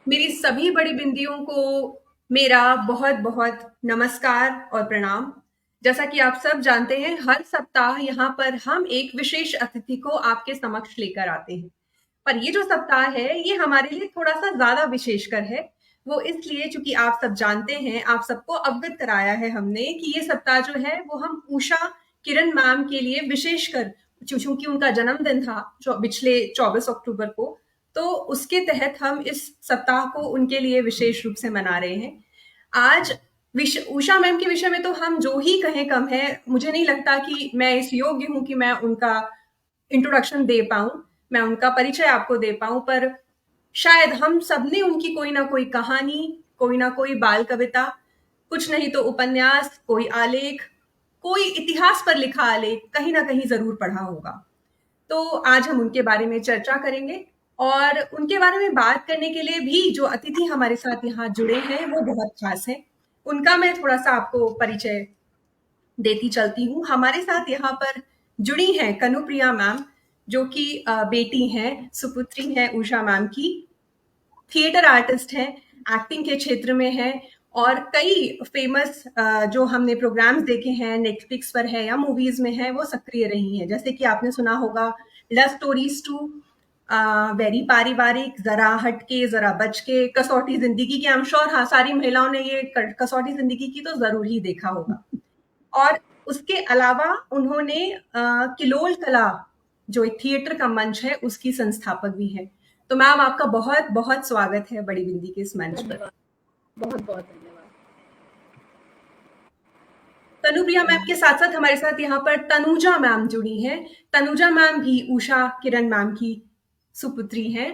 मेरी सभी बड़ी बिंदियों को मेरा बहुत-बहुत नमस्कार और प्रणाम। जैसा कि आप सब जानते हैं, हर सप्ताह यहाँ पर हम एक विशेष अतिथि को आपके समक्ष लेकर आते हैं। पर ये जो सप्ताह है, ये हमारे लिए थोड़ा-सा ज़्यादा विशेषकर है। वो इसलिए चूँकि आप सब जानते हैं, आप सबको अवगत कराया है हमने कि ये सप्ताह जो है, वो हम उषा किरण मैम के लिए विशेषकर चूँकि उनका जन्मदिन था पिछले 24 अक्टूबर को, तो उसके तहत हम इस सप्ताह को उनके लिए विशेष रूप से मना रहे हैं। आज उषा मैम के विषय में तो हम जो ही कहें कम है। मुझे नहीं लगता कि मैं इस योग्य हूँ कि मैं उनका इंट्रोडक्शन दे पाऊँ, मैं उनका परिचय आपको दे पाऊँ, पर शायद हम सबने उनकी कोई ना कोई कहानी, कोई ना कोई बाल कविता, कुछ नहीं तो उपन्यास, कोई आलेख, कोई इतिहास पर लिखा आलेख कहीं न कहीं ज़रूर पढ़ा होगा। तो आज हम उनके बारे में चर्चा करेंगे और उनके बारे में बात करने के लिए भी जो अतिथि हमारे साथ यहाँ जुड़े हैं, वो बहुत खास हैं। उनका मैं थोड़ा-सा आपको परिचय देती चलती हूँ। हमारे साथ यहाँ पर जुड़ी हैं कनुप्रिया मैम, जो कि बेटी हैं, सुपुत्री हैं उषा मैम की। थिएटर आर्टिस्ट हैं, एक्टिंग के क्षेत्र में हैं और कई फेमस जो हमने प्रोग्राम्स देखे हैं, नेटफ्लिक्स पर है या मूवीज़ में हैं, वो सक्रिय रही हैं। जैसे कि आपने सुना होगा लव स्टोरीज़ 2, वेरी पारिवारिक, ज़रा हटके, ज़रा बचके, कसौटी ज़िंदगी की। आई एम श्योर हाँ, सारी महिलाओं ने ये कसौटी ज़िंदगी की तो ज़रूर ही देखा होगा। और उसके अलावा उन्होंने किलोल कला, जो एक थिएटर का मंच है, उसकी संस्थापक भी हैं। तो मैम आपका बहुत-बहुत स्वागत है बड़ी बिंदी के इस मंच पर। धन्यवाद। बहुत-बहुत धन्यवाद। तनुप्रिया मैम के साथ-साथ हमारे साथ यहाँ पर तनुजा मैम जुड़ी हैं। तनुजा मैम भी उषा किरण मैम की सुपुत्री हैं।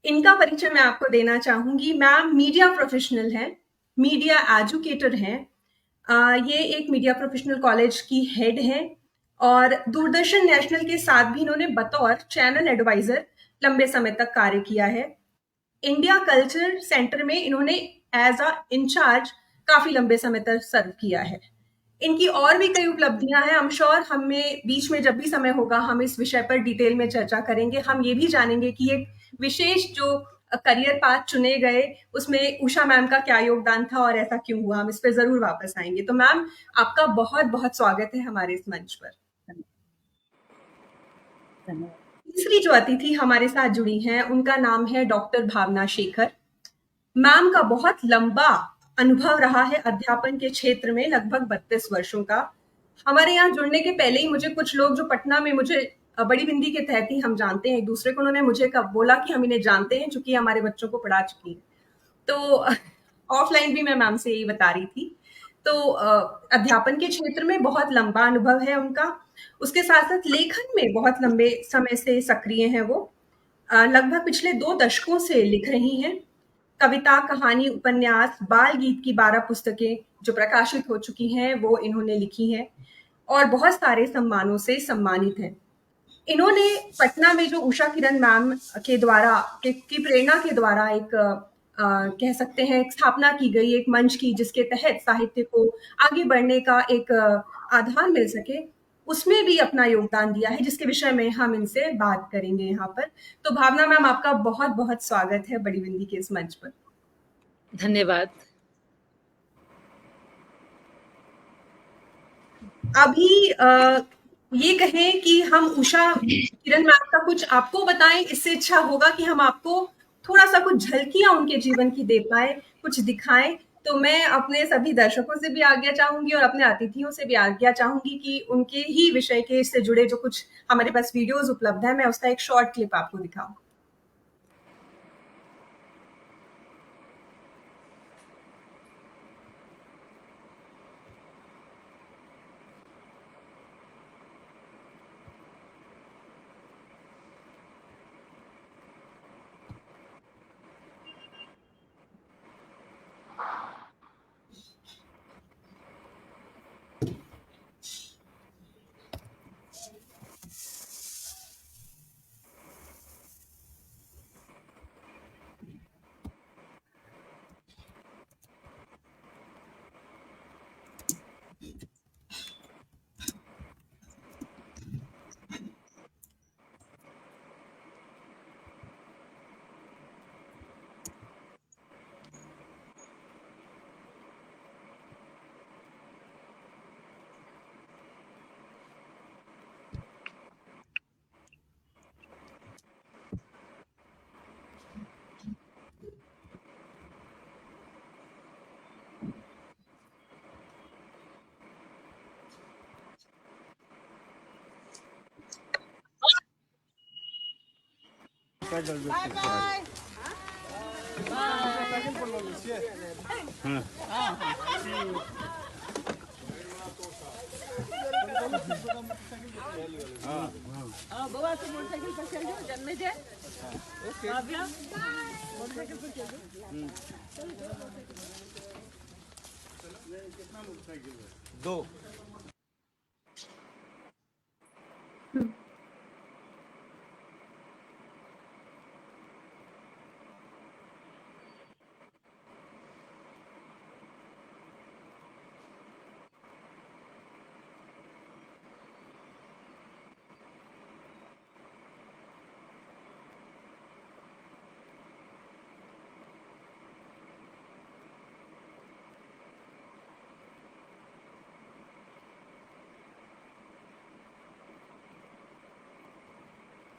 इनका परिचय मैं आपको देना चाहूँगी। मैम मीडिया प्रोफ़ेशनल हैं, मीडिया एजुकेटर हैं। ये एक मीडिया प्रोफ़ेशनल कॉलेज की हेड हैं और दूरदर्शन नेशनल के साथ भी इन्होंने बतौर चैनल एडवाइज़र लंबे समय तक कार्य किया है। इंडिया कल्चर सेंटर में इन्होंने एज अ इंचार्ज काफी लंबे समय तक सर्व किया है। इनकी और भी कई उपलब्धियां हैं। आई एम श्योर हमें बीच में जब भी समय होगा हम इस विषय पर डिटेल में चर्चा करेंगे। हम ये भी जानेंगे कि एक विशेष जो करियर पाथ चुने गए उसमें उषा मैम का क्या योगदान था और ऐसा क्यों हुआ, हम इस पर जरूर वापस आएंगे। तो मैम आपका बहुत बहुत स्वागत है हमारे इस मंच पर। धन्यवाद। तीसरी जो अतिथि हमारे साथ जुड़ी हैं उनका नाम है डॉक्टर भावना शेखर। मैम का बहुत लंबा अनुभव रहा है अध्यापन के क्षेत्र में, लगभग 32 वर्षों का। हमारे यहाँ जुड़ने के पहले ही मुझे कुछ लोग जो पटना में मुझे बड़ी बिंदी के तहत ही हम जानते हैं एक दूसरे को, उन्होंने मुझे कब बोला कि हम इन्हें जानते हैं चूंकि हमारे बच्चों को पढ़ा चुकी हैं। तो ऑफलाइन भी मैं मैम से यही बता रही थी। तो अध्यापन के क्षेत्र में बहुत लंबा अनुभव है उनका। उसके साथ साथ लेखन में बहुत लंबे समय से सक्रिय हैं वो। लगभग पिछले 2 दशकों से लिख रही हैं। कविता, कहानी, उपन्यास, बाल गीत की 12 पुस्तकें जो प्रकाशित हो चुकी हैं, वो इन्होंने लिखी हैं और बहुत सारे सम्मानों से सम्मानित हैं। इन्होंने पटना में जो उषा किरण मैम के द्वारा की प्रेरणा के द्वारा एक कह सकते हैं एक स्थापना की गई एक मंच की, जिसके तहत साहित्य को आगे बढ़ने का एक आधार मिल सके, उसमें भी अपना योगदान दिया है, जिसके विषय में हम इनसे बात करेंगे यहाँ पर। तो भावना मैम आपका बहुत बहुत स्वागत है बड़ी बिंदी के इस मंच पर। धन्यवाद। अभी ये कहें कि हम उषा किरण मैम का कुछ आपको बताएं, इससे अच्छा होगा कि हम आपको थोड़ा सा कुछ झलकियां उनके जीवन की दे पाए, कुछ दिखाएं। तो मैं अपने सभी दर्शकों से भी आज्ञा चाहूंगी और अपने अतिथियों से भी आज्ञा चाहूंगी कि उनके ही विषय के से जुड़े जो कुछ हमारे पास वीडियोस उपलब्ध है, मैं उसका एक शॉर्ट क्लिप आपको दिखाऊं। बउआ से मोटरसाइकिल पर चल जाओ, जन्मे जाए। काव्या, मोटरसाइकिल पर चल जाओ। दो।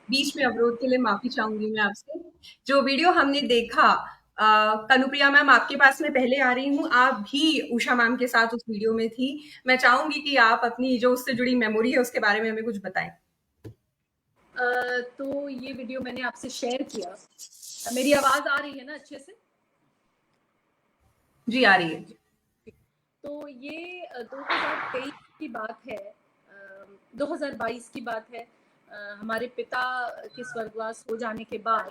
बीच में अवरोध के लिए माफी चाहूंगी मैं आपसे। जो वीडियो हमने देखा, कनुप्रिया मैम आपके पास में पहले आ रही हूँ, आप भी उषा मैम के साथ उस वीडियो में थी। मैं चाहूंगी कि आप अपनी जो उससे जुड़ी मेमोरी है उसके बारे में हमें कुछ बताएं। तो ये वीडियो मैंने आपसे शेयर किया। मेरी आवाज आ रही है ना अच्छे से? जी आ रही है। तो ये 2023 की बात है, 2022 की बात है। हमारे पिता के स्वर्गवास हो जाने के बाद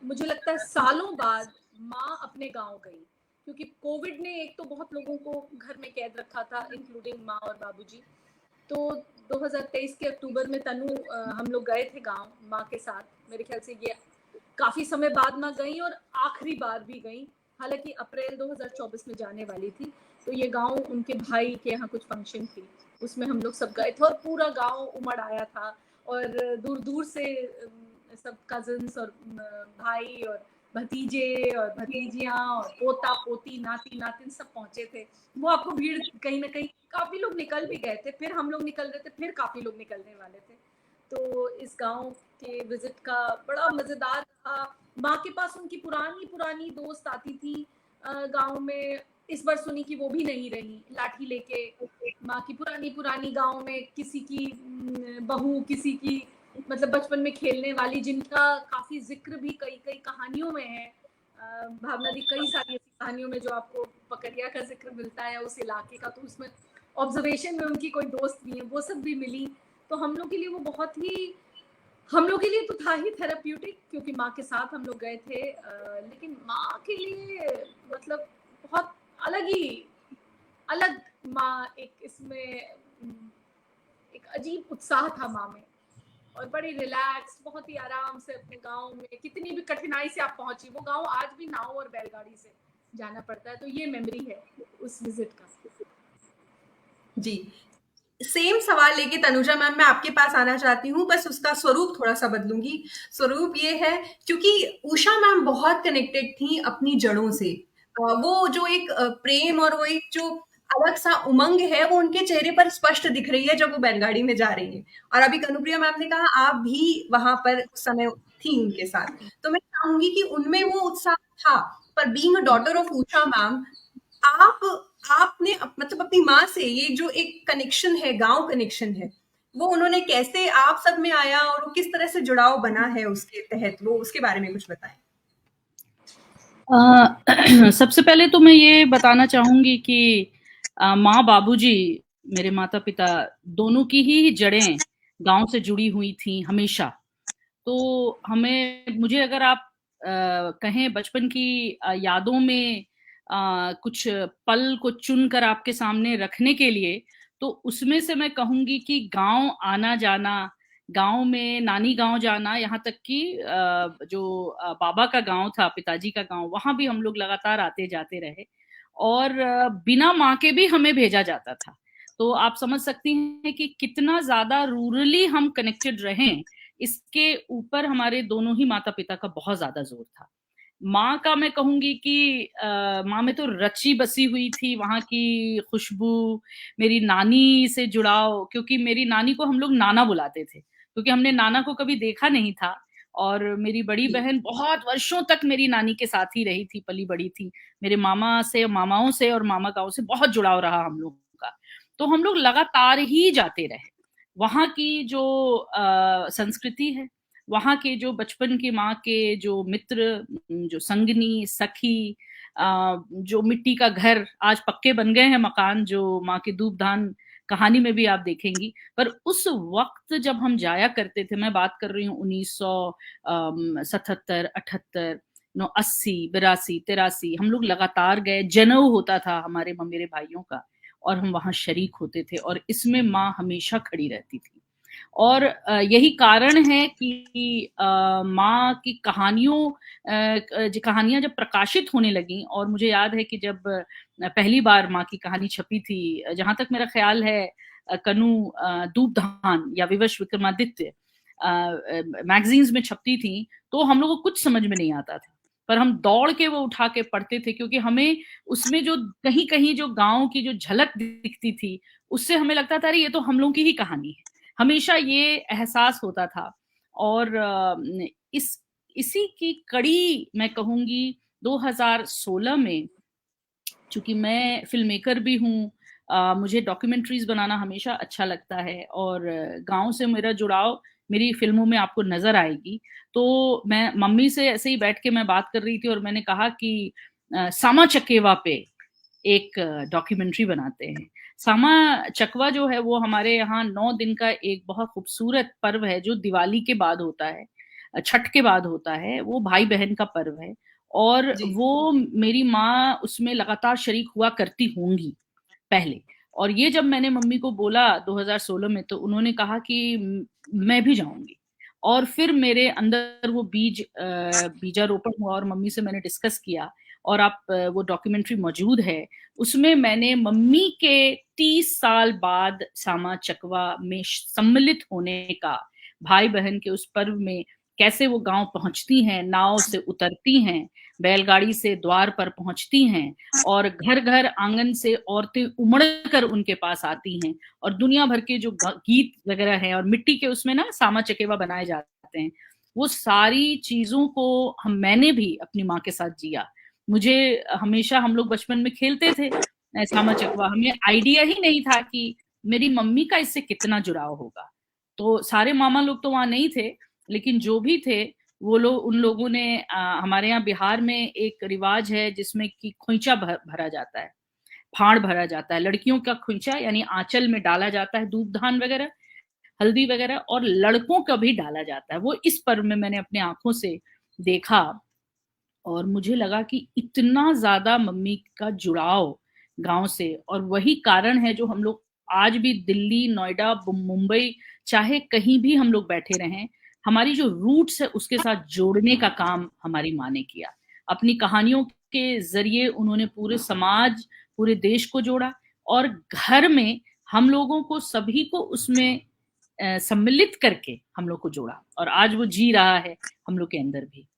मुझे लगता है सालों बाद माँ अपने गांव गई, क्योंकि कोविड ने एक तो बहुत लोगों को घर में कैद रखा था, इंक्लूडिंग माँ और बाबूजी। तो 2023 के अक्टूबर में तनु हम लोग गए थे गांव माँ के साथ। मेरे ख्याल से ये काफी समय बाद माँ गई और आखिरी बार भी गई, हालांकि अप्रैल 2024 में जाने वाली थी। तो ये गांव उनके भाई के यहाँ कुछ फंक्शन थी, उसमें हम लोग सब गए थे और पूरा गांव उमड़ आया था और दूर दूर से सब कजिन्स और भाई और भतीजे और भतीजियां और पोता पोती नाती नातिन सब पहुंचे थे। वो आपको भीड़ कहीं ना कहीं, काफी लोग निकल भी गए थे, फिर हम लोग निकल रहे थे, फिर काफी लोग निकलने वाले थे। तो इस गांव के विजिट का बड़ा मजेदार था। माँ के पास उनकी पुरानी पुरानी दोस्त आती थी गांव में। इस बार सुनी कि वो भी नहीं रही, लाठी लेके माँ की पुरानी पुरानी गांव में किसी की बहू, किसी की मतलब बचपन में खेलने वाली, जिनका काफी जिक्र भी कई कई कहानियों में है। भावना दी, कई सारी ऐसी कहानियों में जो आपको पकरिया का जिक्र मिलता है उस इलाके का, तो उसमें ऑब्जर्वेशन में उनकी कोई दोस्त भी है, वो सब भी मिली। तो हम लोग के लिए वो बहुत ही, हम लोग के लिए तो था ही थेराप्यूटिक, क्योंकि माँ के साथ हम लोग गए थे। लेकिन माँ के लिए मतलब बहुत अलग माँ, एक इसमें एक अजीब उत्साह था माँ में, और बड़ी रिलैक्स, बहुत ही आराम से अपने गांव में, कितनी भी कठिनाई से आप पहुंची, वो गांव आज भी नाव और बैलगाड़ी से जाना पड़ता है। तो ये मेमोरी है उस विजिट का। जी, सेम सवाल लेके तनुजा मैम मैं आपके पास आना चाहती हूँ, बस उसका स्वरूप थोड़ा सा बदलूंगी। स्वरूप ये है, क्योंकि उषा मैम बहुत कनेक्टेड थी अपनी जड़ों से। वो जो एक प्रेम और वो एक जो अलग सा उमंग है, वो उनके चेहरे पर स्पष्ट दिख रही है जब वो बैलगाड़ी में जा रही है। और अभी कनुप्रिया मैम ने कहा आप भी वहां पर उस समय थी उनके साथ, तो मैं चाहूंगी कि उनमें वो उत्साह था। पर being a daughter of Usha ma'am, आप आपने मतलब अपनी माँ से ये जो एक कनेक्शन है, गांव कनेक्शन है, वो उन्होंने कैसे आप सब में आया और वो किस तरह से जुड़ाव बना है उसके तहत, वो उसके बारे में कुछ बताएं। सबसे पहले तो मैं ये बताना चाहूंगी कि माँ बाबूजी, मेरे माता पिता दोनों की ही जड़ें गांव से जुड़ी हुई थी हमेशा। तो मुझे अगर आप कहें बचपन की यादों में कुछ पल को चुनकर आपके सामने रखने के लिए, तो उसमें से मैं कहूंगी कि गांव आना जाना, गांव में नानी गांव जाना, यहाँ तक कि जो बाबा का गांव था, पिताजी का गांव, वहां भी हम लोग लगातार आते जाते रहे और बिना माँ के भी हमें भेजा जाता था। तो आप समझ सकती हैं कि कितना ज्यादा रूरली हम कनेक्टेड रहे। इसके ऊपर हमारे दोनों ही माता पिता का बहुत ज्यादा जोर था। माँ का मैं कहूंगी कि माँ में तो रची बसी हुई थी वहां की खुशबू, मेरी नानी से जुड़ाव, क्योंकि मेरी नानी को हम लोग नाना बुलाते थे क्योंकि हमने नाना को कभी देखा नहीं था। और मेरी बड़ी बहन बहुत वर्षों तक मेरी नानी के साथ ही रही थी, पली बड़ी थी। मेरे मामा से, मामाओं से और मामा गांव से बहुत जुड़ाव रहा हम लोगों का। तो हम लोग लगातार ही जाते रहे। वहां की जो संस्कृति है, वहाँ के जो बचपन के माँ के जो मित्र, जो संगनी, सखी, जो मिट्टी का घर, आज पक्के बन गए हैं मकान, जो माँ के दूबधान कहानी में भी आप देखेंगी। पर उस वक्त जब हम जाया करते थे, मैं बात कर रही हूँ 1977, 78, 80, 82, 83, हम लोग लगातार गए। जनेऊ होता था हमारे मेरे भाइयों का, और हम वहां शरीक होते थे, और इसमें माँ हमेशा खड़ी रहती थी। और यही कारण है कि माँ की कहानियां जब प्रकाशित होने लगी, और मुझे याद है कि जब पहली बार माँ की कहानी छपी थी, जहां तक मेरा ख्याल है कनु दूबधान या विवश विक्रमादित्य मैगजीन्स में छपती थी, तो हम लोगों को कुछ समझ में नहीं आता था, पर हम दौड़ के वो उठा के पढ़ते थे, क्योंकि हमें उसमें जो कहीं कहीं जो गांव की जो झलक दिखती थी, उससे हमें लगता था अरे ये तो हम लोगों की ही कहानी है। हमेशा ये एहसास होता था। और इसी की कड़ी मैं कहूंगी 2016 में, चूंकि मैं फिल्म मेकर भी हूँ, मुझे डॉक्यूमेंट्रीज बनाना हमेशा अच्छा लगता है, और गांव से मेरा जुड़ाव मेरी फिल्मों में आपको नजर आएगी। तो मैं मम्मी से ऐसे ही बैठ के मैं बात कर रही थी, और मैंने कहा कि सामा चकेवा पे एक डॉक्यूमेंट्री बनाते हैं। सामा चकवा जो है वो हमारे यहाँ 9 दिन का एक बहुत खूबसूरत पर्व है, जो दिवाली के बाद होता है, छठ के बाद होता है। वो भाई बहन का पर्व है, और जी। वो मेरी माँ उसमें लगातार शरीक हुआ करती होंगी पहले। और ये जब मैंने मम्मी को बोला 2016 में, तो उन्होंने कहा कि मैं भी जाऊंगी। और फिर मेरे अंदर वो बीजारोपण हुआ, और मम्मी से मैंने डिस्कस किया, और आप वो डॉक्यूमेंट्री मौजूद है। उसमें मैंने मम्मी के 30 साल बाद सामा चकवा में सम्मिलित होने का, भाई बहन के उस पर्व में कैसे वो गांव पहुंचती हैं, नाव से उतरती हैं, बैलगाड़ी से द्वार पर पहुंचती हैं, और घर घर आंगन से औरतें उमड़ कर उनके पास आती हैं, और दुनिया भर के जो गीत वगैरह हैं, और मिट्टी के उसमें ना सामा चकेवा बनाए जाते हैं, वो सारी चीजों को मैंने भी अपनी माँ के साथ जिया। मुझे हमेशा, हम लोग बचपन में खेलते थे सामा चकवा, हमें आइडिया ही नहीं था कि मेरी मम्मी का इससे कितना जुड़ाव होगा। तो सारे मामा लोग तो वहां नहीं थे, लेकिन जो भी थे वो लोग, उन लोगों ने हमारे यहाँ बिहार में एक रिवाज है जिसमें कि खोइचा भरा जाता है, फाड़ भरा जाता है, लड़कियों का खोइचा यानी आंचल में डाला जाता है दूबधान वगैरह, हल्दी वगैरह, और लड़कों का भी डाला जाता है। वो इस पर्व में मैंने अपने आंखों से देखा, और मुझे लगा कि इतना ज्यादा मम्मी का जुड़ाव गांव से, और वही कारण है जो हम लोग आज भी दिल्ली, नोएडा, मुंबई, चाहे कहीं भी हम लोग बैठे रहें, हमारी जो रूट्स है उसके साथ जोड़ने का काम हमारी माँ ने किया। अपनी कहानियों के जरिए उन्होंने पूरे समाज, पूरे देश को जोड़ा, और घर में हम लोगों को सभी को उसमें सम्मिलित करके हम लोग को जोड़ा, और आज वो जी रहा है हम लोग के अंदर भी।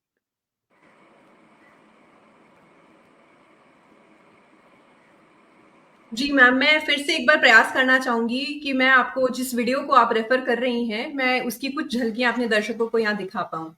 जी मैम, मैं फिर से एक बार प्रयास करना चाहूंगी कि मैं आपको जिस वीडियो को आप रेफर कर रही हैं, मैं उसकी कुछ झलकियां अपने दर्शकों को यहाँ दिखा पाऊं।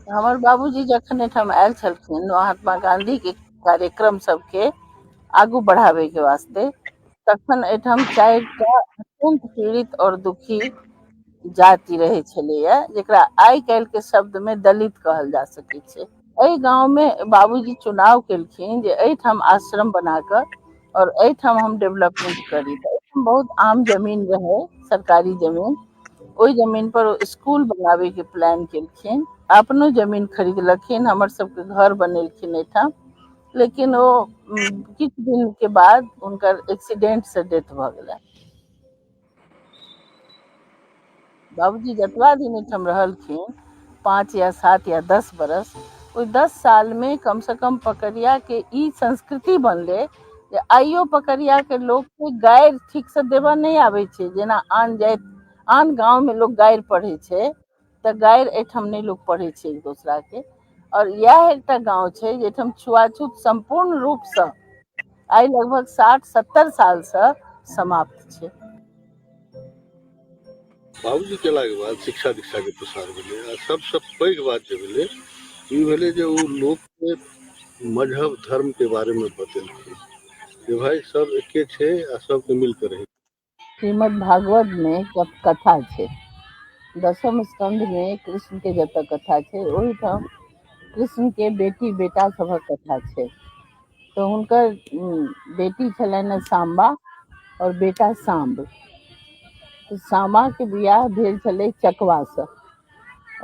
हमर बाबूजी जखन एठाम आयल छलखिन महात्मा गांधी के कार्यक्रम सबके आगू बढ़ावे के वास्ते, तखन एठाम 4टा अत्यंत पीड़ित और दुखी जाति रहे छलैया, जेकरा आइ काल्हि के शब्द में दलित कहल जा सकै छै। एहि गांव में बाबूजी चुनाव केलखिन जे एहिठाम आश्रम बनाकर और एहिठाम हम डेवलपमेंट करी। तऽ एहिठाम बहुत आम जमीन रहे, सरकारी जमीन, ओहि जमीन पर ओ स्कूल बनावे के प्लान केलखिन। अपनो जमीन खरीदलखिन, हमर सबके घर बनेलखिन एहिठाम। लेकिन ओ किछु दिन के बाद हुनकर एक्सीडेंट से डेथ भ गेलनि। बाबूजी जतबा दिन एहिठाम रहलखिन, 5 या 7 या 10 बरस, ओहि 10 साल में कम से कम पकड़िया के ई संस्कृति बनले जे आइयो पकड़िया के लोग के गारि ठीक से देबऽ नहीं आबै छै। जेना आन जाति, आन गांव में लोग गारि पढ़े छै, तऽ गारि एहिठाम नहीं लोग पढ़े छै एक दोसरा के। और इएह एकटा गांव छै जेठाम छुआछूत संपूर्ण रूप से आइ लगभग 60-70 साल से समाप्त छै। बाबूजी केला के बाद शिक्षा दीक्षा के प्रसार भेलै। आ सबसे पैघ बात जे भेलै ई भेलै जे ओ लोक के मजहब धर्म के बारे में बतेलखिन जे भाई सब एके छै आ सबके मिल के रहे। श्रीमद् भागवत में कथा छै, 10म स्कंध में कृष्ण के जतऽ कथा छै, ओहिठाम कृष्ण के बेटी बेटा सभक कथा छै। तो हुनकर बेटी छलनि सांबा और बेटा सांब। तो सामा के बियाह भेल छलै चकवा से,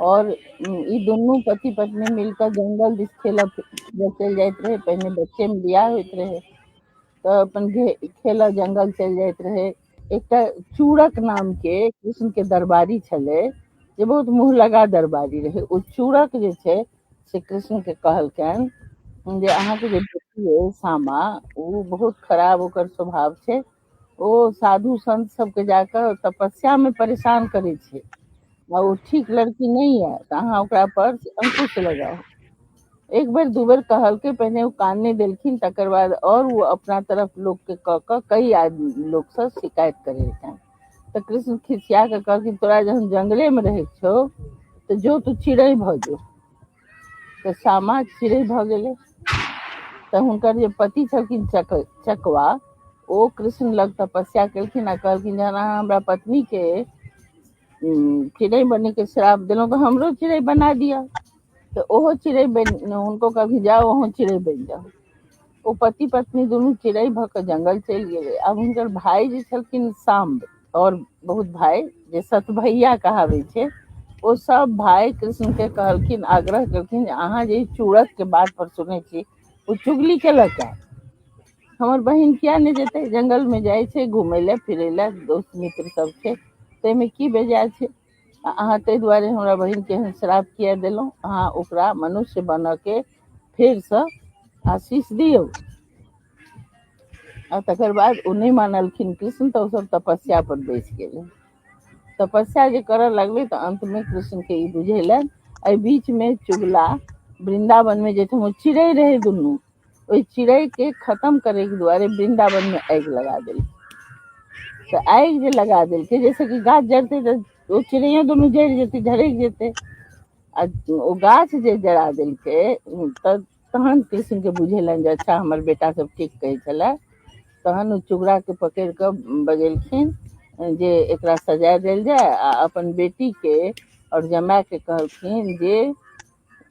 और ई दुनू पति पत्नी मिलकर जंगल दिस खेलऽ चलि जाइत रहे। पहिने बच्चे में बियाह होइत रहे, तो अपन खेलऽ जंगल चलि जाइत रहे। एकटा चूड़क नाम के कृष्ण के दरबारी छलै, जे बहुत मुँह लगा दरबारी रहे। ओ चूड़क जे छै से कृष्ण के कहलकनि जे अहाँ के जे बेटी है सामा, ओ बहुत खराब ओकर स्वभाव छै, ओ साधु संत सबके जाकर तपस्या में परेशान करे छै, आ वो ठीक लड़की नहीं है, तो अहाँ ओकरा पर अंकुश लगाओ। एक बेर दू बेर कहलकै, पहिने वो कान नहीं देलखिन, तकर बाद और वो अपना तरफ लोग के कह कई आदमी लोग से शिकायत करेलखिन। तो कृष्ण खिसिया के कहलखिन, तोरा जहन जंगले में रहे छौ तो जो तू चिड़ै भ जो। तो सामा चिड़ै भ गेलै। तो हुनकर जे पति छलखिन चकवा, ओ कृष्ण लग तपस्या केलखिन आ कहलखिन, जहन अहाँ हमरा पत्नी के चिड़ै बने के श्राप देलहुँ तो हमरो चिड़ै बना दिया। तो ओहो चिड़ै उनको कहलखिन, जाओ वहाँ चिड़ै बन जाओ। ओ पति पत्नी दुनू चिड़ै भ के जंगल चलि गेलै। आब हुनकर भाई जे छलखिन सांब, और बहुत भाई जे सतभैया कहाबै छै, ओ सब भाई कृष्ण के कहलखिन, आग्रह केलखिन, अहाँ जे चूड़क के बात पर सुनै छी, ओ चुगली केलक है, हमर बहिन किया नहीं जेते, जंगल में जाए छै घूमे ले फिरे ले, दोस्त मित्र सब छै, ताहिमे की बेजाय छै। अहाँ ताहि दुआरे हमरा बहिन के एहन श्राप किया देलहुँ, अहाँ ओकरा मनुष्य बन के फेर से आशीष दियौ। आ तकर बाद ओ नहीं मानलखिन कृष्ण, तो सब तपस्या पर बैस गेलै। तपस्या जे करऽ लगलै तो अंत में कृष्ण के ई बुझेलनि। एहि बीच में चुगला वृंदावन में जैठाम चिड़ै रहे दुनू, ओहि चिड़ै के खत्म करे के दुआरे वृंदावन में आगि लगा देल। तो आगि जे लगा देलकै, जैसे कि गाछ जरते तो ओ चिड़ैया दुनू जरि जेतै, झरकि जेतै। आ ओ गाछ जे जरा देलकै, तहन कृष्ण के बुझेलनि जे अच्छा हमर बेटा सब ठीक कहै छलै। तहन ओ चुगला के पकड़ि कऽ बजेलखिन जे एकरा सजा देल जाय, आ अपन बेटी के और जमाय के कहलखिन जे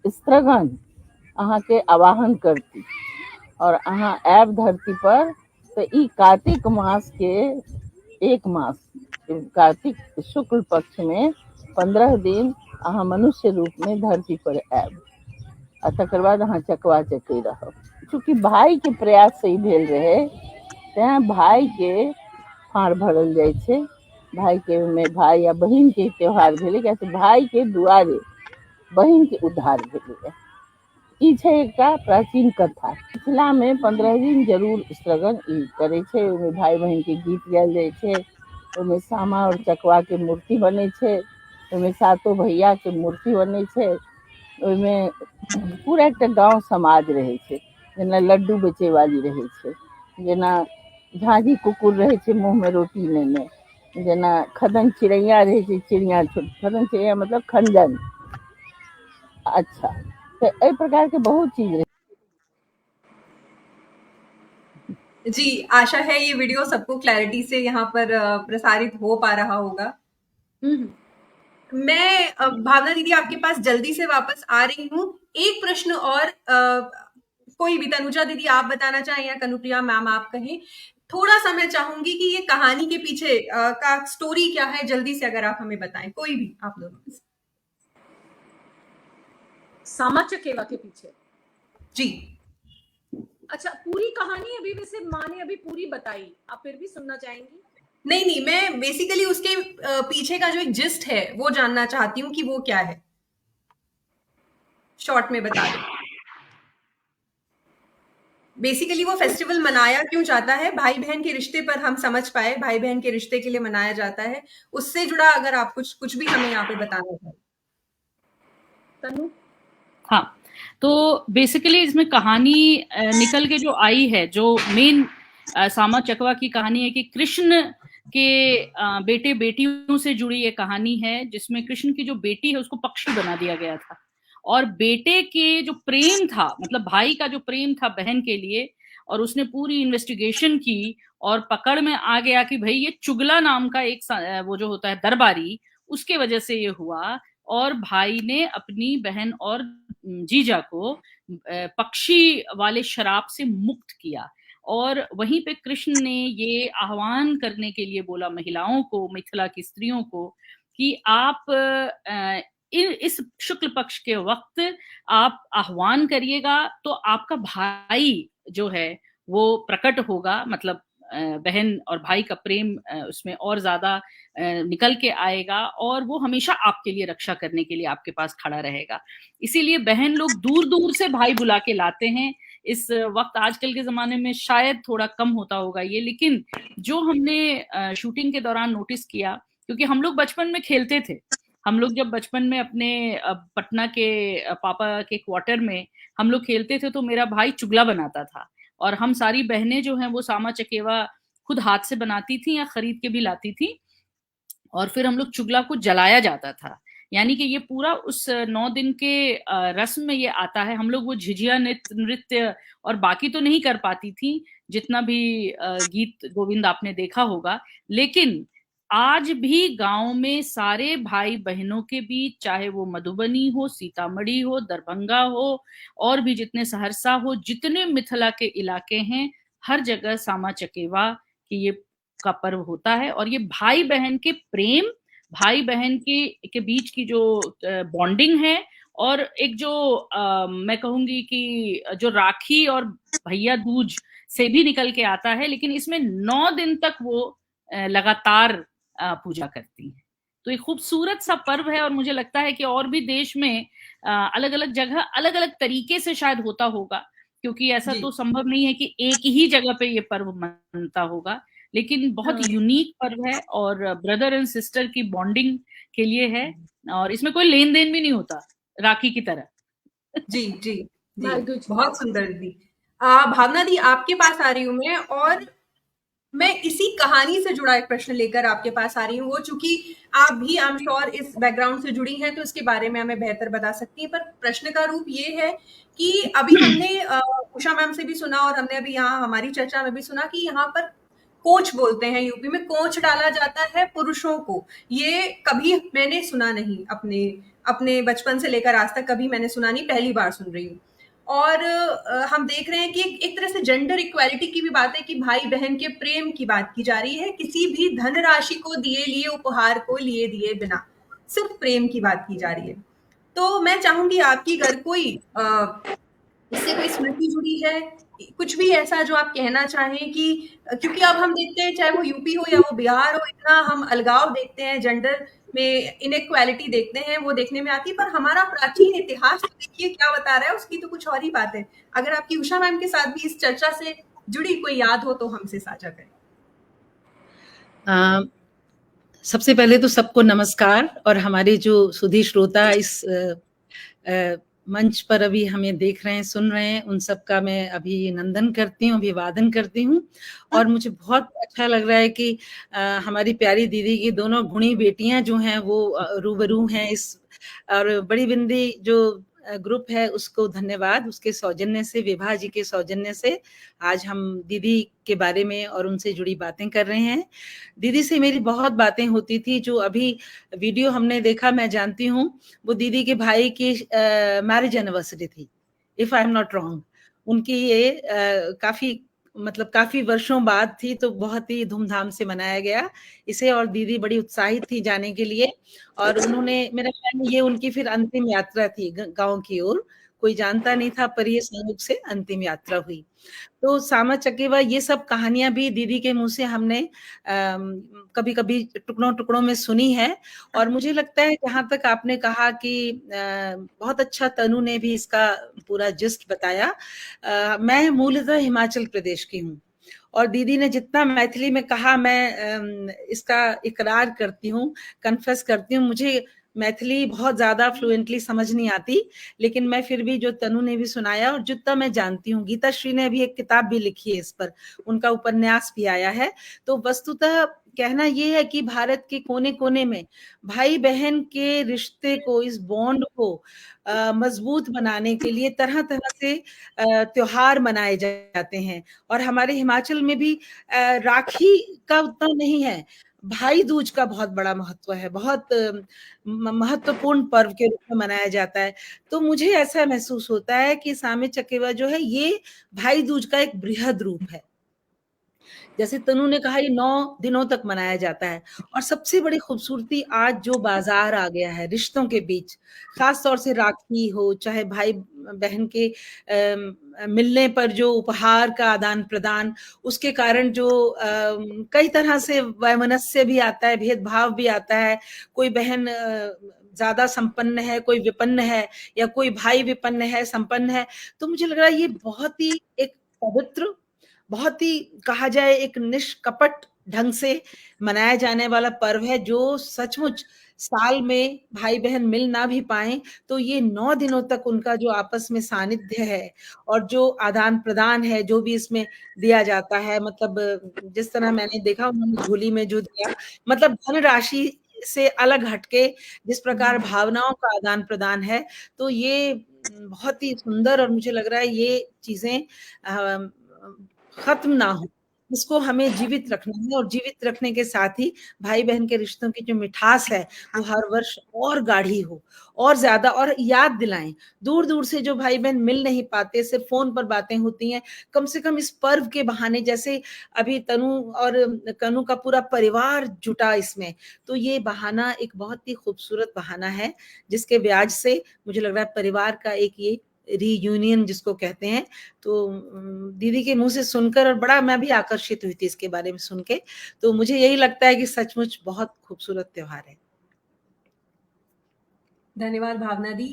स्त्रगण अहाँ के आवाहन करती और अहाँ आयब धरती पर, तो ई कार्तिक मास के एक मास, कार्तिक शुक्ल पक्ष में 15 दिन अहाँ मनुष्य रूप में धरती पर आयब, आ तकर बाद अहाँ चकवा चकै रहब। चूँकि भाई के प्रयास से ही भेल रहे, तें भाई के फाड़ भरल जाय छै। भाई के में भाई या बहिन के त्योहार भेलै, कियाकि भाई के दुआरे बहिन के उद्धार भेलै। ई छै एकटा प्राचीन कथा। मिथिला में 15 दिन जरूर स्त्रगण ई करे छै। ओहिमे भाई बहन के गीत गायल जाय छै, ओहिमे सामा और चकवा के मूर्ति बनै छै, ओहिमे सातो भैया के मूर्ति बनै छै, ओहिमे पूरा एकटा गांव समाज रहे छै। जेना लड्डू बेचे वाली रहे छै, जेना झांझी कुकुर रहे छै मुंह में रोटी लेने, जेना खदन चिड़ैया रहे छै, चिड़िया छोट, खदन चिड़ैया मतलब खंजन। अच्छा, तो एहि प्रकार के बहुत चीज रहे। जी, आशा है ये वीडियो सबको क्लैरिटी से यहाँ पर प्रसारित हो पा रहा होगा। मैं भावना दीदी आपके पास जल्दी से वापस आ रही हूँ। एक प्रश्न और कोई भी, तनुजा दीदी आप बताना चाहें या कनुप्रिया मैम आप कहें, थोड़ा सा मैं चाहूंगी कि ये कहानी के पीछे का स्टोरी क्या है, जल्दी से अगर आप हमें बताएं, कोई भी आप दोनों में से। सामा चकेवा के पीछे जी। अच्छा, पूरी कहानी अभी वैसे माँ ने अभी पूरी बताई, आप फिर भी सुनना चाहेंगी? नहीं, मैं बेसिकली उसके पीछे का जो एक जिस्ट है वो जानना चाहती हूँ कि वो क्या है, शॉर्ट में बता दें। बेसिकली वो फेस्टिवल मनाया क्यों जाता है, भाई बहन के रिश्ते पर हम समझ पाए, भाई बहन के रिश्ते के लिए मनाया जाता है, उससे जुड़ा अगर आप कुछ भी हमें यहाँ पे बताना चाहें। तनु? हाँ, तो बेसिकली इसमें कहानी निकल के जो आई है, जो मेन सामा चकवा की कहानी है कि कृष्ण के बेटे बेटियों से जुड़ी ये कहानी है, जिसमें कृष्ण की जो बेटी है उसको पक्षी बना दिया गया था, और बेटे के जो प्रेम था, मतलब भाई का जो प्रेम था बहन के लिए, और उसने पूरी इन्वेस्टिगेशन की और पकड़ में आ गया कि भाई ये चुगला नाम का एक वो जो होता है दरबारी, उसके वजह से ये हुआ, और भाई ने अपनी बहन और जीजा को पक्षी वाले शराब से मुक्त किया। और वहीं पे कृष्ण ने ये आह्वान करने के लिए बोला महिलाओं को, मिथिला की स्त्रियों को, कि आप इस शुक्ल पक्ष के वक्त आप आह्वान करिएगा तो आपका भाई जो है वो प्रकट होगा, मतलब बहन और भाई का प्रेम उसमें और ज्यादा निकल के आएगा, और वो हमेशा आपके लिए रक्षा करने के लिए आपके पास खड़ा रहेगा। इसीलिए बहन लोग दूर दूर से भाई बुला के लाते हैं इस वक्त। आजकल के जमाने में शायद थोड़ा कम होता होगा ये, लेकिन जो हमने शूटिंग के दौरान नोटिस किया, क्योंकि हम लोग बचपन में खेलते थे, हम लोग जब बचपन में अपने पटना के पापा के क्वार्टर में हम लोग खेलते थे, तो मेरा भाई चुगला बनाता था, और हम सारी बहनें जो हैं वो सामा चकेवा खुद हाथ से बनाती थी या खरीद के भी लाती थी, और फिर हम लोग चुगला को जलाया जाता था। यानी कि ये पूरा उस 9 दिन के रस्म में ये आता है। हम लोग वो झिझिया नृत्य और बाकी तो नहीं कर पाती थी, जितना भी गीत गोविंद आपने देखा होगा, लेकिन आज भी गांव में सारे भाई बहनों के बीच, चाहे वो मधुबनी हो, सीतामढ़ी हो, दरभंगा हो, और भी जितने सहरसा हो, जितने मिथिला के इलाके हैं, हर जगह सामा चकेवा की ये का पर्व होता है। और ये भाई बहन के प्रेम, भाई बहन के बीच की जो बॉन्डिंग है, और एक जो मैं कहूंगी कि जो राखी और भैया दूज से भी निकल के आता है, लेकिन इसमें 9 दिन तक वो लगातार पूजा करती हैं। तो एक खूबसूरत सा पर्व है, और मुझे लगता है कि और भी देश में अलग अलग जगह अलग अलग तरीके से शायद होता होगा, क्योंकि ऐसा तो संभव नहीं है कि एक ही जगह पे ये पर्व मनता होगा, लेकिन बहुत यूनिक पर्व है, और ब्रदर एंड सिस्टर की बॉन्डिंग के लिए है, और इसमें कोई लेन देन भी नहीं होता राखी की तरह। जी जी जी, बहुत सुंदर दीदी। भावना दी, आपके पास आ रही हूँ मैं, और मैं इसी कहानी से जुड़ा एक प्रश्न लेकर आपके पास आ रही हूँ। वो चूंकि आप भी आई एम श्योर इस बैकग्राउंड से जुड़ी हैं, तो इसके बारे में हमें बेहतर बता सकती हैं, पर प्रश्न का रूप ये है कि अभी हमने उषा मैम से भी सुना, और हमने अभी यहाँ हमारी चर्चा में भी सुना कि यहाँ पर कोच बोलते हैं, यूपी में कोच डाला जाता है पुरुषों को। ये कभी मैंने सुना नहीं, अपने बचपन से लेकर आज तक कभी मैंने सुना नहीं, पहली बार सुन रही हूँ। और हम देख रहे हैं कि एक तरह से जेंडर इक्वालिटी की भी बात है, कि भाई बहन के प्रेम की बात की जा रही है, किसी भी धनराशि को दिए लिए, उपहार को लिए दिए बिना, सिर्फ प्रेम की बात की जा रही है। तो मैं चाहूंगी आपकी घर कोई इससे कोई स्मृति जुड़ी है, कुछ भी ऐसा जो आप कहना चाहें, कि क्योंकि अब हम देखते हैं चाहे वो यूपी हो या वो बिहार हो, इतना हम अलगाव देखते हैं, जेंडर में इनइक्वालिटी देखते हैं, वो देखने में आती है, पर हमारा प्राचीन इतिहास तो देखिए क्या बता रहा है, उसकी तो कुछ और ही बात है। अगर आपकी उषा मैम के साथ भी इस चर्चा से जुड़ी कोई याद हो तो हमसे साझा करें। सबसे पहले तो सबको नमस्कार, और हमारे जो सुधी श्रोता इस मंच पर अभी हमें देख रहे हैं, सुन रहे हैं, उन सब का मैं अभिनंदन करती हूँ, अभिवादन करती हूँ। और मुझे बहुत अच्छा लग रहा है कि हमारी प्यारी दीदी की दोनों गुणी बेटियां जो हैं वो रूबरू हैं इस, और बड़ी बिंदी जो ग्रुप है उसको धन्यवाद, उसके सौजन्य से, विभा जी के सौजन्य से आज हम दीदी के बारे में और उनसे जुड़ी बातें कर रहे हैं। दीदी से मेरी बहुत बातें होती थी, जो अभी वीडियो हमने देखा मैं जानती हूँ वो दीदी के भाई की मैरिज एनिवर्सरी थी, if I am not wrong. उनकी ये काफी वर्षों बाद थी, तो बहुत ही धूमधाम से मनाया गया इसे, और दीदी बड़ी उत्साहित थी जाने के लिए। और उन्होंने, मेरा ख्याल में ये उनकी फिर अंतिम यात्रा थी गांव की ओर, कोई जानता नहीं था पर ये संयोग से अंतिम यात्रा हुई। तो सामा चकेवा, ये सब कहानियां भी दीदी के मुंह से हमने कभी कभी टुकड़ों टुकड़ों में सुनी है। और मुझे लगता है जहां तक आपने कहा कि बहुत अच्छा तनु ने भी इसका पूरा जिस्ट बताया। मैं मूलतः हिमाचल प्रदेश की हूँ, और दीदी ने जितना मैथिली में कहा, मैं इसका इकरार करती हूँ, कन्फेस करती हूँ, मुझे मैथिली बहुत ज्यादा फ्लुएंटली समझ नहीं आती, लेकिन मैं फिर भी जो तनु ने भी सुनाया और जितना मैं जानती हूँ, गीता श्री ने भी एक किताब भी लिखी है इस पर, उनका उपन्यास भी आया है। तो वस्तुतः कहना ये है कि भारत के कोने कोने में भाई बहन के रिश्ते को, इस बॉन्ड को मजबूत बनाने के लिए तरह तरह से त्योहार मनाए जाते हैं। और हमारे हिमाचल में भी राखी का उतना नहीं है, भाई दूज का बहुत बड़ा महत्व है, बहुत महत्वपूर्ण पर्व के रूप में मनाया जाता है। तो मुझे ऐसा महसूस होता है कि सामे चकेवा जो है ये भाई दूज का एक बृहद रूप है। जैसे तनु ने कहा, ये 9 दिनों तक मनाया जाता है। और सबसे बड़ी खूबसूरती आज जो बाजार आ गया है रिश्तों के बीच, खास तौर से राखी हो, चाहे भाई बहन के मिलने पर जो उपहार का आदान प्रदान, उसके कारण जो कई तरह से वैमनस्य भी आता है, भेदभाव भी आता है। कोई बहन ज्यादा संपन्न है, कोई विपन्न है, या कोई भाई विपन्न है, संपन्न है। तो मुझे लग रहा है ये बहुत ही एक पवित्र, बहुत ही कहा जाए एक निष्कपट ढंग से मनाया जाने वाला पर्व है, जो सचमुच साल में भाई बहन मिल ना भी पाए तो ये 9 दिनों तक उनका जो आपस में सानिध्य है और जो आदान प्रदान है, जो भी इसमें दिया जाता है, मतलब जिस तरह मैंने देखा उन्होंने झोली में जो दिया, मतलब धनराशि से अलग हटके जिस प्रकार भावनाओं का आदान प्रदान है, तो ये बहुत ही सुंदर, और मुझे लग रहा है ये चीजें खत्म ना हो, इसको हमें जीवित रखना है। और जीवित रखने के साथ ही भाई बहन के रिश्तों की जो मिठास है वो हर वर्ष और गाढ़ी हो, और ज्यादा, और याद दिलाएं। दूर दूर से जो भाई बहन मिल नहीं पाते, सिर्फ फोन पर बातें होती हैं, कम से कम इस पर्व के बहाने, जैसे अभी तनु और कनु का पूरा परिवार जुटा इसमें, तो ये बहाना एक बहुत ही खूबसूरत बहाना है, जिसके ब्याज से मुझे लग रहा है परिवार का एक ये रीयूनियन जिसको कहते हैं। तो दीदी के मुंह से सुनकर, और बड़ा मैं भी आकर्षित हुई थी इसके बारे में सुन के, तो मुझे यही लगता है कि सचमुच बहुत खूबसूरत त्योहार है। धन्यवाद भावना दी।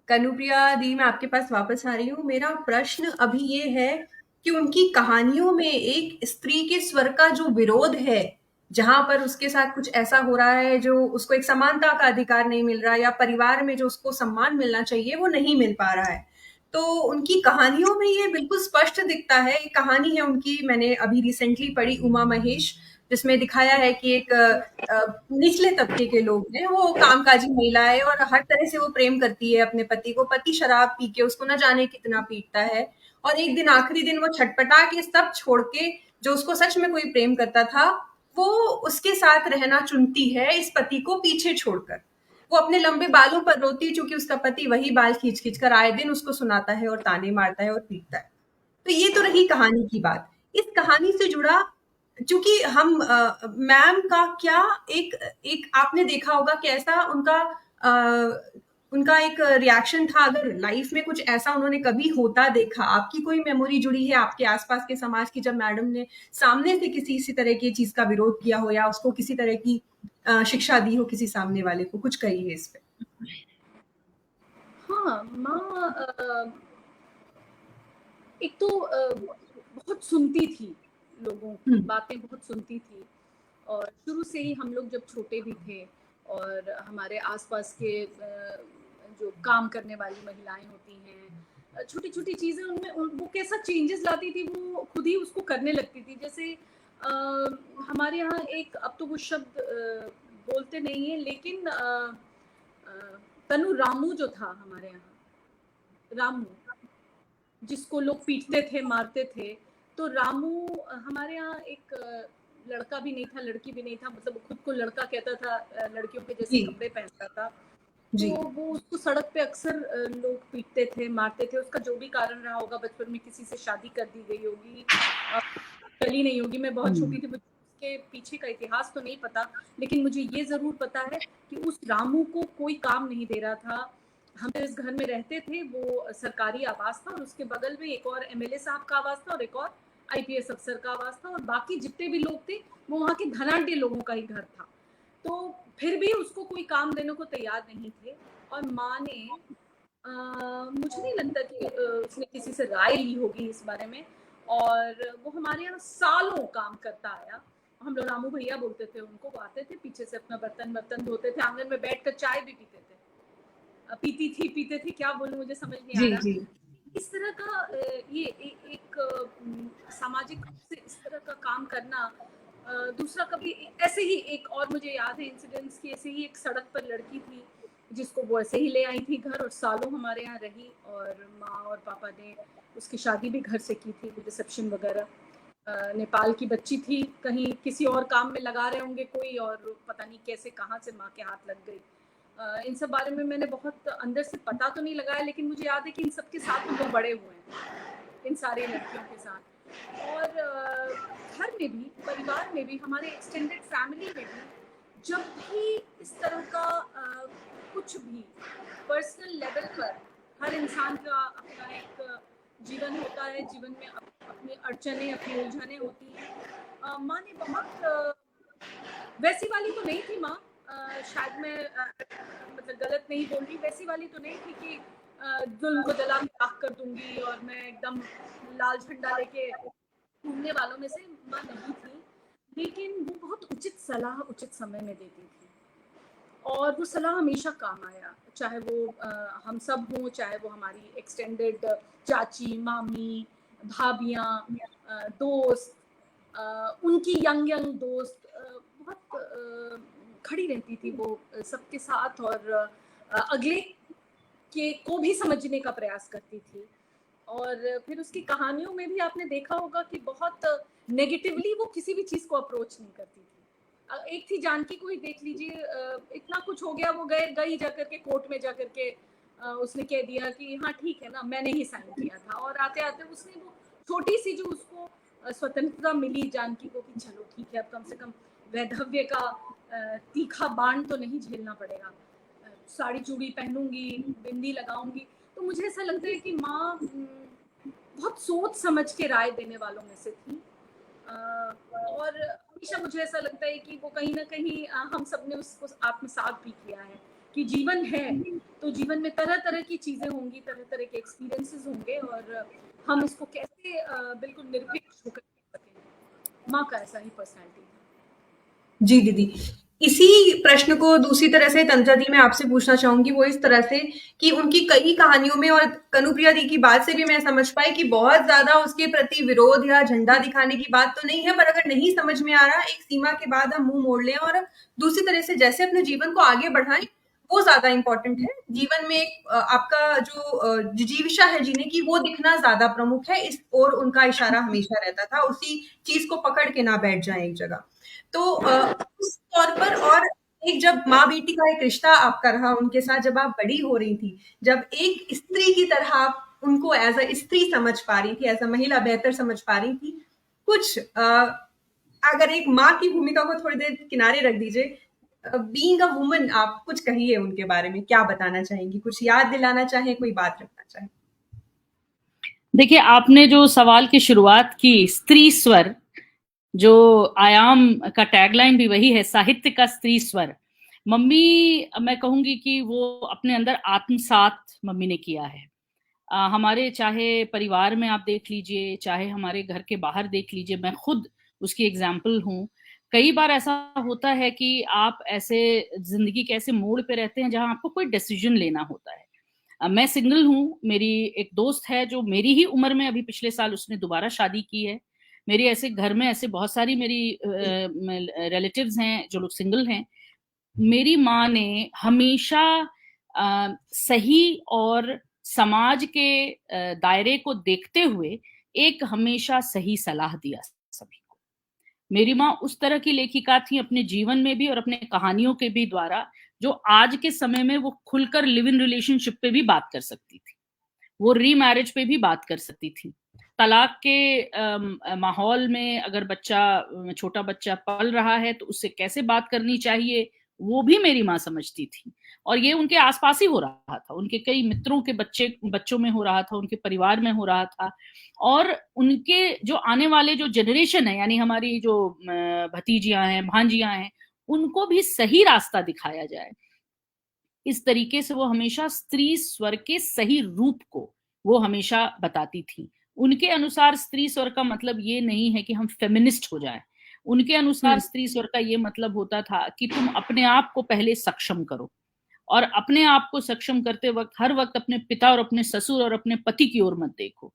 कनुप्रिया दी, मैं आपके पास वापस आ रही हूँ। मेरा प्रश्न अभी ये है कि उनकी कहानियों में एक स्त्री के स्वर का जो विरोध है, जहां पर उसके साथ कुछ ऐसा हो रहा है जो उसको एक समानता का अधिकार नहीं मिल रहा, या परिवार में जो उसको सम्मान मिलना चाहिए वो नहीं मिल पा रहा है, तो उनकी कहानियों में ये बिल्कुल स्पष्ट दिखता है। एक कहानी है उनकी, मैंने अभी रिसेंटली पढ़ी, उमा महेश, जिसमें दिखाया है कि एक निचले तबके के लोग हैं, वो कामकाजी महिला है और हर तरह से वो प्रेम करती है अपने पति को। पति शराब पी के उसको न जाने कितना पीटता है, और एक दिन, आखिरी दिन, वो छटपटा के सब छोड़ के, जो उसको सच में कोई प्रेम करता था, वो उसके साथ रहना चुनती है, इस पति को पीछे छोड़कर। वो अपने लंबे बालों पर रोती है, क्योंकि उसका पति वही बाल खींच खींच कर आए दिन उसको सुनाता है और ताने मारता है और पीटता है। तो ये तो रही कहानी की बात। इस कहानी से जुड़ा, चूंकि हम मैम का क्या एक आपने देखा होगा कि ऐसा उनका एक रिएक्शन था, अगर लाइफ में कुछ ऐसा उन्होंने कभी होता देखा, आपकी कोई मेमोरी जुड़ी है आपके आसपास के समाज की, जब मैडम ने सामने से किसी तरह की चीज का विरोध किया हो, या उसको किसी तरह की शिक्षा दी हो किसी सामने वाले को? कुछ कहिए इस पे। हाँ, माँ एक तो बहुत सुनती थी, लोगों की बातें बहुत सुनती थी, और शुरू से ही हम लोग जब छोटे भी थे, और हमारे आसपास के जो काम करने वाली महिलाएं होती हैं, छोटी छोटी चीज़ें उनमें वो कैसा चेंजेस लाती थी, वो खुद ही उसको करने लगती थी। जैसे हमारे यहाँ एक, अब तो वो शब्द बोलते नहीं है, लेकिन तनु रामू जो था हमारे यहाँ, रामू, जिसको लोग पीटते थे, मारते थे। तो रामू हमारे यहाँ एक लड़का भी नहीं था, लड़की भी नहीं था, मतलब वो खुद को लड़का कहता था, लड़कियों के जैसे जी कपड़े पहनता था। जी तो वो उसको सड़क पे अक्सर लोग पीटते थे, मारते थे। उसका जो भी कारण रहा होगा, बचपन में किसी से शादी कर दी गई होगी, चली नहीं होगी। मैं बहुत छोटी थी, मुझे उसके पीछे का इतिहास तो नहीं पता, लेकिन मुझे ये जरूर पता है कि उस रामू को कोई काम नहीं दे रहा था। हम जिस घर में रहते थे वो सरकारी आवास था, और उसके बगल में एक और एमएलए साहब का आवास था, और एक और आईपीएस अफसर का आवास था, और बाकी जितने भी लोग थे वो वहाँ के धनाढ्य लोगों का ही घर था। तो फिर भी उसको कोई काम देने को तैयार नहीं थे। और माँ ने मुझे नहीं लगता कि उसने किसी से राय ली होगी इस बारे में, और वो हमारे यहाँ सालों काम करता आया। हम लोग रामू भैया बोलते थे उनको। वो आते थे पीछे से, अपना बर्तन धोते थे, आंगन में बैठकर चाय भी पीते थे, पीते थे, क्या बोलूं मुझे समझ नहीं आ जी रहा। जी इस तरह का ये एक सामाजिक रूप से इस तरह का काम करना। दूसरा, कभी ऐसे ही एक और मुझे याद है इंसिडेंट्स की, ऐसे ही एक सड़क पर लड़की थी जिसको वो ऐसे ही ले आई थी घर, और सालों हमारे यहाँ रही, और माँ और पापा ने उसकी शादी भी घर से की थी, रिसेप्शन वगैरह। नेपाल की बच्ची थी, कहीं किसी और काम में लगा रहे होंगे कोई, और पता नहीं कैसे कहाँ से माँ के हाथ लग गई। इन सब बारे में मैंने बहुत अंदर से पता तो नहीं लगाया, लेकिन मुझे याद है कि इन सब के साथ हम लोग बड़े हुए हैं, इन सारी लड़कियों के साथ। और घर में भी, परिवार में भी, हमारे एक्सटेंडेड फैमिली में भी जब भी इस तरह का कुछ भी पर्सनल लेवल पर, हर इंसान का अपना एक जीवन होता है, जीवन में अपनी अड़चने, अपनी उलझने होती हैं। माँ ने बहुत वैसी वाली तो नहीं थी माँ, शायद मैं मतलब गलत नहीं बोल रही, वैसी वाली तो नहीं थी कि जुल्म को जला के राख कर दूंगी और मैं एकदम लाल झंडा लेके घूमने वालों में से माँ नहीं थी। लेकिन वो बहुत उचित सलाह उचित समय में देती थी, और वो सलाह हमेशा काम आया, चाहे वो हम सब हों, चाहे वो हमारी एक्सटेंडेड चाची, मामी, भाभियाँ, दोस्त, उनकी यंग दोस्त, बहुत खड़ी रहती थी वो सबके साथ, और अगले के को भी समझने का प्रयास करती थी। और फिर उसकी कहानियों में भी आपने देखा होगा कि बहुत नेगेटिवली वो किसी भी चीज को अप्रोच नहीं करती थी। एक थी जानकी को ही देख लीजिए, इतना कुछ हो गया, वो गई जाकर के कोर्ट में जाकर के उसने कह दिया कि हाँ ठीक है ना, मैंने ही साइन किया था, और आते आते उसने वो छोटी सी जो उसको स्वतंत्रता मिली जानकी को कि चलो ठीक है, अब कम से कम वैधव्य का तीखा बाण तो नहीं झेलना पड़ेगा, साड़ी चूड़ी पहनूंगी, बिंदी लगाऊंगी। तो मुझे ऐसा लगता है कि माँ बहुत सोच समझ के राय देने वालों में से थी, और हमेशा मुझे ऐसा लगता है कि वो कहीं ना कहीं हम सब ने उसको आत्मसात भी किया है कि जीवन है तो जीवन में तरह तरह की चीजें होंगी, तरह तरह के एक्सपीरियंसेस होंगे, और हम इसको कैसे बिल्कुल निरपेक्ष होकर सकें। माँ का ऐसा ही पर्सनैलिटी है। जी दीदी, इसी प्रश्न को दूसरी तरह से तंत्रा दी मैं आपसे पूछना चाहूंगी, वो इस तरह से कि उनकी कई कहानियों में और कनुप्रिया दी की बात से भी मैं समझ पाई कि बहुत ज्यादा उसके प्रति विरोध या झंडा दिखाने की बात तो नहीं है, पर अगर नहीं समझ में आ रहा, एक सीमा के बाद हम मुंह मोड़ लें और दूसरी तरह से जैसे अपने जीवन को आगे बढ़ाएं, वो ज्यादा इंपॉर्टेंट है। जीवन में एक आपका जो जिजीविषा है जीने की, वो दिखना ज्यादा प्रमुख है, इस और उनका इशारा हमेशा रहता था, उसी चीज को पकड़ के ना बैठ जाए एक जगह। तो उस तौर पर, और एक जब माँ बेटी का एक रिश्ता आपका रहा उनके साथ, जब आप बड़ी हो रही थी, जब एक स्त्री की तरह आप उनको एज अ स्त्री समझ पा रही थी, एज अ महिला बेहतर समझ पा रही थी, कुछ अगर एक माँ की भूमिका को थोड़ी देर किनारे रख दीजिए, बीइंग अ वुमन, आप कुछ कहिए उनके बारे में, क्या बताना चाहेंगी, कुछ याद दिलाना चाहें, कोई बात रखना चाहें? देखिए, आपने जो सवाल की शुरुआत की, स्त्री स्वर, जो आयाम का टैगलाइन भी वही है, साहित्य का स्त्री स्वर। मम्मी, मैं कहूंगी कि वो अपने अंदर आत्मसात मम्मी ने किया है। हमारे चाहे परिवार में आप देख लीजिए, चाहे हमारे घर के बाहर देख लीजिए, मैं खुद उसकी एग्जाम्पल हूँ। कई बार ऐसा होता है कि आप ऐसे जिंदगी के ऐसे मोड़ पे रहते हैं जहां आपको कोई डिसीजन लेना होता है। मैं सिंगल हूँ, मेरी एक दोस्त है जो मेरी ही उम्र में, अभी पिछले साल उसने दोबारा शादी की है। मेरी ऐसे घर में ऐसे बहुत सारी मेरी रिलेटिव्स हैं जो लोग सिंगल हैं। मेरी माँ ने हमेशा सही और समाज के दायरे को देखते हुए एक हमेशा सही सलाह दिया सभी को। मेरी माँ उस तरह की लेखिका थी अपने जीवन में भी और अपने कहानियों के भी द्वारा, जो आज के समय में वो खुलकर लिव इन रिलेशनशिप पे भी बात कर सकती थी, वो रीमैरिज पे भी बात कर सकती थी, तलाक के माहौल में अगर छोटा बच्चा पल रहा है तो उससे कैसे बात करनी चाहिए वो भी मेरी माँ समझती थी। और ये उनके आसपास ही हो रहा था, उनके कई मित्रों के बच्चों में हो रहा था, उनके परिवार में हो रहा था। और उनके जो आने वाले जो जनरेशन है, यानी हमारी जो भतीजियां हैं, भांजियां हैं, उनको भी सही रास्ता दिखाया जाए। इस तरीके से वो हमेशा स्त्री स्वर के सही रूप को वो हमेशा बताती थी। उनके अनुसार स्त्री स्वर का मतलब ये नहीं है कि हम फेमिनिस्ट हो जाएं। उनके अनुसार स्त्री स्वर का ये मतलब होता था कि तुम अपने आप को पहले सक्षम करो, और अपने आप को सक्षम करते वक्त हर वक्त अपने पिता और अपने ससुर और अपने पति की ओर मत देखो।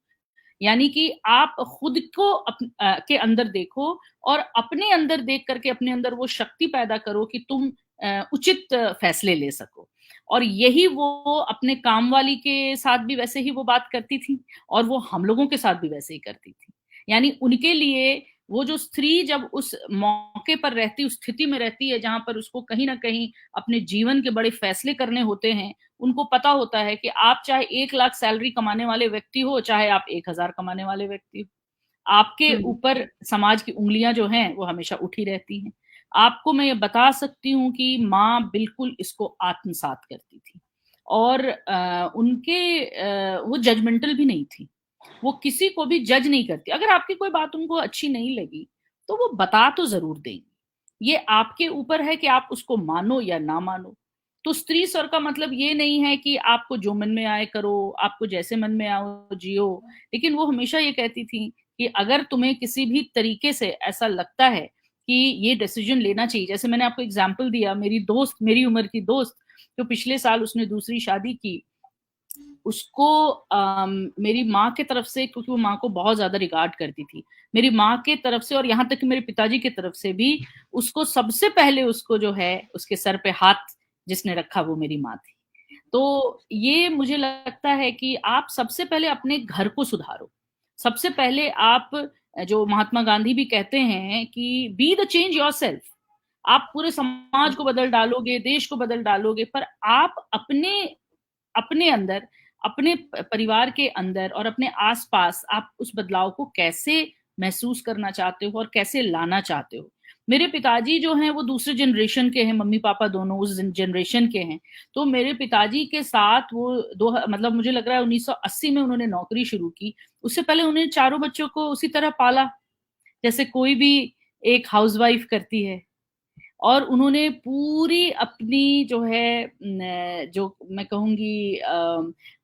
यानी कि आप खुद को के अंदर देखो और अपने अंदर देख करके अपने अंदर वो शक्ति पैदा करो कि तुम उचित फैसले ले सको। और यही वो अपने काम वाली के साथ भी वैसे ही वो बात करती थी, और वो हम लोगों के साथ भी वैसे ही करती थी। यानी उनके लिए वो जो स्त्री जब उस मौके पर रहती, उस स्थिति में रहती है जहां पर उसको कहीं ना कहीं अपने जीवन के बड़े फैसले करने होते हैं, उनको पता होता है कि आप चाहे 1 लाख सैलरी कमाने वाले व्यक्ति हो, चाहे आप 1,000 कमाने वाले व्यक्ति हो, आपके ऊपर समाज की उंगलियां जो हैं वो हमेशा उठी रहती हैं। आपको मैं ये बता सकती हूँ कि माँ बिल्कुल इसको आत्मसात करती थी, और वो जजमेंटल भी नहीं थी। वो किसी को भी जज नहीं करती। अगर आपकी कोई बात उनको अच्छी नहीं लगी तो वो बता तो जरूर देंगी। ये आपके ऊपर है कि आप उसको मानो या ना मानो। तो स्त्री स्वर का मतलब ये नहीं है कि आपको जो मन में आए करो, आपको जैसे मन में आओ जियो, लेकिन वो हमेशा ये कहती थी कि अगर तुम्हें किसी भी तरीके से ऐसा लगता है कि ये डिसीजन लेना चाहिए, जैसे मैंने आपको एग्जाम्पल दिया, मेरी उम्र की दोस्त जो पिछले साल उसने दूसरी शादी की, उसको मेरी माँ के तरफ से, क्योंकि वो माँ को बहुत ज्यादा रिगार्ड करती थी, मेरी माँ के तरफ से और यहाँ तक कि मेरे पिताजी की तरफ से भी, उसको सबसे पहले उसको जो है उसके सर पे हाथ जिसने रखा वो मेरी माँ थी। तो ये मुझे लगता है कि आप सबसे पहले अपने घर को सुधारो। सबसे पहले आप, जो महात्मा गांधी भी कहते हैं कि बी द चेंज योरसेल्फ। आप पूरे समाज को बदल डालोगे, देश को बदल डालोगे, पर आप अपने अंदर, अपने परिवार के अंदर और अपने आसपास आप उस बदलाव को कैसे महसूस करना चाहते हो और कैसे लाना चाहते हो। मेरे पिताजी जो हैं वो दूसरे जनरेशन के हैं, मम्मी पापा दोनों उस जनरेशन के हैं। तो मेरे पिताजी के साथ मतलब मुझे लग रहा है 1980 में उन्होंने नौकरी शुरू की। उससे पहले उन्होंने चारों बच्चों को उसी तरह पाला जैसे कोई भी एक हाउसवाइफ करती है। और उन्होंने पूरी अपनी जो है, जो मैं कहूँगी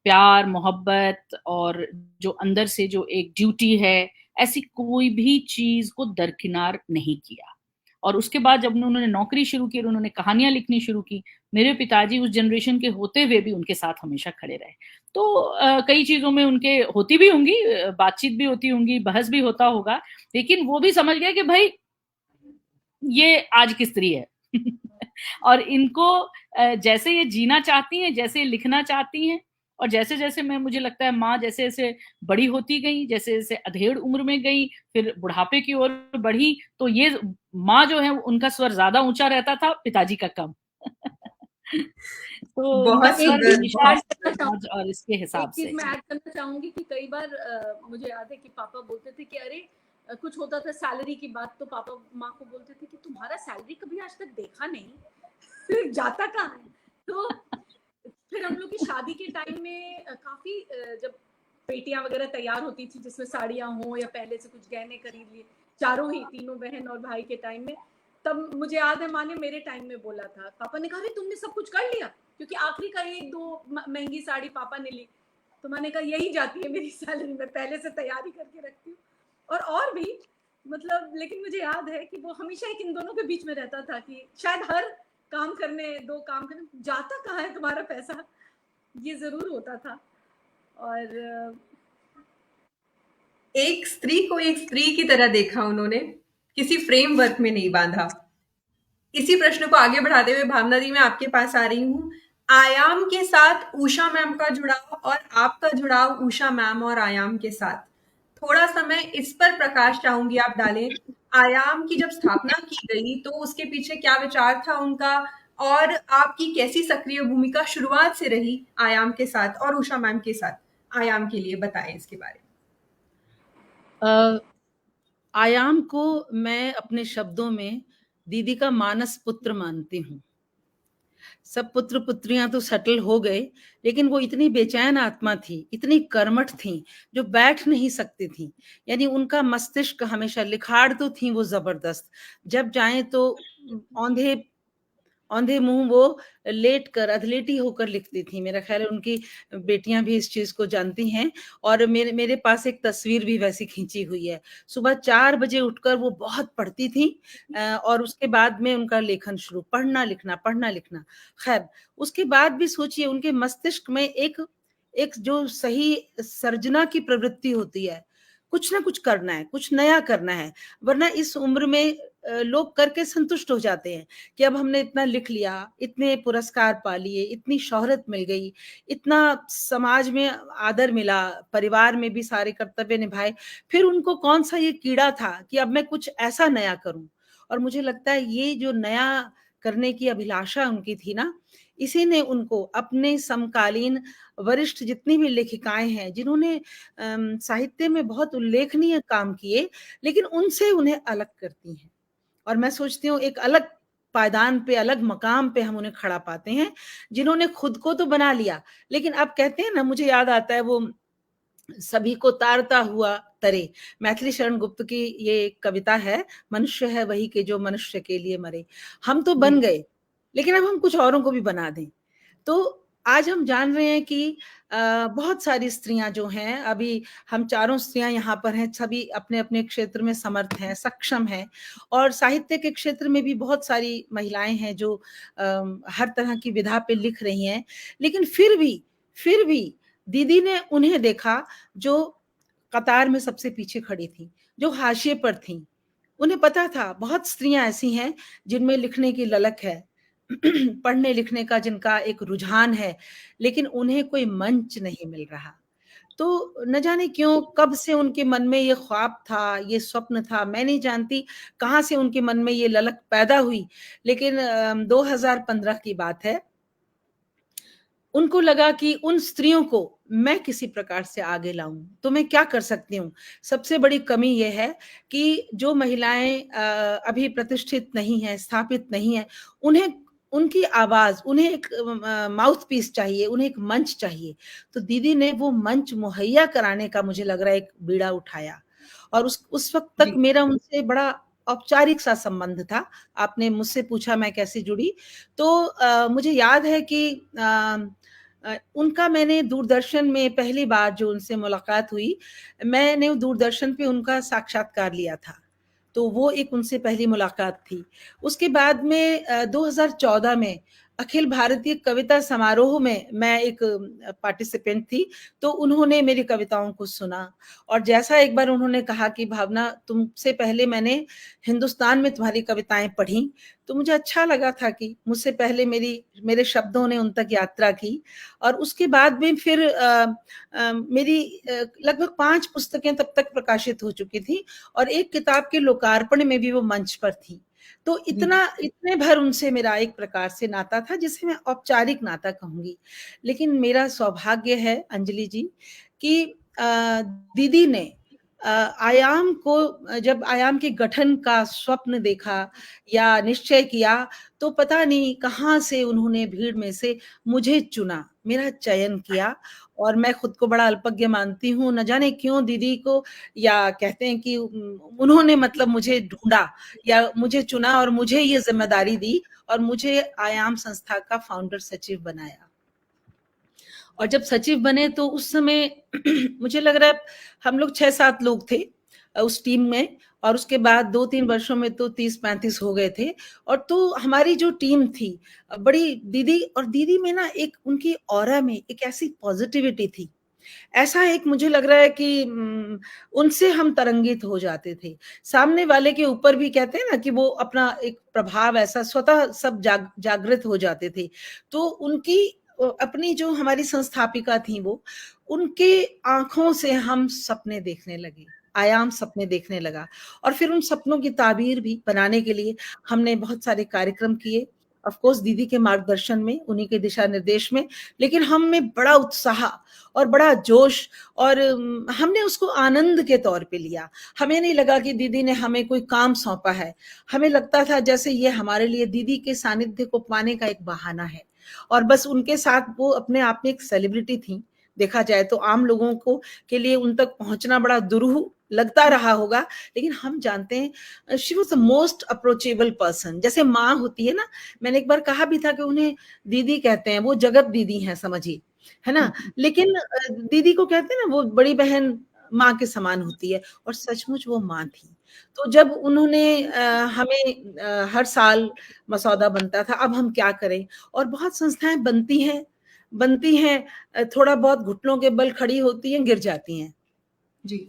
प्यार मोहब्बत और जो अंदर से जो एक ड्यूटी है, ऐसी कोई भी चीज को दरकिनार नहीं किया। और उसके बाद जब उन्होंने नौकरी शुरू की और उन्होंने कहानियां लिखनी शुरू की, मेरे पिताजी उस जनरेशन के होते हुए भी उनके साथ हमेशा खड़े रहे। तो कई चीजों में उनके होती भी होंगी, बातचीत भी होती होंगी, बहस भी होता होगा, लेकिन वो भी समझ गए कि भाई ये आज की स्त्री है और इनको जैसे ये जीना चाहती हैं, जैसे लिखना चाहती हैं, और जैसे जैसे मुझे लगता है माँ जैसे जैसे बड़ी होती गई, जैसे जैसे अधेड़ उम्र में गई, फिर बुढ़ापे की ओर बढ़ी, तो ये माँ जो है उनका स्वर ज्यादा ऊंचा रहता था, पिताजी का कम। तो बहुत सुंदर और इसके हिसाब से मैं ऐड करना चाहूंगी कि कई बार मुझे याद है कि पापा बोलते थे कि अरे कुछ होता था सैलरी की बात, तो पापा माँ को बोलते थे कि तुम्हारा सैलरी कभी आज तक देखा नहीं जाता कहाँ है। तो फिर हम लोग की शादी के टाइम में काफी जब पेटियां वगैरह तैयार होती थी जिसमें साड़ियां हो या पहले से कुछ गहने खरीद लिए, चारों ही, तीनों बहन और भाई के टाइम में, तब मुझे याद है माँ ने मेरे टाइम में बोला था, पापा ने कहा अरे तुमने सब कुछ कर लिया, क्योंकि आखिरी का 1-2 महंगी साड़ी पापा ने ली, तो मैंने कहा यही जाती है मेरी सैलरी, में पहले से तैयारी करके रखती हूँ। और भी मतलब, लेकिन मुझे याद है कि वो हमेशा एक इन दोनों के बीच में रहता था कि शायद हर काम करने, 2 काम करने, जाता कहाँ है तुम्हारा पैसा, ये जरूर होता था। और एक स्त्री को एक स्त्री की तरह देखा उन्होंने, किसी फ्रेमवर्क में नहीं बांधा। इसी प्रश्न को आगे बढ़ाते हुए भावना दी, मैं आपके पास आ रही हूँ। आयाम के साथ उषा मैम का जुड़ाव और आपका जुड़ाव उषा मैम और आयाम के साथ, थोड़ा समय इस पर प्रकाश चाहूंगी आप डालें। आयाम की जब स्थापना की गई तो उसके पीछे क्या विचार था उनका, और आपकी कैसी सक्रिय भूमिका शुरुआत से रही आयाम के साथ और उषा मैम के साथ? आयाम के लिए बताएं इसके बारे में। आयाम को मैं अपने शब्दों में दीदी का मानस पुत्र मानती हूँ। सब पुत्र पुत्रियां तो सेटल हो गए, लेकिन वो इतनी बेचैन आत्मा थी, इतनी कर्मठ थी, जो बैठ नहीं सकती थी। यानी उनका मस्तिष्क हमेशा लिखाड़ तो थी वो जबरदस्त। जब जाएं तो औंधे औंधे मुंह वो लेट कर अधलेटी होकर लिखती थी। मेरा ख्याल है उनकी बेटियां भी इस चीज को जानती हैं, और मेरे मेरे पास एक तस्वीर भी वैसी खींची हुई है। सुबह 4 बजे उठकर वो बहुत पढ़ती थी, और उसके बाद में उनका लेखन शुरू, पढ़ना लिखना पढ़ना लिखना। खैर, उसके बाद भी सोचिए उनके मस्तिष्क में एक एक जो सही सर्जना की प्रवृत्ति होती है, कुछ ना कुछ करना है, कुछ नया करना है। वरना इस उम्र में लोग करके संतुष्ट हो जाते हैं कि अब हमने इतना लिख लिया, इतने पुरस्कार पा लिए, इतनी शोहरत मिल गई, इतना समाज में आदर मिला, परिवार में भी सारे कर्तव्य निभाए, फिर उनको कौन सा ये कीड़ा था कि अब मैं कुछ ऐसा नया करूं। और मुझे लगता है ये जो नया करने की अभिलाषा उनकी थी ना, इसी ने उनको अपने समकालीन वरिष्ठ जितनी भी लेखिकाएं हैं, जिन्होंने साहित्य में बहुत उल्लेखनीय काम किए, लेकिन उनसे उन्हें अलग करती हैं। और मैं सोचती हूँ एक अलग पायदान पे, अलग मकाम पे हम उन्हें खड़ा पाते हैं, जिन्होंने खुद को तो बना लिया, लेकिन अब कहते हैं ना, मुझे याद आता है वो सभी को तारता हुआ तरे, मैथिली शरण गुप्त की ये एक कविता है, मनुष्य है वही के जो मनुष्य के लिए मरे। हम तो बन गए, लेकिन अब हम कुछ औरों को भी बना दें। तो आज हम जान रहे हैं कि बहुत सारी स्त्रियां जो हैं, अभी हम चारों स्त्रियां यहाँ पर हैं, सभी अपने अपने क्षेत्र में समर्थ हैं, सक्षम हैं, और साहित्य के क्षेत्र में भी बहुत सारी महिलाएं हैं जो हर तरह की विधा पे लिख रही हैं। लेकिन फिर भी दीदी ने उन्हें देखा जो कतार में सबसे पीछे खड़ी थी, जो हाशिए पर थी। उन्हें पता था बहुत स्त्रियां ऐसी हैं जिनमें लिखने की ललक है, पढ़ने लिखने का जिनका एक रुझान है, लेकिन उन्हें कोई मंच नहीं मिल रहा। तो न जाने क्यों, कब से उनके मन में ये ख्वाब था, ये स्वप्न था, मैं नहीं जानती कहाँ से उनके मन में ये ललक पैदा हुई। लेकिन 2015 की बात है, उनको लगा कि उन स्त्रियों को मैं किसी प्रकार से आगे लाऊं, तो मैं क्या कर सकती हूँ। सबसे बड़ी कमी यह है कि जो महिलाएं अभी प्रतिष्ठित नहीं है, स्थापित नहीं है, उन्हें उनकी आवाज, उन्हें एक माउथ पीस चाहिए, उन्हें एक मंच चाहिए। तो दीदी ने वो मंच मुहैया कराने का, मुझे लग रहा है, एक बीड़ा उठाया। और उस वक्त तक मेरा उनसे बड़ा औपचारिक सा संबंध था। आपने मुझसे पूछा मैं कैसे जुड़ी, तो मुझे याद है कि उनका मैंने दूरदर्शन में पहली बार जो उनसे मुलाकात हुई, मैंने दूरदर्शन पे उनका साक्षात्कार लिया था, तो वो एक उनसे पहली मुलाकात थी। उसके बाद में 2014 में अखिल भारतीय कविता समारोह में मैं एक पार्टिसिपेंट थी, तो उन्होंने मेरी कविताओं को सुना, और जैसा एक बार उन्होंने कहा कि भावना, तुमसे पहले मैंने हिंदुस्तान में तुम्हारी कविताएं पढ़ी, तो मुझे अच्छा लगा था कि मुझसे पहले मेरे शब्दों ने उन तक यात्रा की। और उसके बाद में फिर मेरी लगभग 5 पुस्तकें तब तक प्रकाशित हो चुकी थी, और एक किताब के लोकार्पण में भी वो मंच पर थी। तो इतने भर उनसे मेरा एक प्रकार से नाता था, जिसे मैं औपचारिक नाता कहूंगी। लेकिन मेरा सौभाग्य है अंजलि जी कि दीदी ने आयाम को, जब आयाम के गठन का स्वप्न देखा या निश्चय किया, तो पता नहीं कहाँ से उन्होंने भीड़ में से मुझे चुना, मेरा चयन किया। और मैं खुद को बड़ा अल्पज्ञ मानती हूँ, न जाने क्यों दीदी को, या कहते हैं कि उन्होंने मतलब मुझे ढूंढा या मुझे चुना और मुझे ये जिम्मेदारी दी, और मुझे आयाम संस्था का फाउंडर सचिव बनाया। और जब सचिव बने तो उस समय मुझे लग रहा है हम लोग 6-7 लोग थे उस टीम में, और उसके बाद 2-3 वर्षों में तो 30-35 हो गए थे। और तो हमारी जो टीम थी बड़ी, दीदी में ना एक उनकी ऑरा में एक ऐसी पॉजिटिविटी थी ऐसा एक मुझे लग रहा है कि उनसे हम तरंगित हो जाते थे। सामने वाले के ऊपर भी कहते हैं ना कि वो अपना एक प्रभाव ऐसा स्वतः सब जागृत हो जाते थे। तो उनकी अपनी जो हमारी संस्थापिका थी वो, उनके आँखों से हम सपने देखने लगे, आयाम सपने देखने लगा और फिर उन सपनों की ताबीर भी बनाने के लिए हमने बहुत सारे कार्यक्रम किए। ऑफ कोर्स दीदी के मार्गदर्शन में, उन्हीं के दिशा निर्देश में, लेकिन हम में बड़ा उत्साह और बड़ा जोश और हमने उसको आनंद के तौर पे लिया। हमें नहीं लगा कि दीदी ने हमें कोई काम सौंपा है। हमें लगता था जैसे ये हमारे लिए दीदी के सानिध्य को पाने का एक बहाना है और बस उनके साथ वो अपने आप में एक सेलिब्रिटी थी। देखा जाए तो आम लोगों को के लिए उन तक पहुंचना बड़ा दुरूह लगता रहा होगा, लेकिन हम जानते हैं she was the most approachable person. जैसे माँ होती है ना, मैंने एक बार कहा भी था कि उन्हें दीदी कहते हैं, वो जगत दीदी हैं समझिए, है ना। लेकिन दीदी को कहते हैं ना वो बड़ी बहन माँ के समान होती है और सचमुच वो माँ थी। तो जब उन्होंने हमें हर साल मसौदा बनता था, अब हम क्या करें, और बहुत संस्थाएं बनती हैं, थोड़ा बहुत घुटनों के बल खड़ी होती हैं, गिर जाती हैं। जी।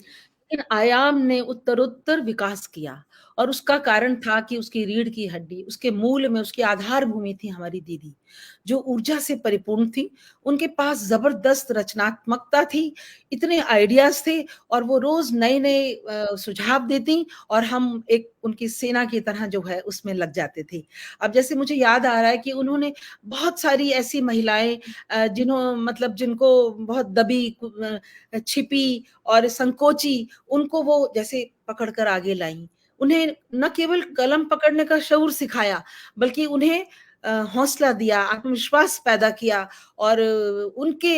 लेकिन आयाम ने उत्तरोत्तर विकास किया और उसका कारण था कि उसकी रीढ़ की हड्डी, उसके मूल में उसकी आधार भूमि थी हमारी दीदी, जो ऊर्जा से परिपूर्ण थी। उनके पास जबरदस्त रचनात्मकता थी, इतने आइडियाज थे और वो रोज नए नए सुझाव देती और हम एक उनकी सेना की तरह जो है उसमें लग जाते थे। अब जैसे मुझे याद आ रहा है कि उन्होंने बहुत सारी ऐसी महिलाएं जिनको बहुत दबी छिपी और संकोची, उनको वो जैसे पकड़कर आगे लाई। उन्हें न केवल कलम पकड़ने का शऊर सिखाया, बल्कि उन्हें हौसला दिया, आत्मविश्वास पैदा किया और उनके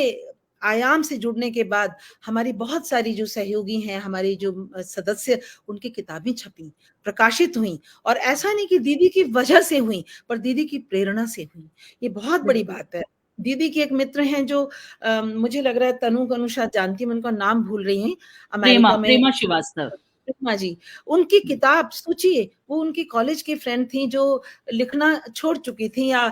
आयाम से जुड़ने के बाद हमारी बहुत सारी जो सहयोगी हैं, हमारी जो सदस्य, उनकी किताबें छपी, प्रकाशित हुई और ऐसा नहीं कि दीदी की वजह से हुई, पर दीदी की प्रेरणा से हुई। ये बहुत बड़ी बिल्कुल। बात है। दीदी की एक मित्र हैं जो मुझे लग रहा है तनु शायद जानती हैं, मैं उनका नाम भूल रही हूँ, प्रेमा अमेरिका में प्रेमा श्रीवास्तव। प्रेमा जी, उनकी किताब सोचिए, वो उनकी कॉलेज की फ्रेंड थी जो लिखना छोड़ चुकी थी या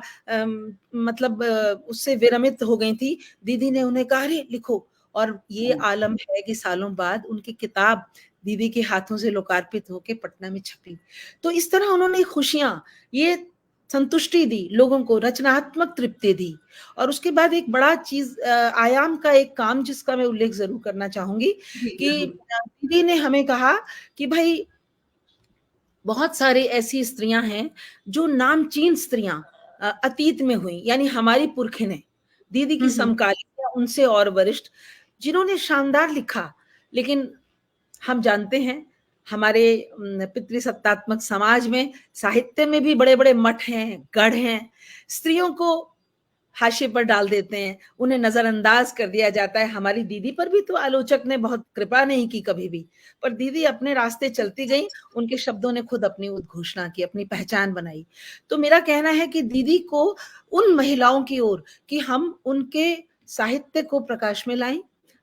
उससे विरमित हो गई थी। दीदी ने उन्हें कहा अरे लिखो, और ये आलम है कि सालों बाद उनकी किताब दीदी के हाथों से लोकार्पित होके पटना में छपी। तो इस तरह उन्होंने खुशियां, ये संतुष्टि दी लोगों को, रचनात्मक तृप्ति दी। और उसके बाद एक बड़ा चीज आयाम का एक काम जिसका मैं उल्लेख जरूर करना चाहूंगी जी, कि ज़रूर। दीदी ने हमें कहा कि भाई बहुत सारी ऐसी स्त्रियां हैं जो नामचीन स्त्रियां अतीत में हुई, यानी हमारी पुरखिनें, दीदी की हुँ, हुँ। समकालीन या उनसे और वरिष्ठ, जिन्होंने शानदार लिखा। लेकिन हम जानते हैं हमारे पितृसत्तात्मक समाज में, साहित्य में भी बड़े बड़े मठ हैं, गढ़ हैं। स्त्रियों को हाशिए पर डाल देते हैं, उन्हें नजरअंदाज कर दिया जाता है। हमारी दीदी पर भी तो आलोचक ने बहुत कृपा नहीं की कभी भी, पर दीदी अपने रास्ते चलती गई, उनके शब्दों ने खुद अपनी उद्घोषणा की, अपनी पहचान बनाई। तो मेरा कहना है कि दीदी को उन महिलाओं की ओर कि हम उनके साहित्य को प्रकाश में लाएं,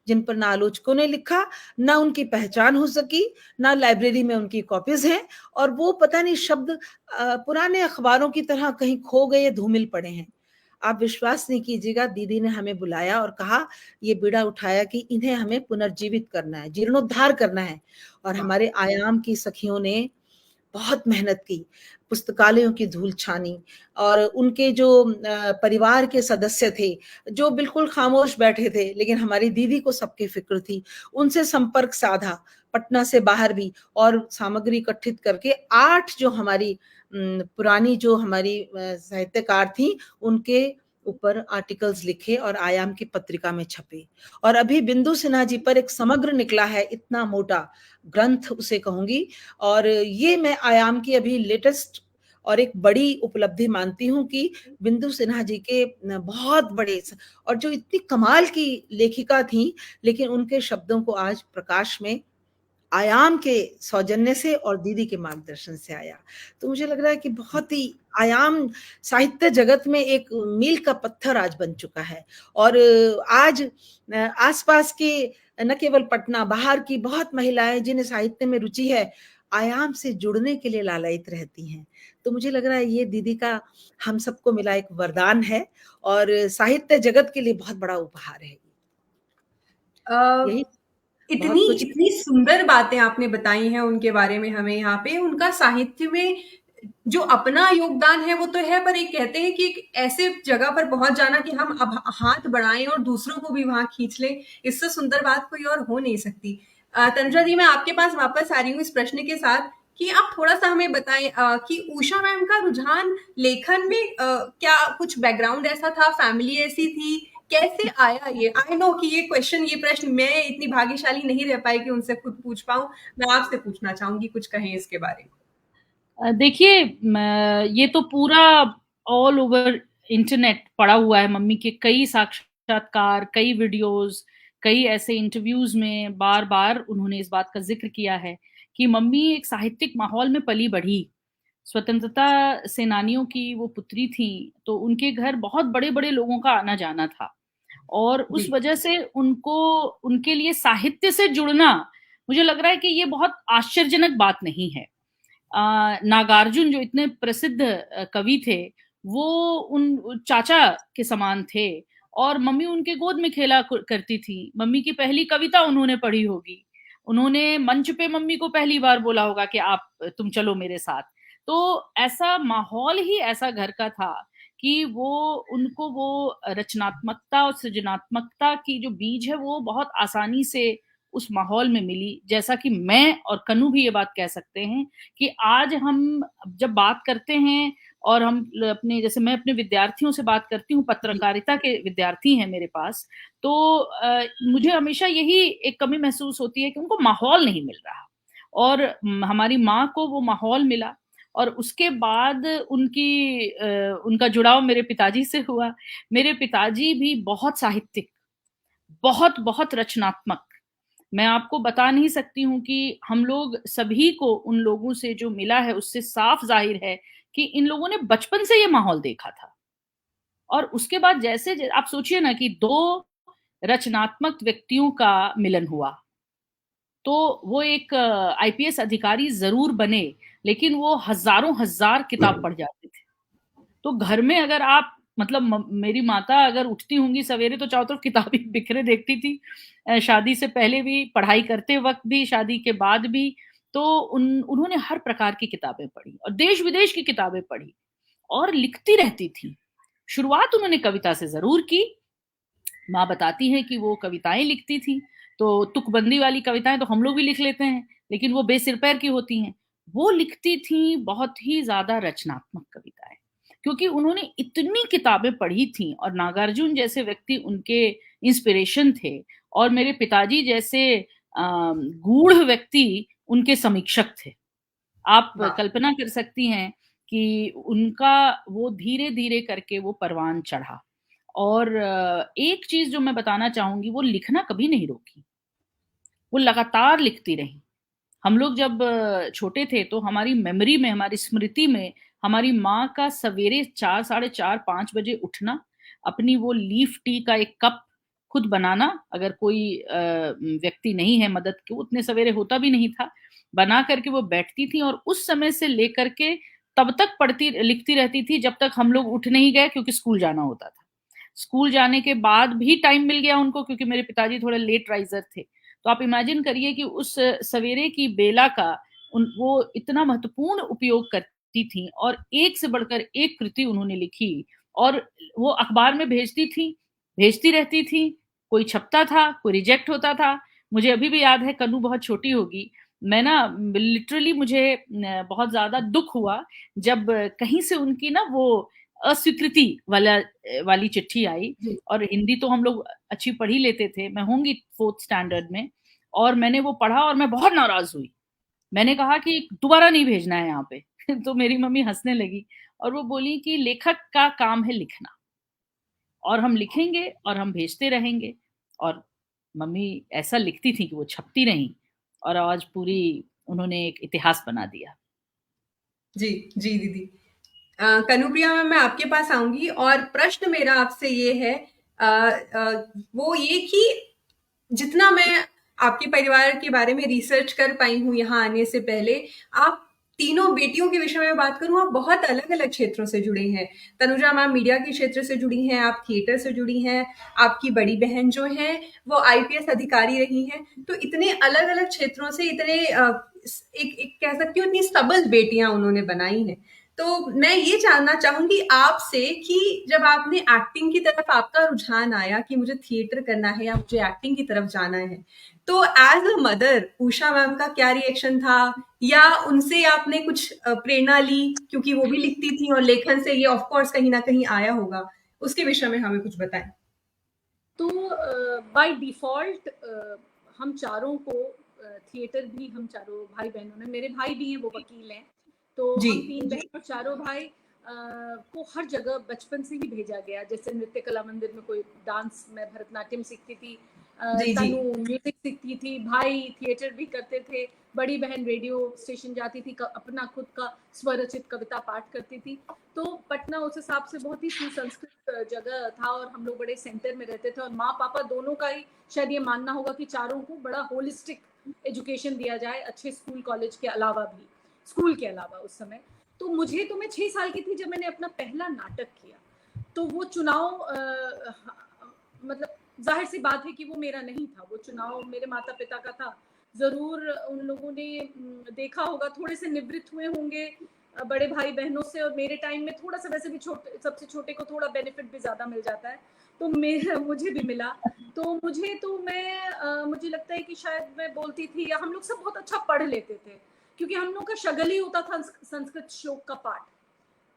जिन पर ना आलोचकों ने लिखा, ना उनकी पहचान हो सकी, ना लाइब्रेरी में उनकी कॉपीज हैं, और वो पता नहीं शब्द पुराने अखबारों की तरह कहीं खो गए, धूमिल पड़े हैं। आप विश्वास नहीं कीजिएगा, दीदी ने हमें बुलाया और कहा, ये बीड़ा उठाया कि इन्हें हमें पुनर्जीवित करना है, जीर्णोद्धार करना है। और वाह! हमारे आयाम की सखियों ने बहुत मेहनत की, पुस्तकालयों की धूल छानी और उनके जो परिवार के सदस्य थे, जो बिल्कुल खामोश बैठे थे, लेकिन हमारी दीदी को सबकी फिक्र थी, उनसे संपर्क साधा, पटना से बाहर भी, और सामग्री इकट्ठित करके 8 जो हमारी पुरानी जो हमारी साहित्यकार थी, उनके ऊपर आर्टिकल्स लिखे और आयाम की पत्रिका में छपे। और अभी बिंदु सिन्हा जी पर एक समग्र निकला है, इतना मोटा ग्रंथ उसे कहूंगी, और ये मैं आयाम की अभी लेटेस्ट और एक बड़ी उपलब्धि मानती हूँ कि बिंदु सिन्हा जी के बहुत बड़े और जो इतनी कमाल की लेखिका थी, लेकिन उनके शब्दों को आज प्रकाश में आयाम के सौजन्य से और दीदी के मार्गदर्शन से आया। तो मुझे लग रहा है कि बहुत ही आयाम साहित्य जगत में एक मील का पत्थर आज बन चुका है। और आज आसपास के न केवल पटना, बाहर की बहुत महिलाएं जिन्हें साहित्य में रुचि है, आयाम से जुड़ने के लिए लालायित रहती हैं। तो मुझे लग रहा है ये दीदी का हम सबको मिला एक वरदान है और साहित्य जगत के लिए बहुत बड़ा उपहार है। यही इतनी कुछ इतनी सुंदर बातें आपने बताई हैं उनके बारे में हमें यहाँ पे। उनका साहित्य में जो अपना योगदान है वो तो है, पर एक कहते हैं कि एक ऐसे जगह पर पहुंच जाना कि हम अब हाथ बढ़ाएं और दूसरों को भी वहां खींच लें, इससे सुंदर बात कोई और हो नहीं सकती। तनुजा जी, मैं आपके पास वापस आ रही हूँ इस प्रश्न के साथ कि आप थोड़ा सा हमें बताएं कि उषा मैम का रुझान लेखन में क्या कुछ बैकग्राउंड ऐसा था, फैमिली ऐसी थी, कैसे आया ये? आई नो कि ये प्रश्न मैं इतनी भाग्यशाली नहीं रह पाई कि उनसे खुद पूछ पाऊं, मैं आपसे पूछना चाहूंगी, कुछ कहें इसके बारे में। देखिए, ये तो पूरा ऑल ओवर इंटरनेट पड़ा हुआ है। मम्मी के कई साक्षात्कार, कई वीडियोस, कई ऐसे इंटरव्यूज में बार बार उन्होंने इस बात का जिक्र किया है कि मम्मी एक साहित्यिक माहौल में पली बढ़ी। स्वतंत्रता सेनानियों की वो पुत्री थी, तो उनके घर बहुत बड़े बड़े लोगों का आना जाना था, और उस जी वजह से उनको, उनके लिए साहित्य से जुड़ना, मुझे लग रहा है कि ये बहुत आश्चर्यजनक बात नहीं है। नागार्जुन जो इतने प्रसिद्ध कवि थे, वो उन चाचा के समान थे, और मम्मी उनके गोद में खेला करती थी। मम्मी की पहली कविता उन्होंने पढ़ी होगी, उन्होंने मंच पे मम्मी को पहली बार बोला होगा कि आप, तुम चलो मेरे साथ। तो ऐसा माहौल ही ऐसा घर का था कि वो, उनको वो रचनात्मकता और सृजनात्मकता की जो बीज है वो बहुत आसानी से उस माहौल में मिली। जैसा कि मैं और कन्नू भी ये बात कह सकते हैं कि आज हम जब बात करते हैं, और हम अपने, जैसे मैं अपने विद्यार्थियों से बात करती हूँ, जी पत्रकारिता के विद्यार्थी हैं मेरे पास, तो मुझे हमेशा यही एक कमी महसूस होती है कि उनको माहौल नहीं मिल रहा। और हमारी माँ को वो माहौल मिला, और उसके बाद उनका जुड़ाव मेरे पिताजी से हुआ। मेरे पिताजी भी बहुत साहित्यिक, बहुत बहुत रचनात्मक। मैं आपको बता नहीं सकती हूँ कि हम लोग सभी को उन लोगों से जो मिला है उससे साफ जाहिर है कि इन लोगों ने बचपन से ये माहौल देखा था। और उसके बाद जैसे आप सोचिए ना कि दो रचनात्मक व्यक्तियों का मिलन हुआ, तो वो एक आईपीएस अधिकारी जरूर बने, लेकिन वो हजारों हजार किताब पढ़ जाते थे। तो घर में अगर आप, मतलब मेरी माता अगर उठती होंगी सवेरे तो चारों तरफ किताबें बिखरे देखती थी, शादी से पहले भी, पढ़ाई करते वक्त भी, शादी के बाद भी। तो उन्होंने हर प्रकार की किताबें पढ़ी और देश विदेश की किताबें पढ़ी, और लिखती रहती थी। शुरुआत उन्होंने कविता से जरूर की। माँ बताती है कि वो कविताएं लिखती थी, तो तुकबंदी वाली कविताएं तो हम लोग भी लिख लेते हैं, लेकिन वो बेसिर पैर की होती हैं। वो लिखती थी बहुत ही ज्यादा रचनात्मक कविताएं, क्योंकि उन्होंने इतनी किताबें पढ़ी थी, और नागार्जुन जैसे व्यक्ति उनके इंस्पिरेशन थे, और मेरे पिताजी जैसे गूढ़ व्यक्ति उनके समीक्षक थे। आप वाह कल्पना कर सकती हैं कि उनका वो धीरे धीरे करके वो परवान चढ़ा। और एक चीज जो मैं बताना चाहूंगी, वो लिखना कभी नहीं रोकी, वो लगातार लिखती रही। हम लोग जब छोटे थे तो हमारी मेमोरी में, हमारी स्मृति में, हमारी माँ का सवेरे 4, साढ़े 4, 5 बजे उठना, अपनी वो लीफ टी का एक कप खुद बनाना, अगर कोई व्यक्ति नहीं है मदद के, उतने सवेरे होता भी नहीं था, बना करके वो बैठती थी, और उस समय से लेकर के तब तक पढ़ती लिखती रहती थी जब तक हम लोग उठ नहीं गए, क्योंकि स्कूल जाना होता था। स्कूल जाने के बाद भी टाइम मिल गया उनको, क्योंकि मेरे पिताजी थोड़े लेट राइजर थे। तो आप इमेजिन करिए कि उस सवेरे की बेला का वो इतना महत्वपूर्ण उपयोग करती थी, और एक से बढ़कर एक कृति उन्होंने लिखी, और वो अखबार में भेजती थी, भेजती रहती थी। कोई छपता था, कोई रिजेक्ट होता था। मुझे अभी भी याद है, कन्नू बहुत छोटी होगी, मैं ना लिटरली, मुझे बहुत ज्यादा दुख हुआ जब कहीं से उनकी ना वो अस्वीकृति वाली चिट्ठी आई। जी और हिंदी तो हम लोग अच्छी पढ़ ही लेते थे, मैं होंगी 4th स्टैंडर्ड में, और मैंने वो पढ़ा और मैं बहुत नाराज हुई। मैंने कहा कि दोबारा नहीं भेजना है यहाँ पे। तो मेरी मम्मी हंसने लगी, और वो बोली कि लेखक का काम है लिखना, और हम लिखेंगे और हम भेजते रहेंगे। और मम्मी ऐसा लिखती थी कि वो छपती रही, और आज पूरी उन्होंने एक इतिहास बना दिया। जी जी दीदी। कनुप्रिया मैम, मैं आपके पास आऊंगी और प्रश्न मेरा आपसे ये है, वो ये कि जितना मैं आपके परिवार के बारे में रिसर्च कर पाई हूँ यहाँ आने से पहले, आप तीनों बेटियों के विषय में बात करूं, आप बहुत अलग-अलग क्षेत्रों से जुड़े हैं। तनुजा मैम मीडिया के क्षेत्र से जुड़ी हैं, आप थिएटर से जुड़ी हैं, आपकी बड़ी बहन जो हैं वो आईपीएस अधिकारी रही हैं। तो इतने अलग-अलग क्षेत्रों से इतने एक कह सकती हूँ इतनी सबल बेटियां उन्होंने बनाई हैं। तो मैं ये जानना चाहूंगी आपसे कि जब आपने एक्टिंग की तरफ आपका रुझान आया कि मुझे थिएटर करना है या मुझे एक्टिंग की तरफ जाना है, तो as a mother Usha ma'am का क्या रिएक्शन था, या उनसे आपने कुछ प्रेरणा ली, क्योंकि वो भी लिखती थी और लेखन से ये ऑफ कोर्स कहीं ना कहीं आया होगा, उसके विषय में हमें कुछ बताएं। तो बाय डिफॉल्ट हम चारों को थिएटर भी, हम चारों भाई बहनों ने, मेरे भाई भी हैं वो वकील हैं, तो जी। हम 3 बहन और चारों भाई को हर जगह बचपन से ही भेजा गया। जैसे नृत्य कला मंदिर में कोई डांस, मैं भरतनाट्यम सीखती थी, जी। तनु म्यूजिक सीखती थी, भाई थिएटर भी करते थे, बड़ी बहन रेडियो स्टेशन जाती थी, अपना खुद का स्वरचित कविता पाठ करती थी। तो पटना उस हिसाब से बहुत ही सुसंस्कृत जगह था और हम लोग बड़े सेंटर में रहते थे, और माँ पापा दोनों का ही शायद ये मानना होगा कि चारों को बड़ा होलिस्टिक एजुकेशन दिया जाए, अच्छे स्कूल कॉलेज के अलावा भी, स्कूल के अलावा उस समय। तो मुझे, तो मैं 6 साल की थी जब मैंने अपना पहला नाटक किया, तो वो चुनाव मतलब जाहिर सी बात है कि वो मेरा नहीं था, वो चुनाव मेरे माता पिता का था। जरूर उन लोगों ने देखा होगा, थोड़े से निवृत्त हुए होंगे बड़े भाई बहनों से, और मेरे टाइम में थोड़ा सा वैसे भी सबसे छोटे को थोड़ा बेनिफिट भी ज्यादा मिल जाता है, तो मुझे भी मिला। तो मुझे लगता है कि शायद मैं बोलती थी, या हम लोग सब बहुत अच्छा पढ़ लेते थे, क्योंकि हम लोग का शगल ही होता था संस्कृत श्लोक का पाठ,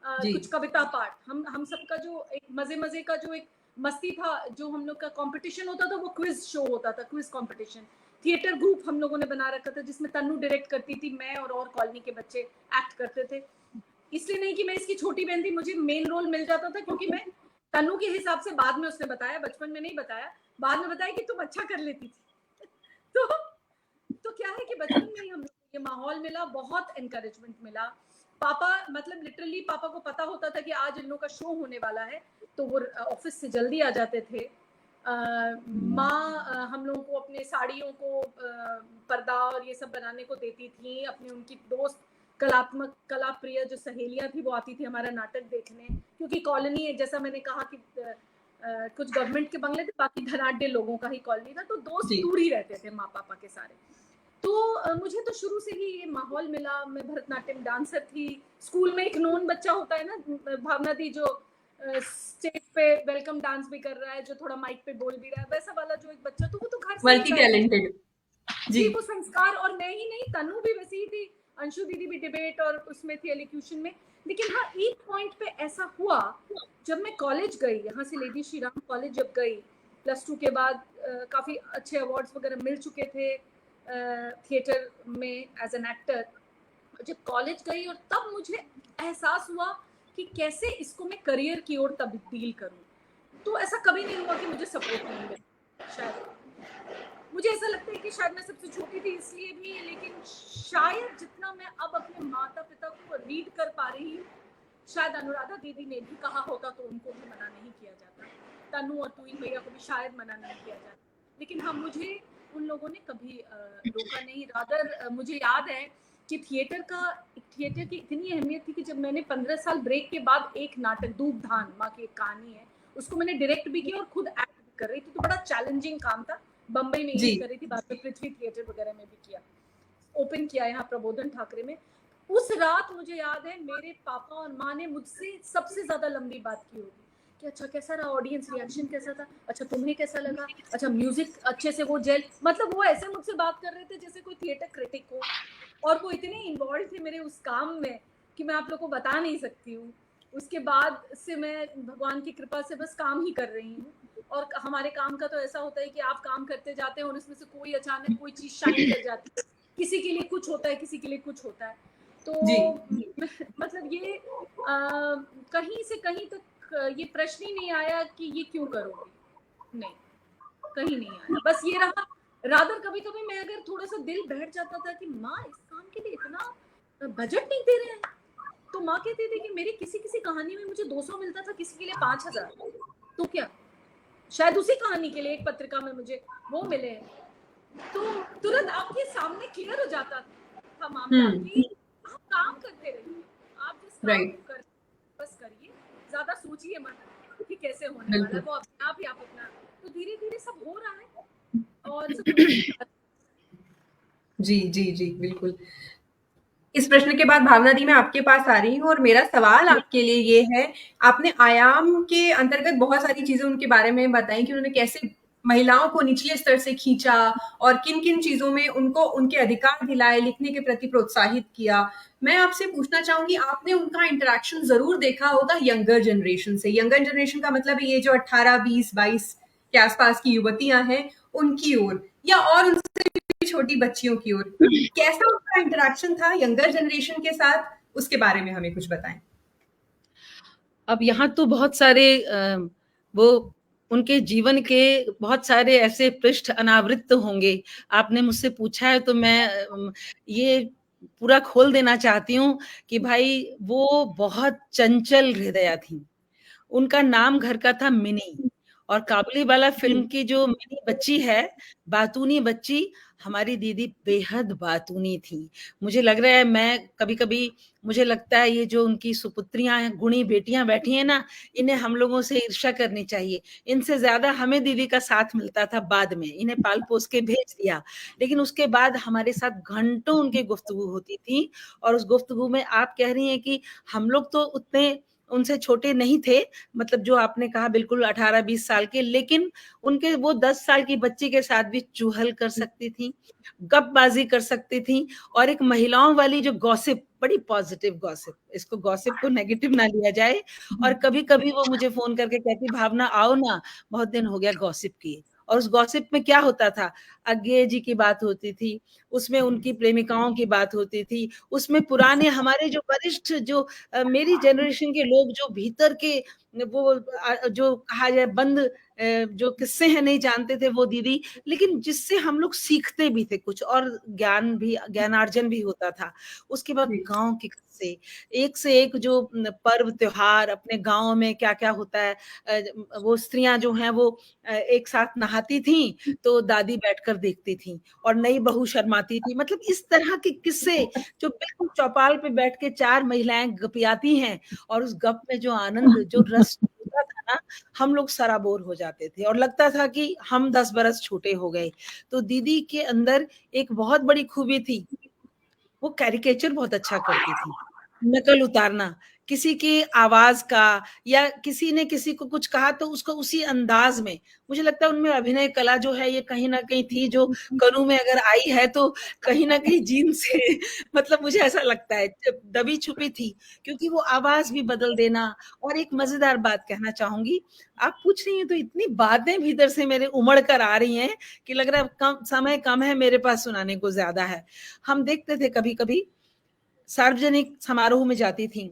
कुछ कविता पाठ। हम सबका जो एक मजे का जो एक मस्ती था, जो हम लोग का कंपटीशन होता था, वो क्विज शो होता था, क्विज कंपटीशन। थिएटर ग्रुप हम लोगों ने बना रखा था, जिसमें तन्नू डायरेक्ट करती थी, मैं और कॉलोनी के बच्चे एक्ट करते थे। इसलिए नहीं कि मैं इसकी छोटी बहन थी, मुझे मेन रोल मिल जाता था, क्योंकि मैं तन्नू के हिसाब से, बाद में उसने बताया, बचपन में नहीं बताया, बाद में बताया कि तुम अच्छा कर लेती थी। तो क्या है कि बचपन में ही हम ये माहौल मिला, बहुत एनकरेजमेंट मिला। पापा, मतलब लिटरली पापा को पता होता था कि आज इन लोगों का शो होने वाला है, तो वो ऑफिस से जल्दी आ जाते थे। माँ हम लोगों को अपने साड़ियों को पर्दा और ये सब बनाने को देती थी। अपने उनकी दोस्त कलात्मक, कला प्रिय जो सहेलियां थी, वो आती थी हमारा नाटक देखने, क्योंकि कॉलोनी, जैसा मैंने कहा कि कुछ गवर्नमेंट के बंगले थे, बाकी धनाढ्य लोगों का ही कॉलोनी था, तो दोस्त दूर ही रहते थे माँ पापा के सारे। तो मुझे तो शुरू से ही ये माहौल मिला। मैं भरतनाट्यम डांसर थी। स्कूल में एक नोन बच्चा होता है ना, भावना दी, जो स्टेज पे वेलकम डांस भी कर रहा है, जो थोड़ा माइक पे बोल भी रहा है, वैसा वाला जो एक बच्चा, तो वो तो घर से मल्टी टैलेंटेड जी, वो संस्कार। और मैं ही नहीं, तनु भी वैसी ही थी, अंशु दीदी भी डिबेट और उसमें थी, एलिक्यूशन में। लेकिन हाँ, एक पॉइंट पे ऐसा हुआ जब मैं कॉलेज गई, यहाँ से लेडी श्री राम कॉलेज जब गई, +2 के बाद काफी अच्छे अवार्ड्स वगैरह मिल चुके थे थिएटर में एज एन एक्टर। जब कॉलेज गई और तब मुझे एहसास हुआ कि कैसे इसको मैं करियर की ओर तब्दील करूं। तो ऐसा कभी नहीं हुआ कि मुझे सपोर्ट नहीं मिला। शायद मुझे ऐसा लगता है कि शायद मैं सबसे छोटी थी इसलिए भी, लेकिन शायद जितना मैं अब अपने माता पिता को रीड कर पा रही हूँ, शायद अनुराधा दीदी ने भी कहा होता तो उनको भी मना नहीं किया जाता, तनु और तुइन भैया को भी शायद मना नहीं किया जाता। लेकिन हाँ, मुझे उन लोगों ने कभी रोका नहीं। रादर मुझे याद है कि थिएटर की इतनी अहमियत थी कि जब मैंने 15 साल ब्रेक के बाद एक नाटक, दूबधान, माँ की एक कहानी है, उसको मैंने डायरेक्ट भी किया और खुद एक्ट भी कर रही थी, तो बड़ा चैलेंजिंग काम था। बम्बई में ही कर रही थी, बाद में पृथ्वी थिएटर वगैरह में भी किया, ओपन किया यहाँ प्रबोधन ठाकरे में। उस रात मुझे याद है मेरे पापा और माँ ने मुझसे सबसे ज्यादा लंबी बात की होगी कि अच्छा कैसा रहा, ऑडियंस रिएक्शन कैसा था, अच्छा तुम्हें कैसा लगा, अच्छा म्यूजिक अच्छे से वो जेल, मतलब वो ऐसे मुझसे बात कर रहे थे जैसे कोई थिएटर क्रिटिक हो, और वो इतने इन्वॉल्व थे मेरे उस काम में कि मैं आप लोग को बता नहीं सकती हूँ। उसके बाद से मैं भगवान की कृपा से बस काम ही कर रही हूँ, और हमारे काम का तो ऐसा होता है कि आप काम करते जाते हैं और इसमें से कोई अचानक कोई चीज शाइन कर जाती है, किसी के लिए कुछ होता है, किसी के लिए कुछ होता है। तो मतलब ये कहीं से कहीं तक ये प्रश्न ही नहीं आया कि ये क्यों करोगी, नहीं, कहीं नहीं आया। बस ये रहा, रादर कभी कभी मैं अगर थोड़ा सा दिल बैठ जाता था कि माँ इस काम के लिए इतना बजट नहीं दे रहे हैं, तो माँ कहती थी कि मेरी किसी कहानी में मुझे 200 मिलता था, किसी के लिए 5000, तो क्या शायद उसी कहानी के लिए एक पत्रिका में मुझे वो मिले, तो तुरंत आपके सामने क्लियर हो जाता था मामला कि आप काम करते रहिए, आप जिस काम राइट, को कर बस करिए, ज्यादा सोचिए मत कि कैसे होने वाला है, बिल्कुल। वो अपने आप ही आप अपना, तो धीरे धीरे सब हो रहा है और सब कुछ। जी, जी, जी, बिल्कुल। इस प्रश्न के बाद भावना दी मैं आपके पास आ रही हूँ और मेरा सवाल आपके लिए ये है, आपने आयाम के अंतर्गत बहुत सारी चीज़ें उनके बारे में बताई कि उन्होंने कैसे महिलाओं को निचले स्तर से खींचा और किन-किन चीज़ों में उनको उनके अधिकार दिलाए, लिखने के प्रति प्रोत्साहित किया। मैं आपसे पूछना चाहूँगी, आपने उनका इंटरैक्शन ज़रूर देखा होगा यंगर जनरेशन से। यंगर जनरेशन का मतलब है ये जो 18, 20, 22 के आसपास की युवतियाँ हैं, उनकी ओर या और उनसे भी छोटी बच्चियों की ओर। कैसा उनका इंटरैक्शन था यंगर जनरेशन के साथ, उसके बारे में हमें कुछ बताएं। अब यहाँ तो बहुत सारे वो उनके जीवन के बहुत सारे ऐसे पृष्ठ अनावृत होंगे। आपने मुझसे पूछा है तो मैं ये पूरा खोल देना चाहती हूँ कि भाई वो बहुत चंचल हृदया थी। उनका नाम घर का था मिनी, और काबुलीवाला फ़िल्म की जो मिनी बच्ची है, बातूनी बच्ची, हमारी दीदी बेहद बातूनी थी। मुझे लग रहा है, मैं कभी-कभी मुझे लगता है ये जो उनकी सुपुत्रियाँ हैं, गुणी बेटियाँ बैठी हैं ना, इन्हें हम लोगों से ईर्ष्या करनी चाहिए। इनसे ज़्यादा हमें दीदी का साथ मिलता था बाद में, इन्हें पाल-पोस के भेज दिया। लेकिन उसके बाद हमारे साथ घंटों उनकी गुफ्तगू होती थी, और उस गुफ्तगू में आप कह रही हैं कि हम लोग तो उतने उनसे छोटे नहीं थे, मतलब जो आपने कहा बिल्कुल 18-20 साल के, लेकिन उनके वो 10 साल की बच्ची के साथ भी चुहल कर सकती थी, गपबाजी कर सकती थी, और एक महिलाओं वाली जो गॉसिप, बड़ी पॉजिटिव गॉसिप, इसको गॉसिप को नेगेटिव ना लिया जाए। और कभी-कभी वो मुझे फ़ोन करके कहती, भावना आओ ना, बहुत दिन हो गया गॉसिप किए। और उस गॉसिप में क्या होता था, अज्ञेय जी की बात होती थी, उसमें उनकी प्रेमिकाओं की बात होती थी, उसमें पुराने हमारे जो वरिष्ठ जो मेरी जनरेशन के लोग जो भीतर के वो जो कहा जाए बंद जो किस्से हैं नहीं जानते थे वो दीदी, लेकिन जिससे हम लोग सीखते भी थे कुछ, और ज्ञानार्जन भी होता था। उसके बाद जी, गाँव के किस्से, एक से एक जो पर्व त्योहार अपने गाँव में क्या-क्या होता है, वो स्त्रियाँ जो हैं वो एक साथ नहाती थीं, तो दादी बैठकर देखती थीं, और नई बहू शर्माती थी। मतलब इस तरह के किस्से जो बिल्कुल चौपाल पे बैठ के 4 महिलाएँ गपियाती हैं, और उस गप में जो आनंद, जो रस होता था ना, हम लोग सराबोर हो जाते थे और लगता था कि हम 10 बरस छोटे हो गए। तो दीदी के अंदर एक बहुत बड़ी खूबी थी, वो कैरिकेचर बहुत अच्छा करती थी, नकल उतारना, किसी की आवाज़ का, या किसी ने किसी को कुछ कहा तो उसको उसी अंदाज़ में, मुझे लगता है उनमें अभिनय कला जो है ये कहीं न कहीं थी, जो कनु में अगर आई है तो कहीं न कहीं जीन से मतलब मुझे ऐसा लगता है दबी छुपी थी, क्योंकि वो आवाज़ भी बदल देना। और एक मज़ेदार बात कहना चाहूँगी, आप पूछ रही हैं तो इतनी बातें भीतर से मेरे उमड़ कर आ रही हैं कि लग रहा है कम समय कम है, मेरे पास सुनाने को ज़्यादा है। हम देखते थे कभी-कभी, सार्वजनिक समारोह में जाती थीं,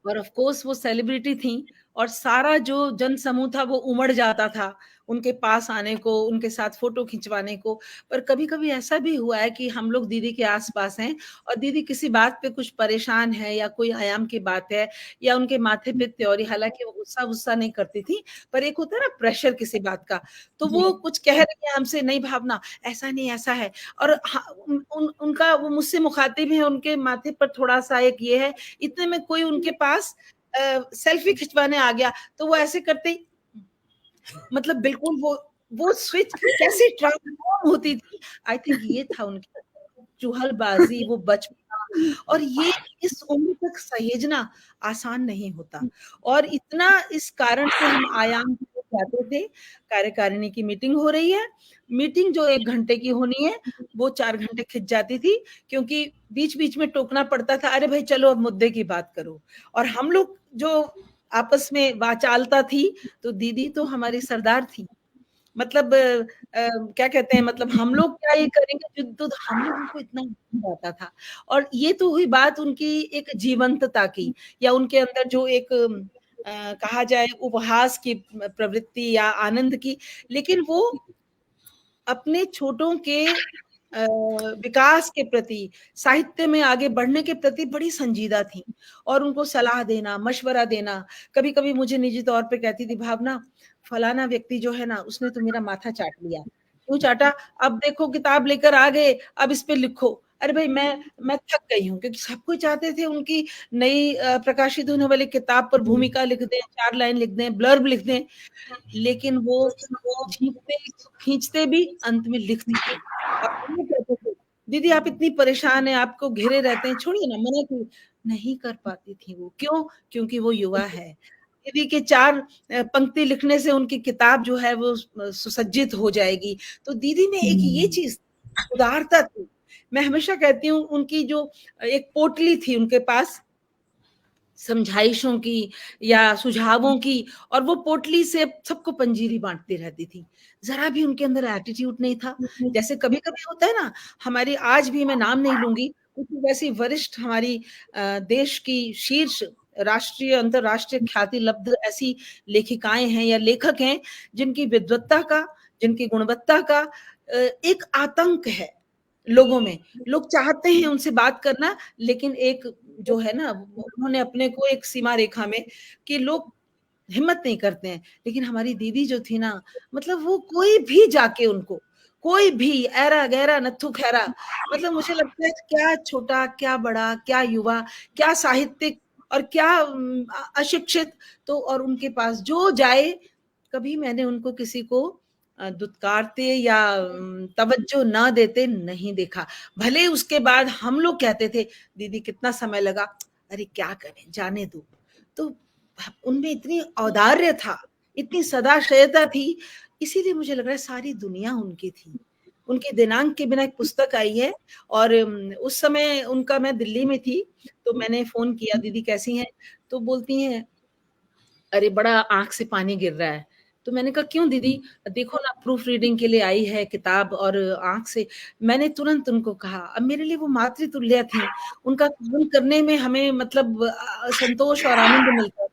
और ऑफ कोर्स वो सेलिब्रिटी थीं, और सारा जो जनसमूह था वो उमड़ जाता था उनके पास आने को, उनके साथ फ़ोटो खिंचवाने को। पर कभी-कभी ऐसा भी हुआ है कि हम लोग दीदी के आस-पास हैं, और दीदी किसी बात पे कुछ परेशान है, या कोई आयाम की बात है, या उनके माथे पे त्योरी, हालाँकि वो गुस्सा-वुस्सा नहीं करती थीं, पर एक होता है ना प्रेशर किसी बात का, तो जी, वो कुछ कह रही हैं हमसे, नहीं भावना, ऐसा नहीं ऐसा है, और उनका वो मुझसे मुखातिब हैं, उनके माथे पर थोड़ा-सा एक ये है, इतने में कोई उनके पास सेल्फी खिंचवाने आ गया, तो वो ऐसे करते ही, मतलब बिल्कुल वो स्विच कैसे ट्रांसफ़ॉर्म होती थी, आई थिंक ये था उनकी चुहलबाज़ी, वो बचपना, और ये इस उम्र तक सहेजना आसान नहीं होता। और इतना इस कारण से हम आयाम को जाते थे, कार्यकारिणी की मीटिंग हो रही है, मीटिंग जो 1 घंटे की होनी है, वो 4 घंटे खिंच जाती थी, क्योंकि बीच-बीच में टोकना पड़ता था, अरे भाई चलो अब मुद्दे की बात करो। और हम लोग जो आपस में वाचालता थी, तो दीदी तो हमारी सरदार थी। मतलब क्या कहते हैं, मतलब हम लोग क्या ये करेंगे, जो तो हम लोगों को इतना नहीं आता था। और ये तो हुई बात उनकी एक जीवंतता की, या उनके अंदर जो एक कहा जाए उपहास की प्रवृत्ति या आनंद की, लेकिन वो अपने छोटों के विकास के प्रति, साहित्य में आगे बढ़ने के प्रति बड़ी संजीदा थीं, और उनको सलाह देना, मशवरा देना। कभी-कभी मुझे निजी तौर पे कहती थी, भावना, फलाना व्यक्ति जो है ना, उसने तो मेरा माथा चाट लिया। क्यों चाटा? अब देखो किताब लेकर आ गए, अब इस पे लिखो। अरे भाई मैं थक गई हूँ, क्योंकि सब कोई चाहते थे उनकी नई प्रकाशित होने वाली किताब पर भूमिका लिख दें, 4 लाइन लिख दें, ब्लर्ब लिख दें, लेकिन वो खींचते खींचते भी अंत में लिख देते। और वो कहते थे, दीदी आप इतनी परेशान हैं, आपको घेरे रहते हैं, छोड़िए ना, मना क्यों? नहीं कर पाती थी वो। क्यों? क्योंकि वो युवा है। दीदी के 4 पंक्ति लिखने से उनकी किताब जो है वो सुसज्जित हो जाएगी। तो दीदी में एक ये चीज़ उदारता थी। मैं हमेशा कहती हूँ उनकी जो एक पोटली थी उनके पास समझाइशों की या सुझावों की, और वो पोटली से सबको पंजीरी बांटती रहती थी। जरा भी उनके अंदर एटीट्यूड नहीं था। जैसे कभी कभी होता है ना, हमारी, आज भी मैं नाम नहीं लूंगी, कुछ वैसी वरिष्ठ हमारी देश की शीर्ष राष्ट्रीय अंतरराष्ट्रीय ख्याति लब्ध ऐसी लेखिकाएं हैं या लेखक हैं जिनकी विद्वत्ता का, जिनकी गुणवत्ता का एक आतंक है लोगों में। लोग चाहते हैं उनसे बात करना, लेकिन एक जो है ना, उन्होंने अपने को एक सीमा रेखा में कि लोग हिम्मत नहीं करते हैं। लेकिन हमारी दीदी जो थी ना, मतलब वो कोई भी जाके उनको, कोई भी ऐरा गैरा नत्थु खैरा, मतलब मुझे लगता है क्या छोटा, क्या बड़ा, क्या युवा, क्या साहित्यिक और क्या अशिक्षित, तो और उनके पास जो जाए, कभी मैंने उनको किसी को दुत्कारते या तवज्जो ना देते नहीं देखा। भले उसके बाद हम लोग कहते थे दीदी कितना समय लगा, अरे क्या करें, जाने दो। तो उनमें इतनी औदार्य था, इतनी सदाशयता थी, इसीलिए मुझे लग रहा है सारी दुनिया उनकी थी। उनके दिनांक के बिना एक पुस्तक आई है, और उस समय उनका, मैं दिल्ली में थी, तो मैंने फोन किया, दीदी कैसी हैं? तो बोलती हैं, अरे बड़ा आंख से पानी गिर रहा है। तो मैंने कहा क्यों दीदी? देखो ना, प्रूफ रीडिंग के लिए आई है किताब और आंख से। मैंने तुरंत उनको कहा, अब मेरे लिए वो मातृतुल्य थी, उनका काम करने में हमें मतलब संतोष और आनंद मिलता है,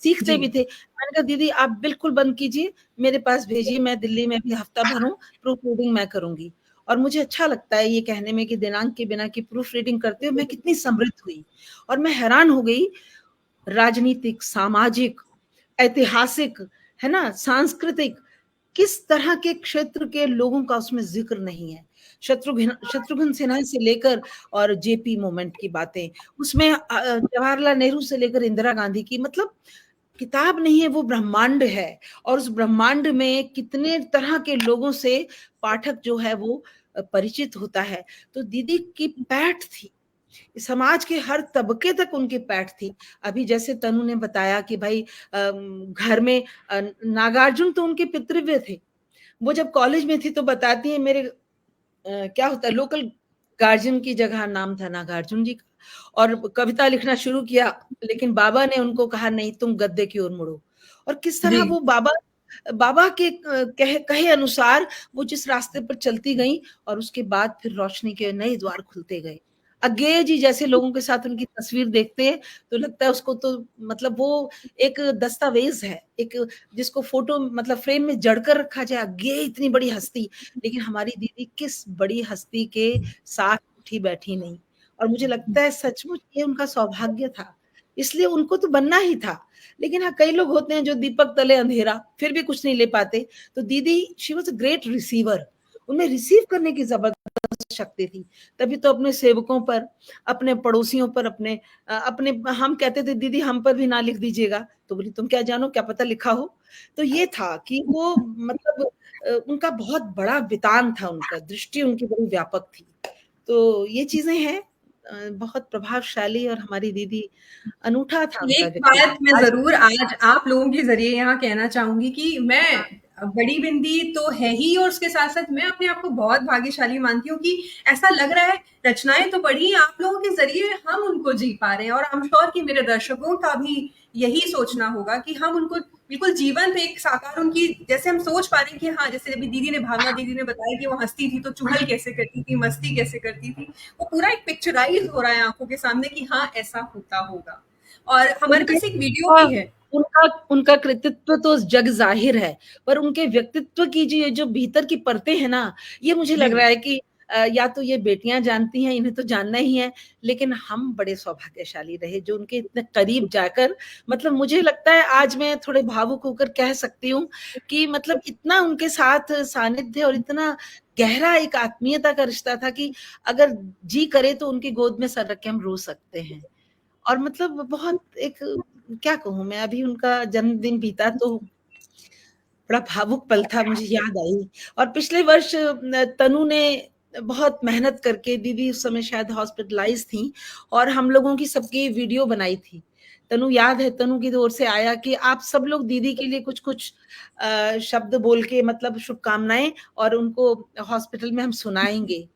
सीखते भी थे। मैंने कहा दीदी आप बिल्कुल बंद कीजिए, मेरे पास भेजिए, मैं दिल्ली में भी हफ्ता भर हूँ, प्रूफ रीडिंग मैं करूंगी। और मुझे अच्छा लगता है ये कहने में कि दिनांक के बिना की प्रूफ रीडिंग करते हुए मैं कितनी समृद्ध हुई। और मैं हैरान हो गई, राजनीतिक, सामाजिक, ऐतिहासिक, है ना, सांस्कृतिक, किस तरह के क्षेत्र के लोगों का उसमें जिक्र नहीं है। शत्रुघ्न सिन्हा से लेकर और जेपी मोमेंट की बातें उसमें, जवाहरलाल नेहरू से लेकर इंदिरा गांधी की, मतलब किताब नहीं है, वो ब्रह्मांड है। और उस ब्रह्मांड में कितने तरह के लोगों से पाठक जो है वो परिचित होता है। तो दीदी की पैठ थी, समाज के हर तबके तक उनकी पैठ थी। अभी जैसे तनु ने बताया कि भाई घर में नागार्जुन तो उनके पितृव्य थे। वो जब कॉलेज में थी तो बताती है, मेरे क्या होता है, लोकल गार्जियन की जगह नाम था नागार्जुन जी का, और कविता लिखना शुरू किया, लेकिन बाबा ने उनको कहा नहीं, तुम गद्दे की ओर मुड़ो। और किस तरह वो बाबा के कहे अनुसार वो जिस रास्ते पर चलती गई, और उसके बाद फिर रोशनी के नए द्वार खुलते गए। अज्ञेय जी जैसे लोगों के साथ उनकी तस्वीर देखते हैं तो लगता है उसको तो, मतलब वो एक दस्तावेज है, एक जिसको फोटो मतलब फ्रेम में जड़कर रखा जाए। अज्ञेय इतनी बड़ी हस्ती, लेकिन हमारी दीदी किस बड़ी हस्ती के साथ उठी बैठी नहीं। और मुझे लगता है सचमुच ये उनका सौभाग्य था, इसलिए उनको तो बनना ही था। लेकिन हाँ, कई लोग होते हैं जो दीपक तले अंधेरा, फिर भी कुछ नहीं ले पाते। तो दीदी, she was a great receiver, उनमें रिसीव करने की जबरदस्त शक्ति थी। तभी तो अपने सेवकों पर, अपने पड़ोसियों पर, अपने हम कहते थे दीदी हम पर भी ना लिख दीजिएगा, तो बोली तुम क्या जानो, क्या पता लिखा हो। तो ये था कि वो मतलब उनका बहुत बड़ा वितान था, उनका दृष्टि उनकी बड़ी व्यापक थी। तो ये चीजें हैं, बहुत प्रभावशाली, और हमारी दीदी अनूठा था उनका एक व्यक्तित्व। बात मैं ज़रूर आज आप लोगों के ज़रिए यहाँ कहना चाहूँगी कि मैं बड़ी बिंदी तो है ही, और उसके साथ-साथ मैं अपने आप को बहुत भाग्यशाली मानती हूँ कि ऐसा लग रहा है रचनाएँ तो पढ़ी आप लोगों के ज़रिए हम उनको जी पा रहे हैं, और आई एम श्योर कि मेरे दर्शकों का भी यही सोचना होगा कि हम उनको बिल्कुल जीवंत एक साकार उनकी, जैसे हम सोच पा रहे हैं कि हाँ, जैसे अभी दीदी ने, भावना दीदी ने बताया कि वो हँसती थी तो चुगल कैसे करती थी, मस्ती कैसे करती थी, वो पूरा एक पिक्चराइज़ हो रहा है आँखों के सामने कि हाँ, ऐसा होता होगा। और हमारे पास एक वीडियो भी है। उनका कृतित्व तो जग जाहिर है, पर उनके व्यक्तित्व की जो भीतर की परतें हैं ना, ये मुझे लग रहा है कि या तो ये बेटियां जानती हैं, इन्हें तो जानना ही है, लेकिन हम बड़े सौभाग्यशाली रहे जो उनके इतने करीब जाकर, मतलब मुझे लगता है आज मैं थोड़े भावुक होकर कह सकती हूँ कि मतलब इतना उनके साथ सानिध्य और इतना गहरा एक आत्मीयता का रिश्ता था कि अगर जी करे तो उनकी गोद में सर रख के हम रो सकते हैं। और मतलब बहुत एक, क्या कहूँ मैं, अभी उनका जन्मदिन बीता तो बड़ा भावुक पल था, मुझे याद आई। और पिछले वर्ष तनु ने बहुत मेहनत करके, दीदी उस समय शायद हॉस्पिटलाइज थी, और हम लोगों की सबकी वीडियो बनाई थी। तनु याद है, तनु की ओर से आया कि आप सब लोग दीदी के लिए कुछ कुछ शब्द बोल के, मतलब शुभकामनाएं, और उनको हॉस्पिटल में हम सुनाएंगे।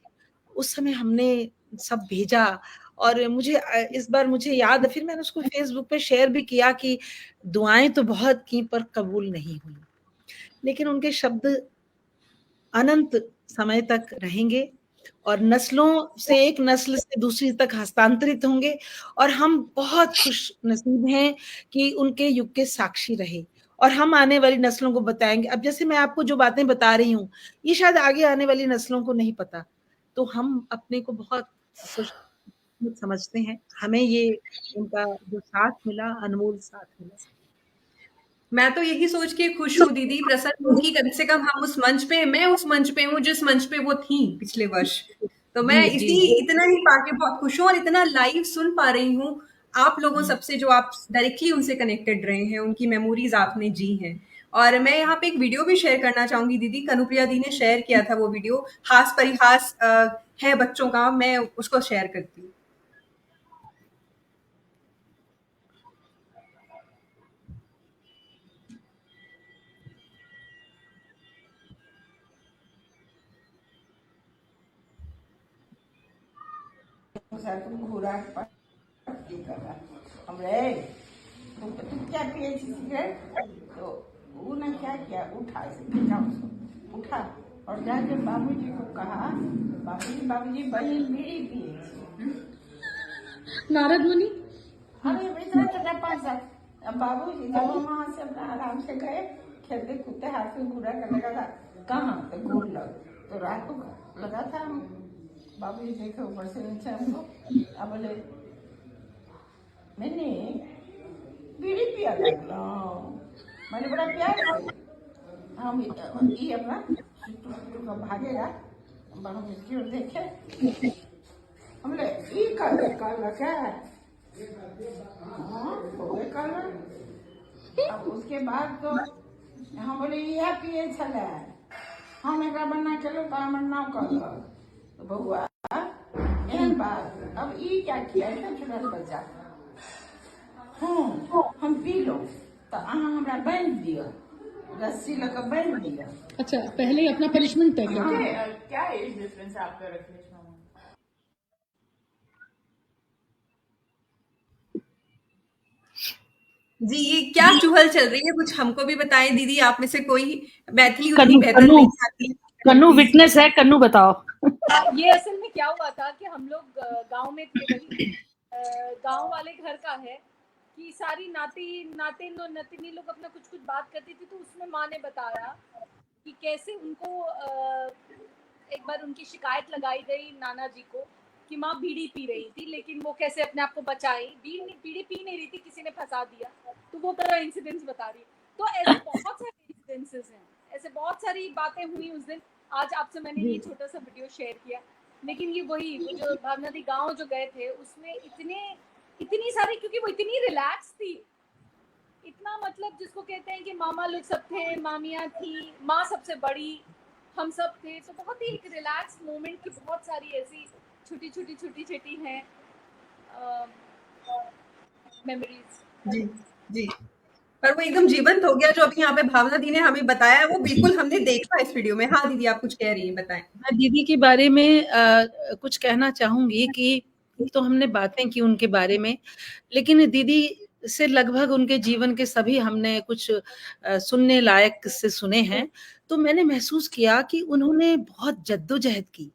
उस समय हमने सब भेजा, और मुझे इस बार मुझे याद है, फिर मैंने उसको फेसबुक पे शेयर भी किया कि दुआएं तो बहुत की पर कबूल नहीं हुई, लेकिन उनके शब्द अनंत समय तक रहेंगे और नस्लों से एक नस्ल से दूसरी तक हस्तांतरित होंगे। और हम बहुत खुश नसीब हैं कि उनके युग के साक्षी रहे, और हम आने वाली नस्लों को बताएंगे। अब जैसे मैं आपको जो बातें बता रही हूँ, ये शायद आगे आने वाली नस्लों को नहीं पता, तो हम अपने को बहुत खुश समझते हैं, हमें ये उनका जो साथ मिला, अनमोल साथ मिला। मैं तो यही सोच के खुश हूँ दीदी, प्रसन्न हूँ कि कम से कम हम उस मंच पे, मैं उस मंच पे हूँ जिस मंच पे वो थी पिछले वर्ष। तो मैं जी जी इतना ही पाके बहुत खुश हूँ, और इतना लाइव सुन पा रही हूँ आप लोगों सबसे, जो आप डायरेक्टली उनसे कनेक्टेड रहे हैं, उनकी मेमोरीज आपने जी हैं। और मैं यहाँ पे एक वीडियो भी शेयर करना चाहूंगी दीदी, कनुप्रिया दी ने शेयर किया था वो वीडियो, हास परिहास है बच्चों का, मैं उसको शेयर करती हूँ। तुम क्या पिए थी सिगरेट? तो वो ने क्या किया, उठा उसको, उठा और जाके बाबूजी को कहा, बाबूजी बड़ी बीड़ी पिए थी। नारद मुनि, अरे इतना छोटा पासा। अब बाबूजी जब हम वहां से अपना आराम से गए, खेलते कूदते हाथ में घूरा कर लगा था, कहाँ तो घूर लग, तो रात को लगा था। बाबूजी देखे ऊपर से नीचे हमको, अब बोले मैंने बीड़ी पिया लगला। मैंने बड़ा प्यार से, हम ये अपना सुटू का भागेगा, हम इसकी ओर देखे, हमने ये कर क्या है, हाँ कर। अब उसके बाद तो हम बोले यह पिए छले, हम एक बना चलो तो हम नाव कर, तो बउआ एहन बात। अब ये क्या किया, इतना छोटा बच्चा, हाँ हम पी लो तो अहाँ हमरा बांध दिया, रस्सी लगा बांध दिया। अच्छा पहले अपना पनिशमेंट तय हाँ। क्या एज डिफरेंस है आपका रखनेश मामा? जी, ये क्या चुहल चल रही है, कुछ हमको भी बताएं दीदी, आप में से कोई, मैथिली उतनी कन्नू बेहतर कन्नू नहीं आती है। कन्नू विटनेस है, कन्नू बताओ। ये असल में क्या हुआ था कि हम लोग गांव में थे, वही गांव वाले घर का है कि सारी नातिन और नतिनी लोग अपना कुछ कुछ बात करती थी, तो उसमें माँ ने बताया कि कैसे उनको एक बार उनकी शिकायत लगाई गई नाना जी को कि माँ बीड़ी पी रही थी, लेकिन वो कैसे अपने आप को बचाई, बीड़ी पी नहीं रही थी, किसी ने फंसा दिया। तो वो तरह इंसिडेंट्स बता रही। तो ऐसे बहुत सारे इंसिडेंसेस हैं, ऐसे बहुत सारी बातें हुई उस दिन। आज आपसे मैंने ये छोटा सा वीडियो शेयर किया, लेकिन ये वही वो जो भावनदी गांव जो गए थे उसमें इतनी सारी, क्योंकि वो इतनी रिलैक्स थी, इतना मतलब जिसको कहते हैं कि मामा लोग सब थे, मामियाँ थी, माँ सबसे बड़ी, हम सब थे। तो बहुत ही एक रिलैक्स मोमेंट की बहुत सारी ऐसी छोटी हैं मेमोरीज। जी जी, पर वो एकदम जीवंत हो गया जो अभी यहाँ पे भावना दी ने हमें बताया है, वो बिल्कुल हमने देखा इस वीडियो में। हाँ दीदी, आप कुछ कह रही हैं, बताएं। मैं दीदी के बारे में कुछ कहना चाहूंगी कि तो हमने बातें की उनके बारे में, लेकिन दीदी से लगभग उनके जीवन के सभी हमने कुछ सुनने लायक किस्से सुने हैं। तो मैंने महसूस किया कि उन्होंने बहुत जद्दोजहद की।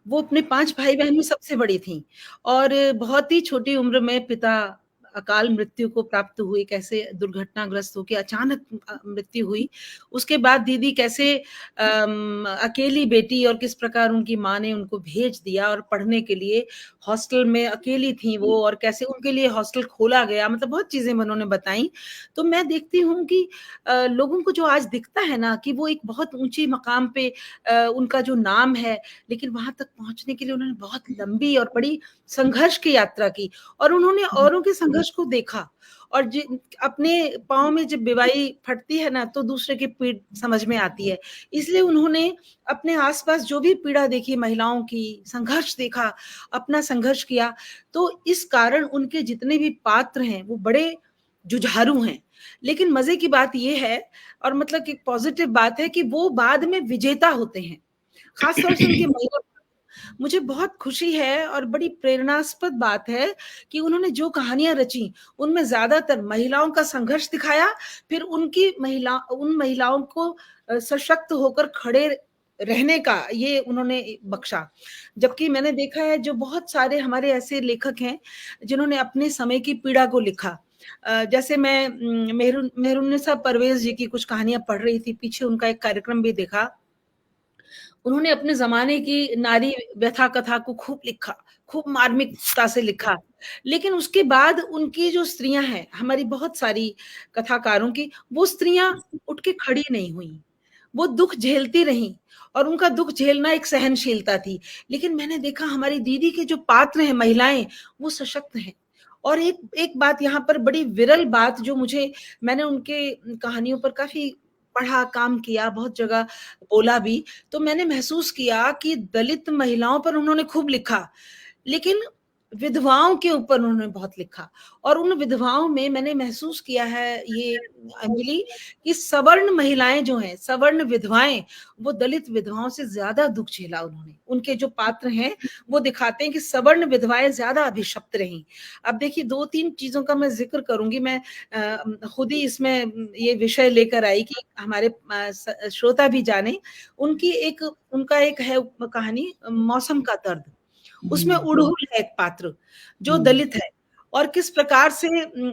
वो अपने 5 भाई बहन में सबसे बड़ी थी और बहुत ही छोटी उम्र में पिता अकाल मृत्यु को प्राप्त हुई, कैसे दुर्घटनाग्रस्त होकर अचानक मृत्यु हुई, उसके बाद दीदी कैसे अकेली बेटी और किस प्रकार उनकी माँ ने उनको भेज दिया और पढ़ने के लिए हॉस्टल में अकेली थी वो, और कैसे उनके लिए हॉस्टल खोला गया, मतलब बहुत चीजें उन्होंने बताई। तो मैं देखती हूँ कि लोगों को जो आज दिखता है ना कि वो एक बहुत ऊंची मकाम पे उनका जो नाम है, लेकिन वहां तक पहुंचने के लिए उन्होंने बहुत लंबी और बड़ी संघर्ष की यात्रा की, और उन्होंने औरों के संघर्ष को देखा, और अपने पाँव में जब बीवाई फटती है ना तो दूसरे की पीड़ समझ में आती है। इसलिए उन्होंने अपने आसपास जो भी पीड़ा देखी महिलाओं की, संघर्ष देखा, अपना संघर्ष किया। तो इस कारण उनके जितने भी पात्र हैं वो बड़े जुझारू हैं। लेकिन मजे की बात ये है, और मतलब एक पॉजिटिव बात है, कि वो बाद में विजेता होते हैं, खासतौर से उनके महिला। मुझे बहुत खुशी है और बड़ी प्रेरणास्पद बात है कि उन्होंने जो कहानियां रची उनमें ज्यादातर महिलाओं का संघर्ष दिखाया, फिर उन महिलाओं को सशक्त होकर खड़े रहने का ये उन्होंने बख्शा। जबकि मैंने देखा है जो बहुत सारे हमारे ऐसे लेखक हैं जिन्होंने अपने समय की पीड़ा को लिखा, जैसे मैं मेहरुन्निसा परवेज जी की कुछ कहानियां पढ़ रही थी, पीछे उनका एक कार्यक्रम भी देखा। उन्होंने अपने जमाने की नारी व्यथा कथा को खूब लिखा, खूब मार्मिकता से लिखा, लेकिन उसके बाद उनकी जो स्त्रियां हैं, हमारी बहुत सारी कथाकारों की, वो स्त्रियां उठ के खड़ी नहीं हुई, वो दुख झेलती रहीं, और उनका दुख झेलना एक सहनशीलता थी। लेकिन मैंने देखा हमारी दीदी के जो पात्र हैं, महिलाएं, वो सशक्त हैं। और एक एक बात यहाँ पर बड़ी विरल बात, जो मैंने उनके कहानियों पर काफी पढ़ा, काम किया, बहुत जगह बोला भी, तो मैंने महसूस किया कि दलित महिलाओं पर उन्होंने खूब लिखा, लेकिन विधवाओं के ऊपर उन्होंने बहुत लिखा। और उन विधवाओं में मैंने महसूस किया है ये अंजलि, कि सवर्ण महिलाएं जो हैं, सवर्ण विधवाएं, वो दलित विधवाओं से ज्यादा दुख झेला उन्होंने। उनके जो पात्र हैं वो दिखाते हैं कि सवर्ण विधवाएं ज्यादा अभिशप्त रहीं। अब देखिए, 2-3 चीजों का मैं जिक्र करूंगी, मैं खुद ही इसमें ये विषय लेकर आई कि हमारे श्रोता भी जाने। उनका एक है कहानी, मौसम का दर्द। उसमें उड़हुल है एक पात्र जो दलित है, और किस प्रकार से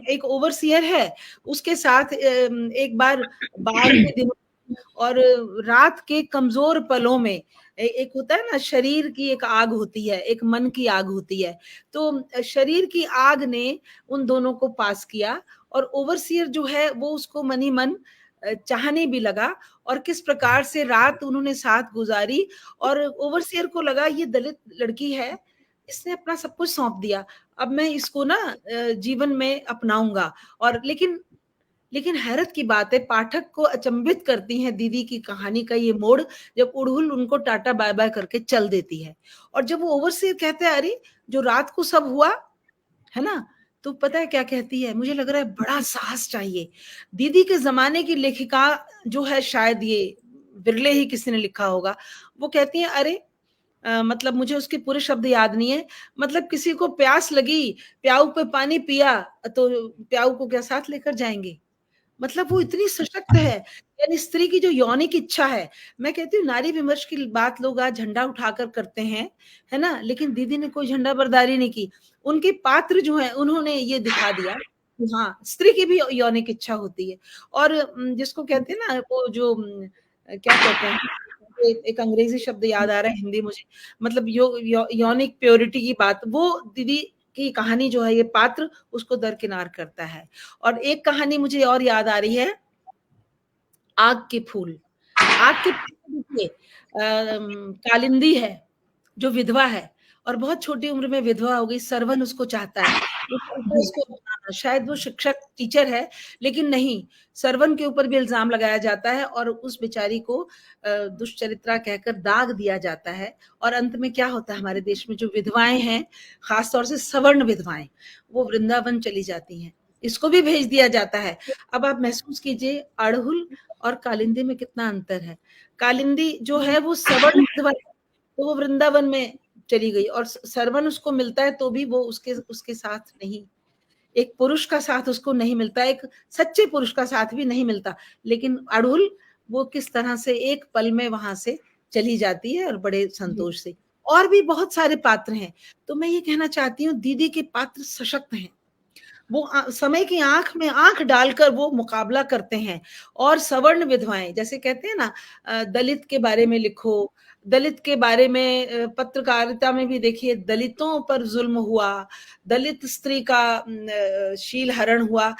एक ओवरसियर है, उसके साथ एक बार बाढ़ के दिनों और रात के कमजोर पलों में एक होता है ना, शरीर की एक आग होती है, एक मन की आग होती है। तो शरीर की आग ने उन दोनों को पास किया, और ओवरसियर जो है वो उसको मनी मन चाहने भी लगा, और किस प्रकार से रात उन्होंने साथ गुजारी। और ओवरसियर को लगा ये दलित लड़की है, इसने अपना सब कुछ सौंप दिया, अब मैं इसको ना जीवन में अपनाऊंगा। और लेकिन हैरत की बात है, पाठक को अचंभित करती है दीदी की कहानी का ये मोड़, जब उड़हुल उनको टाटा बाय बाय करके चल देती है। और जब वो ओवरसियर कहते हैं अरे जो रात को सब हुआ है ना, तो पता है क्या कहती है, मुझे लग रहा है बड़ा साहस चाहिए। दीदी के जमाने की लेखिका जो है, शायद ये विरले ही किसी ने लिखा होगा, वो कहती है अरे मतलब मुझे उसके पूरे शब्द याद नहीं है, मतलब किसी को प्यास लगी, प्याऊ पे पानी पिया, तो प्याऊ को क्या साथ लेकर जाएंगे। मतलब वो इतनी सशक्त है, यानी स्त्री की जो यौनिक इच्छा है। मैं कहती हूँ नारी विमर्श की बात लोग आज झंडा उठाकर करते हैं, है ना, लेकिन दीदी ने कोई झंडा बरदारी नहीं की। उनके पात्र जो है उन्होंने ये दिखा दिया कि हाँ, स्त्री की भी यौनिक इच्छा होती है। और जिसको कहते हैं ना, वो जो क्या कहते हैं, एक अंग्रेजी शब्द याद आ रहा है, हिंदी मुझे, मतलब यौनिक प्योरिटी की बात, वो दीदी की कहानी जो है, ये पात्र उसको दरकिनार करता है। और एक कहानी मुझे और याद आ रही है, आग के फूल। आग के फूल देखिए, कालिंदी है जो विधवा है, और बहुत छोटी उम्र में विधवा हो गई, सरवन उसको चाहता है, उसको शायद वो शिक्षक टीचर है, लेकिन नहीं, सरवन के ऊपर भी इल्जाम लगाया जाता है, और उस बेचारी को दुष्चरित्रा कहकर दाग दिया जाता है। और अंत में क्या होता है, हमारे देश में जो विधवाएं हैं, खासतौर से सवर्ण विधवाएं, वो वृंदावन चली जाती हैं, इसको भी भेज दिया जाता है। अब आप महसूस कीजिए अड़हुल और कालिंदी में कितना अंतर है। कालिंदी जो है वो सवर्ण विधवा, तो वो वृंदावन में चली गई, और सरवन उसको मिलता है तो भी वो उसके साथ नहीं, एक पुरुष का साथ उसको नहीं मिलता, एक सच्चे पुरुष का साथ भी नहीं मिलता। लेकिन अड़हुल वो किस तरह से एक पल में वहां से चली जाती है, और बड़े संतोष से। और भी बहुत सारे पात्र हैं। तो मैं ये कहना चाहती हूँ, दीदी के पात्र सशक्त हैं, वो समय की आंख में आंख डालकर वो मुकाबला करते हैं। और सवर्ण विधवाएं, जैसे कहते हैं ना, दलित के बारे में लिखो, दलित के बारे में पत्रकारिता में भी देखिए, दलितों पर जुल्म हुआ, दलित स्त्री का शील हरण हुआ,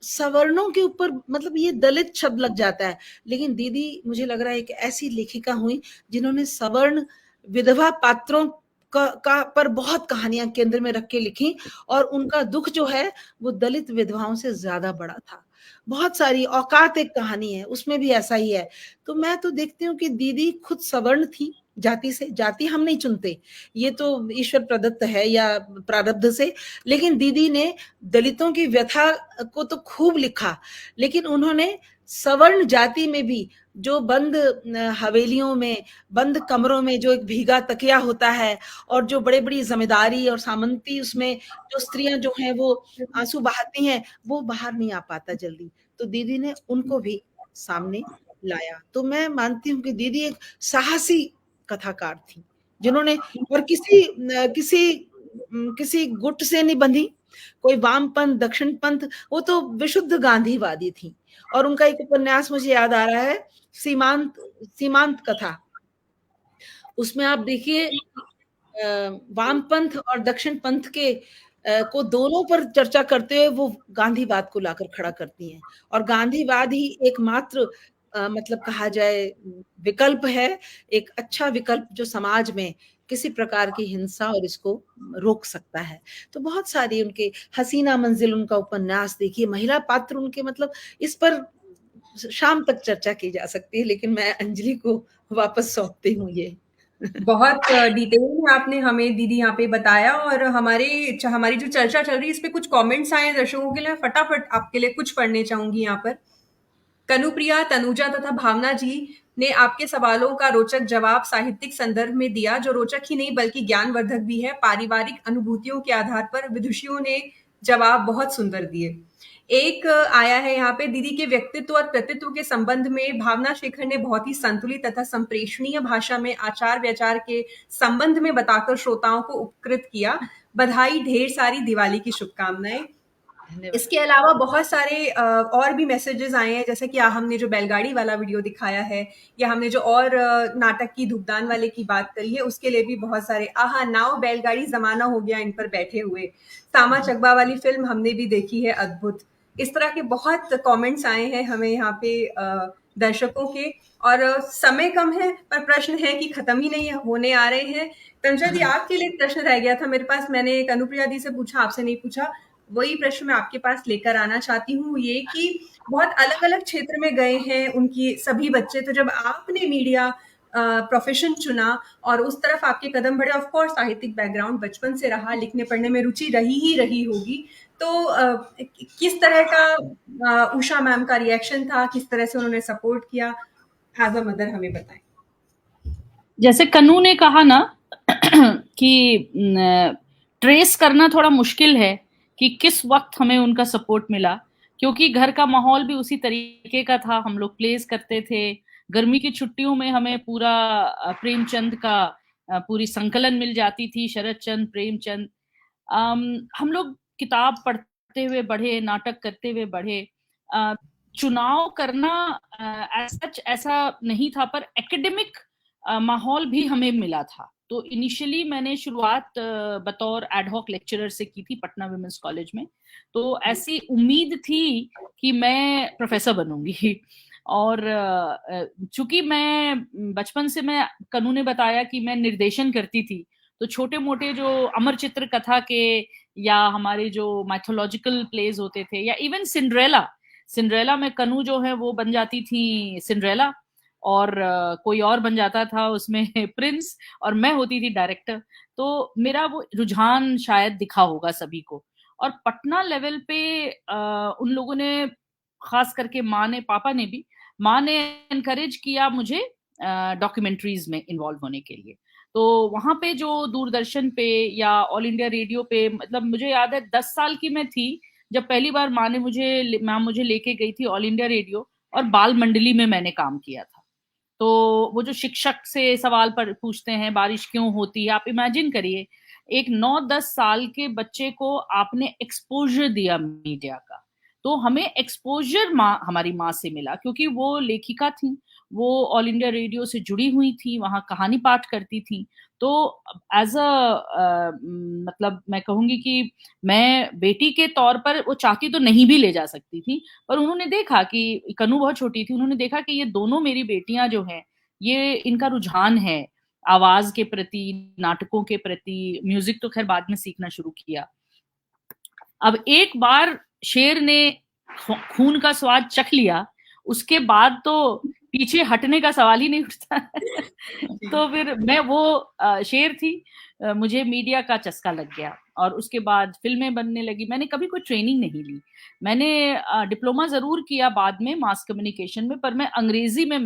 सवर्णों के ऊपर, मतलब ये दलित शब्द लग जाता है। लेकिन दीदी मुझे लग रहा है एक ऐसी लेखिका हुई जिन्होंने सवर्ण विधवा पात्रों का पर बहुत कहानियां केंद्र में रख के लिखी, और उनका दुख जो है वो दलित विधवाओं से ज्यादा बड़ा था। बहुत सारी औकात एक कहानी है, उसमें भी ऐसा ही है। तो मैं तो देखती हूँ कि दीदी खुद सवर्ण थी, जाति से, जाति हम नहीं चुनते, ये तो ईश्वर प्रदत्त है या प्रारब्ध से, लेकिन दीदी ने दलितों की व्यथा को तो खूब लिखा, लेकिन उन्होंने सवर्ण जाति में भी जो बंद हवेलियों में, बंद कमरों में जो एक भीगा तकिया होता है, और जो बड़े बड़ी जमींदारी और सामंती, उसमें जो स्त्रियां जो हैं वो आंसू बहाती हैं, वो बाहर नहीं आ पाता जल्दी, तो दीदी ने उनको भी सामने लाया। तो मैं मानती हूँ कि दीदी एक साहसी कथाकार थी, जिन्होंने, और किसी गुट से नहीं बंधी, कोई वामपंथ दक्षिणपंथ, वो तो विशुद्ध गांधीवादी थी। और उनका एक उपन्यास मुझे याद आ रहा है, सीमांत कथा, उसमें आप देखिए वामपंथ और दक्षिण पंथ के को दोनों पर चर्चा करते हुए वो गांधीवाद को लाकर खड़ा करती हैं, और गांधीवाद ही एकमात्र मतलब कहा जाए विकल्प है, एक अच्छा विकल्प जो समाज में किसी प्रकार की हिंसा और इसको रोक सकता है। तो बहुत सारी उनके, हसीना मंजिल उनका उपन्यास देखिए, महिला पात्र उनके, मतलब इस पर शाम तक चर्चा की जा सकती है, लेकिन मैं अंजलि को वापस सौंपती हूँ ये। बहुत डिटेल में आपने हमें दीदी यहाँ पे बताया, और हमारी जो चर्चा चल रही है इस पे कुछ कमेंट्स आए हैं दर्शकों के लिए, मैं फटाफट आपके लिए कुछ पढ़ने चाहूंगी यहाँ पर। कनुप्रिया, तनुजा तथा भावना जी ने आपके सवालों का रोचक जवाब साहित्यिक संदर्भ में दिया, जो रोचक ही नहीं बल्कि ज्ञानवर्धक भी है। पारिवारिक अनुभूतियों के आधार पर विदुषियों ने जवाब बहुत सुंदर दिए। एक आया है यहाँ पे, दीदी के व्यक्तित्व और कृतित्व के संबंध में भावना शेखर ने बहुत ही संतुलित तथा संप्रेषणीय भाषा में आचार व्यवहार के संबंध में बताकर श्रोताओं को उपकृत किया। बधाई, ढेर सारी दिवाली की शुभकामनाएं। इसके अलावा बहुत सारे और भी मैसेजेस आए हैं, जैसे कि हमने जो बैलगाड़ी वाला वीडियो दिखाया है, या हमने जो और नाटक की धूपदान वाले की बात करी है, उसके लिए भी बहुत सारे, आहा नाव बैलगाड़ी जमाना हो गया इन पर बैठे हुए। सामा चकबा वाली फिल्म हमने भी देखी है, अद्भुत। इस तरह के बहुत कमेंट्स आए हैं हमें यहाँ पे दर्शकों के, और समय कम है पर प्रश्न है कि खत्म ही नहीं होने आ रहे हैं। तंजा दी, आपके लिए एक प्रश्न रह गया था मेरे पास, मैंने एक अनुप्रिया दी से पूछा, आपसे नहीं पूछा, वही प्रश्न मैं आपके पास लेकर आना चाहती हूँ, ये कि बहुत अलग अलग क्षेत्र में गए हैं उनकी सभी बच्चे, तो जब आपने मीडिया प्रोफेशन चुना और उस तरफ आपके कदम बढ़े, ऑफ कोर्स साहित्यिक बैकग्राउंड बचपन से रहा, लिखने पढ़ने में रुचि रही ही रही होगी, तो किस तरह का उषा मैम का रिएक्शन था, किस तरह से उन्होंने सपोर्ट किया, एज अ मदर हमें बताएं। जैसे कन्नू ने कहा ना कि ट्रेस करना थोड़ा मुश्किल है कि किस वक्त हमें उनका सपोर्ट मिला, क्योंकि घर का माहौल भी उसी तरीके का था। हम लोग प्लेस करते थे, गर्मी की छुट्टियों में हमें पूरा प्रेमचंद का पूरी संकलन मिल जाती थी, शरद चंद्र, प्रेमचंद। हम लोग किताब पढ़ते हुए बढ़े, नाटक करते हुए बढ़े। चुनाव करना सच ऐसा नहीं था, पर एकेडमिक माहौल भी हमें मिला था। तो इनिशियली मैंने शुरुआत बतौर एडहॉक लेक्चरर से की थी पटना विमेंस कॉलेज में। तो ऐसी उम्मीद थी कि मैं प्रोफेसर बनूंगी। और चूंकि मैं बचपन से, मैं कन्नू ने बताया कि मैं निर्देशन करती थी, तो छोटे मोटे जो अमर चित्र कथा के या हमारे जो माइथोलॉजिकल प्लेज होते थे, या इवन सिंड्रेला में कन्नू जो है वो बन जाती थी सिंड्रेला, और कोई और बन जाता था उसमें प्रिंस, और मैं होती थी डायरेक्टर। तो मेरा वो रुझान शायद दिखा होगा सभी को। और पटना लेवल पे उन लोगों ने, खास करके पापा ने भी, माँ ने एनकरेज किया मुझे डॉक्यूमेंट्रीज में इन्वॉल्व होने के लिए। तो वहां पे जो दूरदर्शन पे या ऑल इंडिया रेडियो पे, मतलब मुझे याद है 10 साल की मैं थी जब पहली बार माँ मुझे लेके गई थी ऑल इंडिया रेडियो, और बाल मंडली में मैंने काम किया था। तो वो जो शिक्षक से सवाल पर पूछते हैं बारिश क्यों होती है, आप इमेजिन करिए एक 9-10 साल के बच्चे को आपने एक्सपोजर दिया मीडिया का, तो हमें एक्सपोजर हमारी माँ से मिला, क्योंकि वो लेखिका थी, वो ऑल इंडिया रेडियो से जुड़ी हुई थी, वहाँ कहानी पाठ करती थी। तो एज मतलब मैं कहूंगी कि मैं बेटी के तौर पर वो चाहती तो नहीं भी ले जा सकती थी, पर उन्होंने देखा कि कनू बहुत छोटी थी, उन्होंने देखा कि ये दोनों मेरी बेटियां जो हैं, ये इनका रुझान है आवाज के प्रति, नाटकों के प्रति। म्यूजिक तो खैर बाद में सीखना शुरू किया। अब एक बार शेर ने खून का स्वाद चख लिया, उसके बाद तो पीछे हटने का सवाल ही नहीं उठता। तो फिर मैं वो शेर थी, मुझे मीडिया का चस्का लग गया और उसके बाद फिल्में बनने लगी। मैंने कभी कोई ट्रेनिंग नहीं ली, मैंने डिप्लोमा जरूर किया बाद में मास कम्युनिकेशन में, पर मैं अंग्रेजी में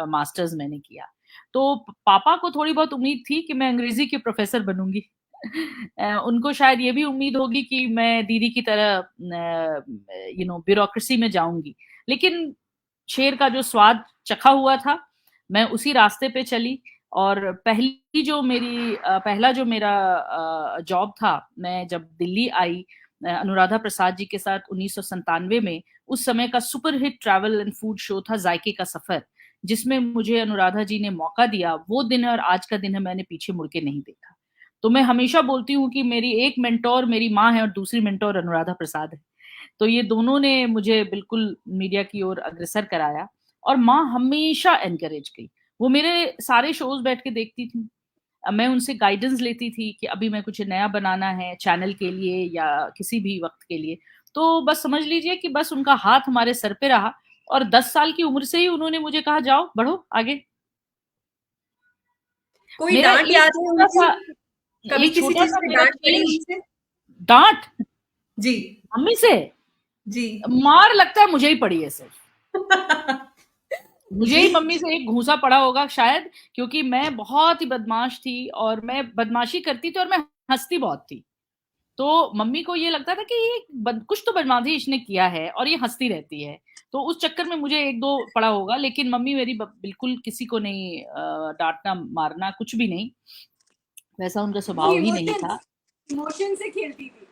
मास्टर्स मैंने किया। तो पापा को थोड़ी बहुत उम्मीद थी कि मैं अंग्रेजी की प्रोफेसर बनूंगी। उनको शायद ये भी उम्मीद होगी कि मैं दीदी की तरह ब्यूरोक्रेसी में जाऊंगी, लेकिन शेर का जो स्वाद चखा हुआ था, मैं उसी रास्ते पे चली। और पहला जो मेरा जॉब था, मैं जब दिल्ली आई अनुराधा प्रसाद जी के साथ 1997 में, उस समय का superhit travel and food show था जायके का सफर, जिसमें मुझे अनुराधा जी ने मौका दिया। वो दिन है और आज का दिन है, मैंने पीछे मुड़ के नहीं देखा। तो मैं हमेशा बोलती हूँ कि मेरी एक मेंटोर मेरी माँ है और दूसरी मेंटोर अनुराधा प्रसाद है। तो ये दोनों ने मुझे बिल्कुल मीडिया की ओर अग्रसर कराया और माँ हमेशा एनकरेज की। वो मेरे सारे शोज बैठ के देखती थी, मैं उनसे गाइडेंस लेती थी कि अभी मैं कुछ नया बनाना है चैनल के लिए या किसी भी वक्त के लिए। तो बस समझ लीजिए कि बस उनका हाथ हमारे सर पे रहा और 10 साल की उम्र से ही उन्होंने मुझे कहा जाओ बढ़ो आगे। कोई मेरा डांट एक याद है छोटा उनकी? सा कभी एक किसी छोटा चीज सा पे मेरा डांट पड़ी चेंज। उनसे? डांट जी मम्मी से जी। मार लगता है मुझे ही पड़ी है सिर्फ। मुझे जी ही मम्मी से एक घूंसा पड़ा होगा शायद, क्योंकि मैं बहुत ही बदमाश थी और मैं बदमाशी करती थी और मैं हंसती बहुत थी। तो मम्मी को ये लगता था कि ये कुछ तो बदमाशी इसने किया है और ये हंसती रहती है, तो उस चक्कर में मुझे एक दो पड़ा होगा। लेकिन मम्मी मेरी बिल्कुल किसी को नहीं डांटना मारना कुछ भी नहीं, वैसा उनका स्वभाव ही नहीं था। इमोशन से खेलती थी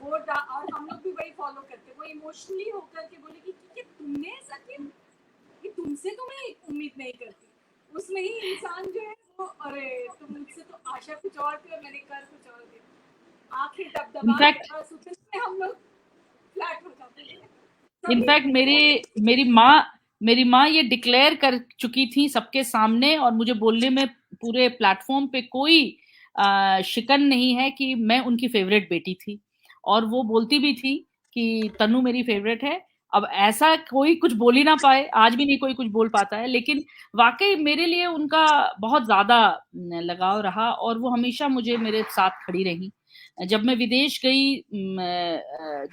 वो और हम लोग भी वही फॉलो करते। वो इमोशनली होकर के बोले कि तुमने ऐसा किया, कि तुमसे तो मैं उम्मीद नहीं करती। उसमें ही इंसान जो है वो, अरे तुम मुझसे तो आशा कुछ और थी और मैंने कर कुछ और दिया। आखिर दबदबा में हम लोग फ्लैट हो जाते हैं। इनफैक्ट मेरी माँ ये डिक्लेयर कर चुकी थी सबके सामने और मुझे बोलने में पूरे प्लेटफॉर्म पे कोई शिकन नहीं है कि मैं उनकी फेवरेट बेटी थी, और वो बोलती भी थी कि तनु मेरी फेवरेट है। अब ऐसा कोई कुछ बोल ही ना पाए, आज भी नहीं कोई कुछ बोल पाता है, लेकिन वाकई मेरे लिए उनका बहुत ज्यादा लगाव रहा और वो हमेशा मुझे मेरे साथ खड़ी रही। जब मैं विदेश गई,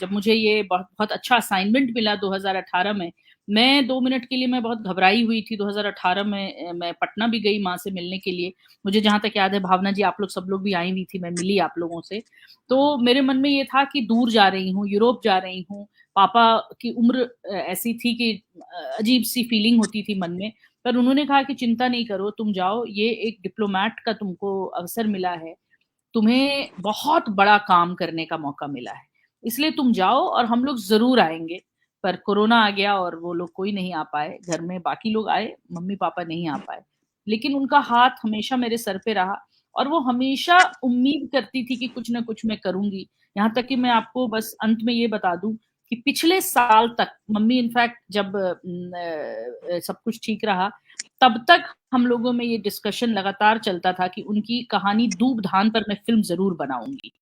जब मुझे ये बहुत अच्छा असाइनमेंट मिला 2018 में, मैं 2 मिनट के लिए मैं बहुत घबराई हुई थी। 2018 में मैं पटना भी गई माँ से मिलने के लिए। मुझे जहाँ तक याद है भावना जी आप लोग सब लोग भी आई हुई थी, मैं मिली आप लोगों से। तो मेरे मन में ये था कि दूर जा रही हूँ, यूरोप जा रही हूँ। पापा की उम्र ऐसी थी कि अजीब सी फीलिंग होती थी मन में, पर उन्होंने कहा कि चिंता नहीं करो, तुम जाओ, ये एक डिप्लोमेट का तुमको अवसर मिला है, तुम्हें बहुत बड़ा काम करने का मौका मिला है, इसलिए तुम जाओ और हम लोग जरूर आएंगे। पर कोरोना आ गया और वो लोग कोई नहीं आ पाए, घर में बाकी लोग आए, मम्मी पापा नहीं आ पाए, लेकिन उनका हाथ हमेशा मेरे सर पे रहा और वो हमेशा उम्मीद करती थी कि कुछ ना कुछ मैं करूंगी। यहाँ तक कि मैं आपको बस अंत में ये बता दूं कि पिछले साल तक मम्मी इनफैक्ट जब सब कुछ ठीक रहा तब तक हम लोगों में ये डिस्कशन लगातार चलता था कि उनकी कहानी दूब धान पर मैं फिल्म जरूर बनाऊंगी,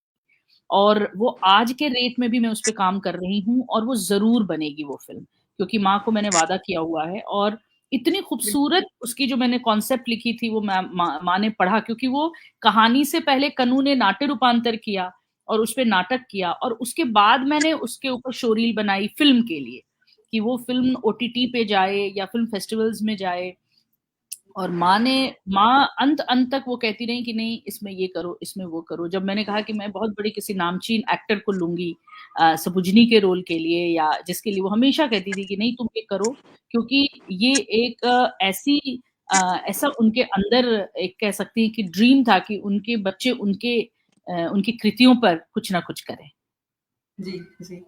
और वो आज के रेट में भी मैं उस पर काम कर रही हूँ और वो जरूर बनेगी वो फिल्म, क्योंकि माँ को मैंने वादा किया हुआ है। और इतनी खूबसूरत उसकी जो मैंने कॉन्सेप्ट लिखी थी वो माँ ने पढ़ा, क्योंकि वो कहानी से पहले कनू ने नाट्य रूपांतर किया और उस पर नाटक किया और उसके बाद मैंने उसके ऊपर शोरील बनाई फिल्म के लिए कि वो फिल्म OTT पे जाए या फिल्म फेस्टिवल्स में जाए। और माँ अंत तक वो कहती रही कि नहीं इसमें ये करो, इसमें वो करो। जब मैंने कहा कि मैं बहुत बड़ी किसी नामचीन एक्टर को लूंगी सबुजनी के रोल के लिए या जिसके लिए, वो हमेशा कहती थी कि नहीं तुम ये करो, क्योंकि ये एक ऐसा उनके अंदर एक कह सकती है कि ड्रीम था कि उनके बच्चे उनके उनकी कृतियों पर कुछ ना कुछ करें। जी, जी।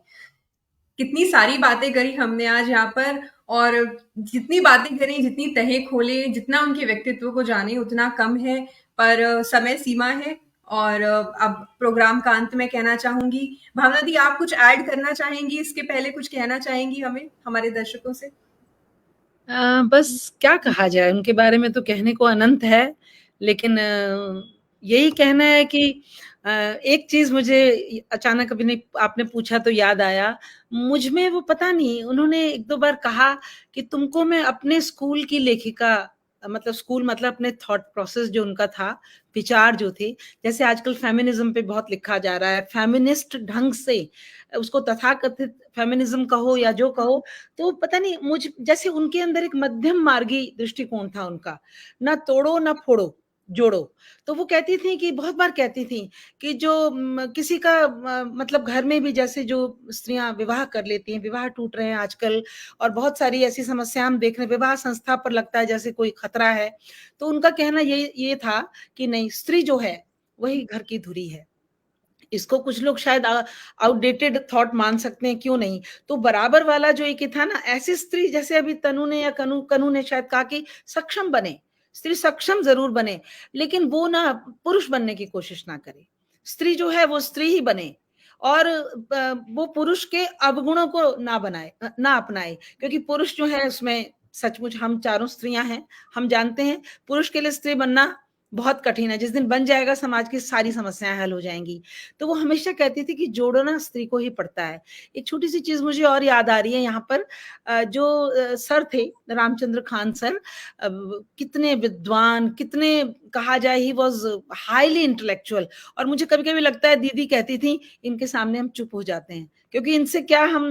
कितनी सारी बातें करी हमने आज यहाँ पर, और जितनी बातें करी, जितनी तहें खोले, जितना उनके व्यक्तित्व को जाने उतना कम है, पर समय सीमा है। और अब प्रोग्राम का अंत में कहना चाहूंगी, भावना दी आप कुछ ऐड करना चाहेंगी, इसके पहले कुछ कहना चाहेंगी हमें, हमारे दर्शकों से? बस क्या कहा जाए, उनके बारे में तो कहने को अनंत है, लेकिन यही कहना है कि एक चीज मुझे अचानक अभी नहीं, आपने पूछा तो याद आया, मुझ में वो पता नहीं, उन्होंने एक दो बार कहा कि तुमको मैं अपने स्कूल की लेखिका, मतलब स्कूल मतलब अपने थॉट प्रोसेस जो उनका था, विचार जो थे, जैसे आजकल फेमिनिज्म पे बहुत लिखा जा रहा है, फेमिनिस्ट ढंग से उसको तथाकथित फेमिनिज्म कहो या जो कहो, तो पता नहीं मुझ जैसे उनके अंदर एक मध्यम मार्गी दृष्टिकोण था उनका, ना तोड़ो ना फोड़ो, जोड़ो। तो वो कहती थी कि बहुत बार कहती थी कि जो किसी का मतलब घर में भी जैसे जो स्त्रियां विवाह कर लेती हैं, विवाह टूट रहे हैं आजकल, और बहुत सारी ऐसी समस्या हम देख रहे हैं, विवाह संस्था पर लगता है जैसे कोई खतरा है। तो उनका कहना ये था कि नहीं, स्त्री जो है वही घर की धुरी है। इसको कुछ लोग शायद आउटडेटेड थॉट मान सकते हैं, क्यों नहीं। तो बराबर वाला जो एक था ना, ऐसी स्त्री, जैसे अभी तनु ने या कनु ने शायद कहा कि सक्षम बने, स्त्री सक्षम जरूर बने, लेकिन वो ना पुरुष बनने की कोशिश ना करे। स्त्री जो है वो स्त्री ही बने, और वो पुरुष के अवगुणों को ना बनाए, ना अपनाए, क्योंकि पुरुष जो है उसमें सचमुच हम चारों स्त्रियां हैं, हम जानते हैं पुरुष के लिए स्त्री बनना बहुत कठिन है। जिस दिन बन जाएगा समाज की सारी समस्याएं हल हो जाएंगी। तो वो हमेशा कहती थी कि जोड़ना स्त्री को ही पड़ता है। एक छोटी सी चीज मुझे और याद आ रही है यहाँ पर, जो सर थे रामचंद्र खान सर, कितने विद्वान, कितने, कहा जाए ही वॉज हाईली इंटेलेक्चुअल। और मुझे कभी कभी लगता है दीदी कहती थी इनके सामने हम चुप हो जाते हैं, क्योंकि इनसे क्या हम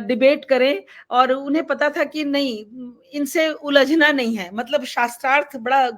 डिबेट करें, और उन्हें पता था कि नहीं, इनसे उलझना नहीं है, मतलब शास्त्रार्थ बड़ा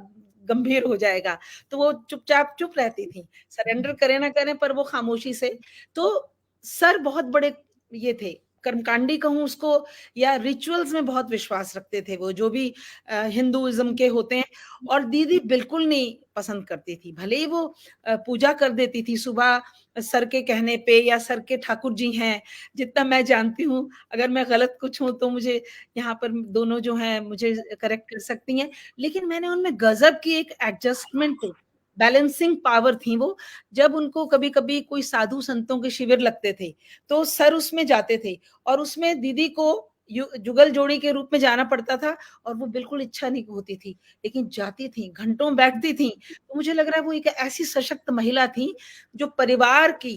गंभीर हो जाएगा। तो वो चुपचाप चुप रहती थी, सरेंडर करें ना करें पर वो खामोशी से। तो सर बहुत बड़े ये थे, कर्मकांडी कहूं उसको, या रिचुअल्स में बहुत विश्वास रखते थे वो, जो भी हिंदुइज्म के होते हैं। और दीदी बिल्कुल नहीं पसंद करती थी, भले ही वो पूजा कर देती थी सुबह सर के कहने पे, या सर के ठाकुर जी हैं, जितना मैं जानती हूँ, अगर मैं गलत कुछ हूँ तो मुझे यहाँ पर दोनों जो हैं मुझे करेक्ट कर सकती हैं। लेकिन मैंने उनमें गजब की एक एडजस्टमेंट, बैलेंसिंग पावर थी वो। जब उनको कभी कभी कोई साधु संतों के शिविर लगते थे तो सर उसमें जाते थे, और उसमें दीदी को जुगल जोड़ी के रूप में जाना पड़ता था, और वो बिल्कुल इच्छा नहीं होती थी, लेकिन जाती थी, घंटों बैठती थी। तो मुझे लग रहा है वो एक ऐसी सशक्त महिला थी जो परिवार की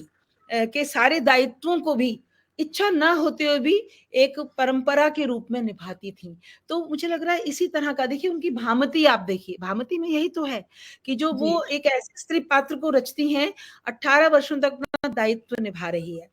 के सारे दायित्वों को भी इच्छा ना होते हुए भी एक परंपरा के रूप में निभाती थी। तो मुझे लग रहा है इसी तरह का, देखिए उनकी भामती, आप देखिए भामती में यही तो है कि जो जी। वो एक ऐसे स्त्री पात्र को रचती हैं, 18 वर्षों तक अपना दायित्व निभा रही है,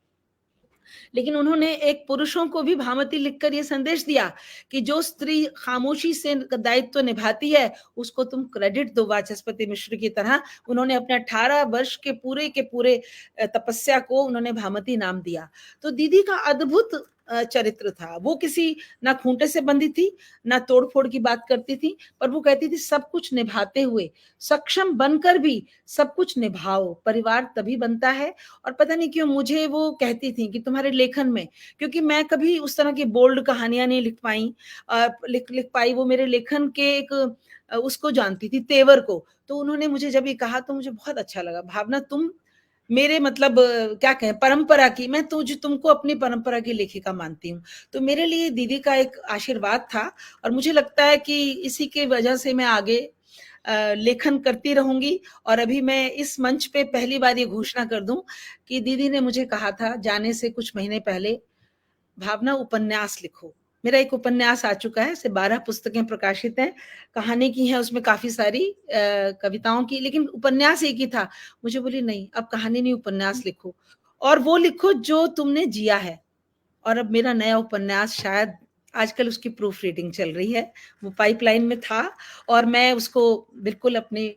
लेकिन उन्होंने एक पुरुषों को भी भामती लिखकर ये संदेश दिया कि जो स्त्री खामोशी से दायित्व निभाती है उसको तुम क्रेडिट दो, वाचस्पति मिश्र की तरह। उन्होंने अपने 18 वर्ष के पूरे तपस्या को उन्होंने भामती नाम दिया। तो दीदी का अद्भुत चरित्र था। वो किसी ना खूंटे से बंधी थी, ना तोड़ फोड़ की बात करती थी, पर वो कहती थी सब कुछ निभाते हुए, सक्षम बनकर भी सब कुछ निभाओ, परिवार तभी बनता है। और पता नहीं क्यों मुझे वो कहती थी कि तुम्हारे लेखन में, क्योंकि मैं कभी उस तरह की बोल्ड कहानियां नहीं लिख पाई, लिख पाई, वो मेरे लेखन के एक उसको जानती थी, तेवर को। तो उन्होंने मुझे जब ये कहा तो मुझे बहुत अच्छा लगा, भावना तुम मेरे मतलब क्या कहें, परंपरा की, मैं तुमको अपनी परंपरा की लेखिका मानती हूँ। तो मेरे लिए दीदी का एक आशीर्वाद था, और मुझे लगता है कि इसी के वजह से मैं आगे लेखन करती रहूंगी। और अभी मैं इस मंच पे पहली बार ये घोषणा कर दूं कि दीदी ने मुझे कहा था जाने से कुछ महीने पहले, भावना उपन्यास लिखो। मेरा एक उपन्यास आ चुका है, से 12 पुस्तकें प्रकाशित हैं, कहानी की हैं उसमें काफी सारी कविताओं की, लेकिन उपन्यास एक ही था। मुझे बोली नहीं, अब कहानी नहीं, उपन्यास लिखो, और वो लिखो जो तुमने जिया है। और अब मेरा नया उपन्यास शायद आजकल उसकी प्रूफ रीडिंग चल रही है, वो पाइपलाइन में था, और मैं उसको बिल्कुल अपनी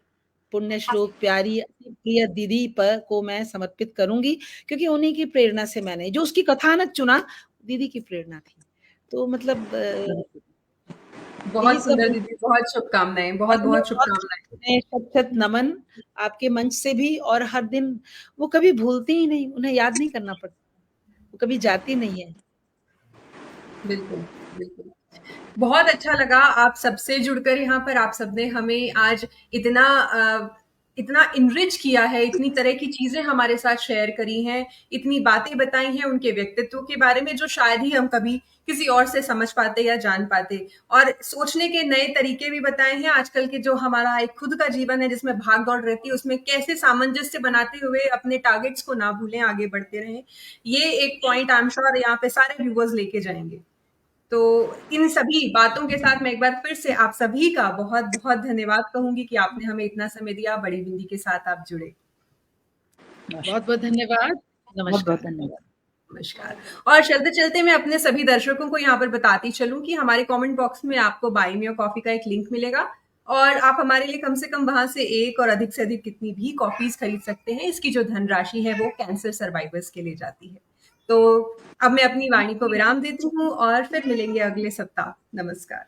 पुण्य श्लोक प्यारी प्रिय दीदी पर को मैं समर्पित करूंगी, क्योंकि उन्हीं की प्रेरणा से मैंने जो उसकी कथानक चुना, दीदी की प्रेरणा थी। तो मतलब बहुत यही सब सुंदर दीदी, बहुत शुभकामनाएं, बहुत बहुत शुभकामनाएं। शत शत नमन आपके मंच से भी, और हर दिन वो कभी भूलती ही नहीं, उन्हें याद नहीं करना पड़ता, वो कभी जाती नहीं है। बिल्कुल, बिल्कुल। बहुत अच्छा लगा आप सबसे जुड़कर, यहाँ पर आप सबने हमें आज इतना इतना इनरिच किया है, इतनी तरह की चीजें हमारे साथ शेयर करी हैं, इतनी बातें बताई हैं उनके व्यक्तित्व के बारे में जो शायद ही हम कभी किसी और से समझ पाते या जान पाते, और सोचने के नए तरीके भी बताए हैं। आजकल के जो हमारा एक खुद का जीवन है जिसमें भाग दौड़ रहती है, उसमें कैसे सामंजस्य बनाते हुए अपने टारगेट्स को ना भूलें, आगे बढ़ते रहें, ये एक पॉइंट आई एम श्योर यहाँ पे सारे व्यूवर्स लेके जाएंगे। तो इन सभी बातों के साथ मैं एक बार फिर से आप सभी का बहुत बहुत धन्यवाद कहूंगी कि आपने हमें इतना समय दिया, बड़ी बिंदी के साथ आप जुड़े। बहुत बहुत धन्यवाद, बहुत बहुत नमस्कार। धन्यवाद। नमस्कार। और चलते चलते मैं अपने सभी दर्शकों को यहाँ पर बताती चलूं कि हमारे कमेंट बॉक्स में आपको बाय मी कॉफी का एक लिंक मिलेगा, और आप हमारे लिए कम से कम वहां से एक और अधिक से अधिक कितनी भी कॉफीज खरीद सकते हैं। इसकी जो धनराशि है वो कैंसर सर्वाइवर्स के लिए जाती है। तो अब मैं अपनी वाणी को विराम देती हूँ और फिर मिलेंगे अगले सप्ताह। नमस्कार।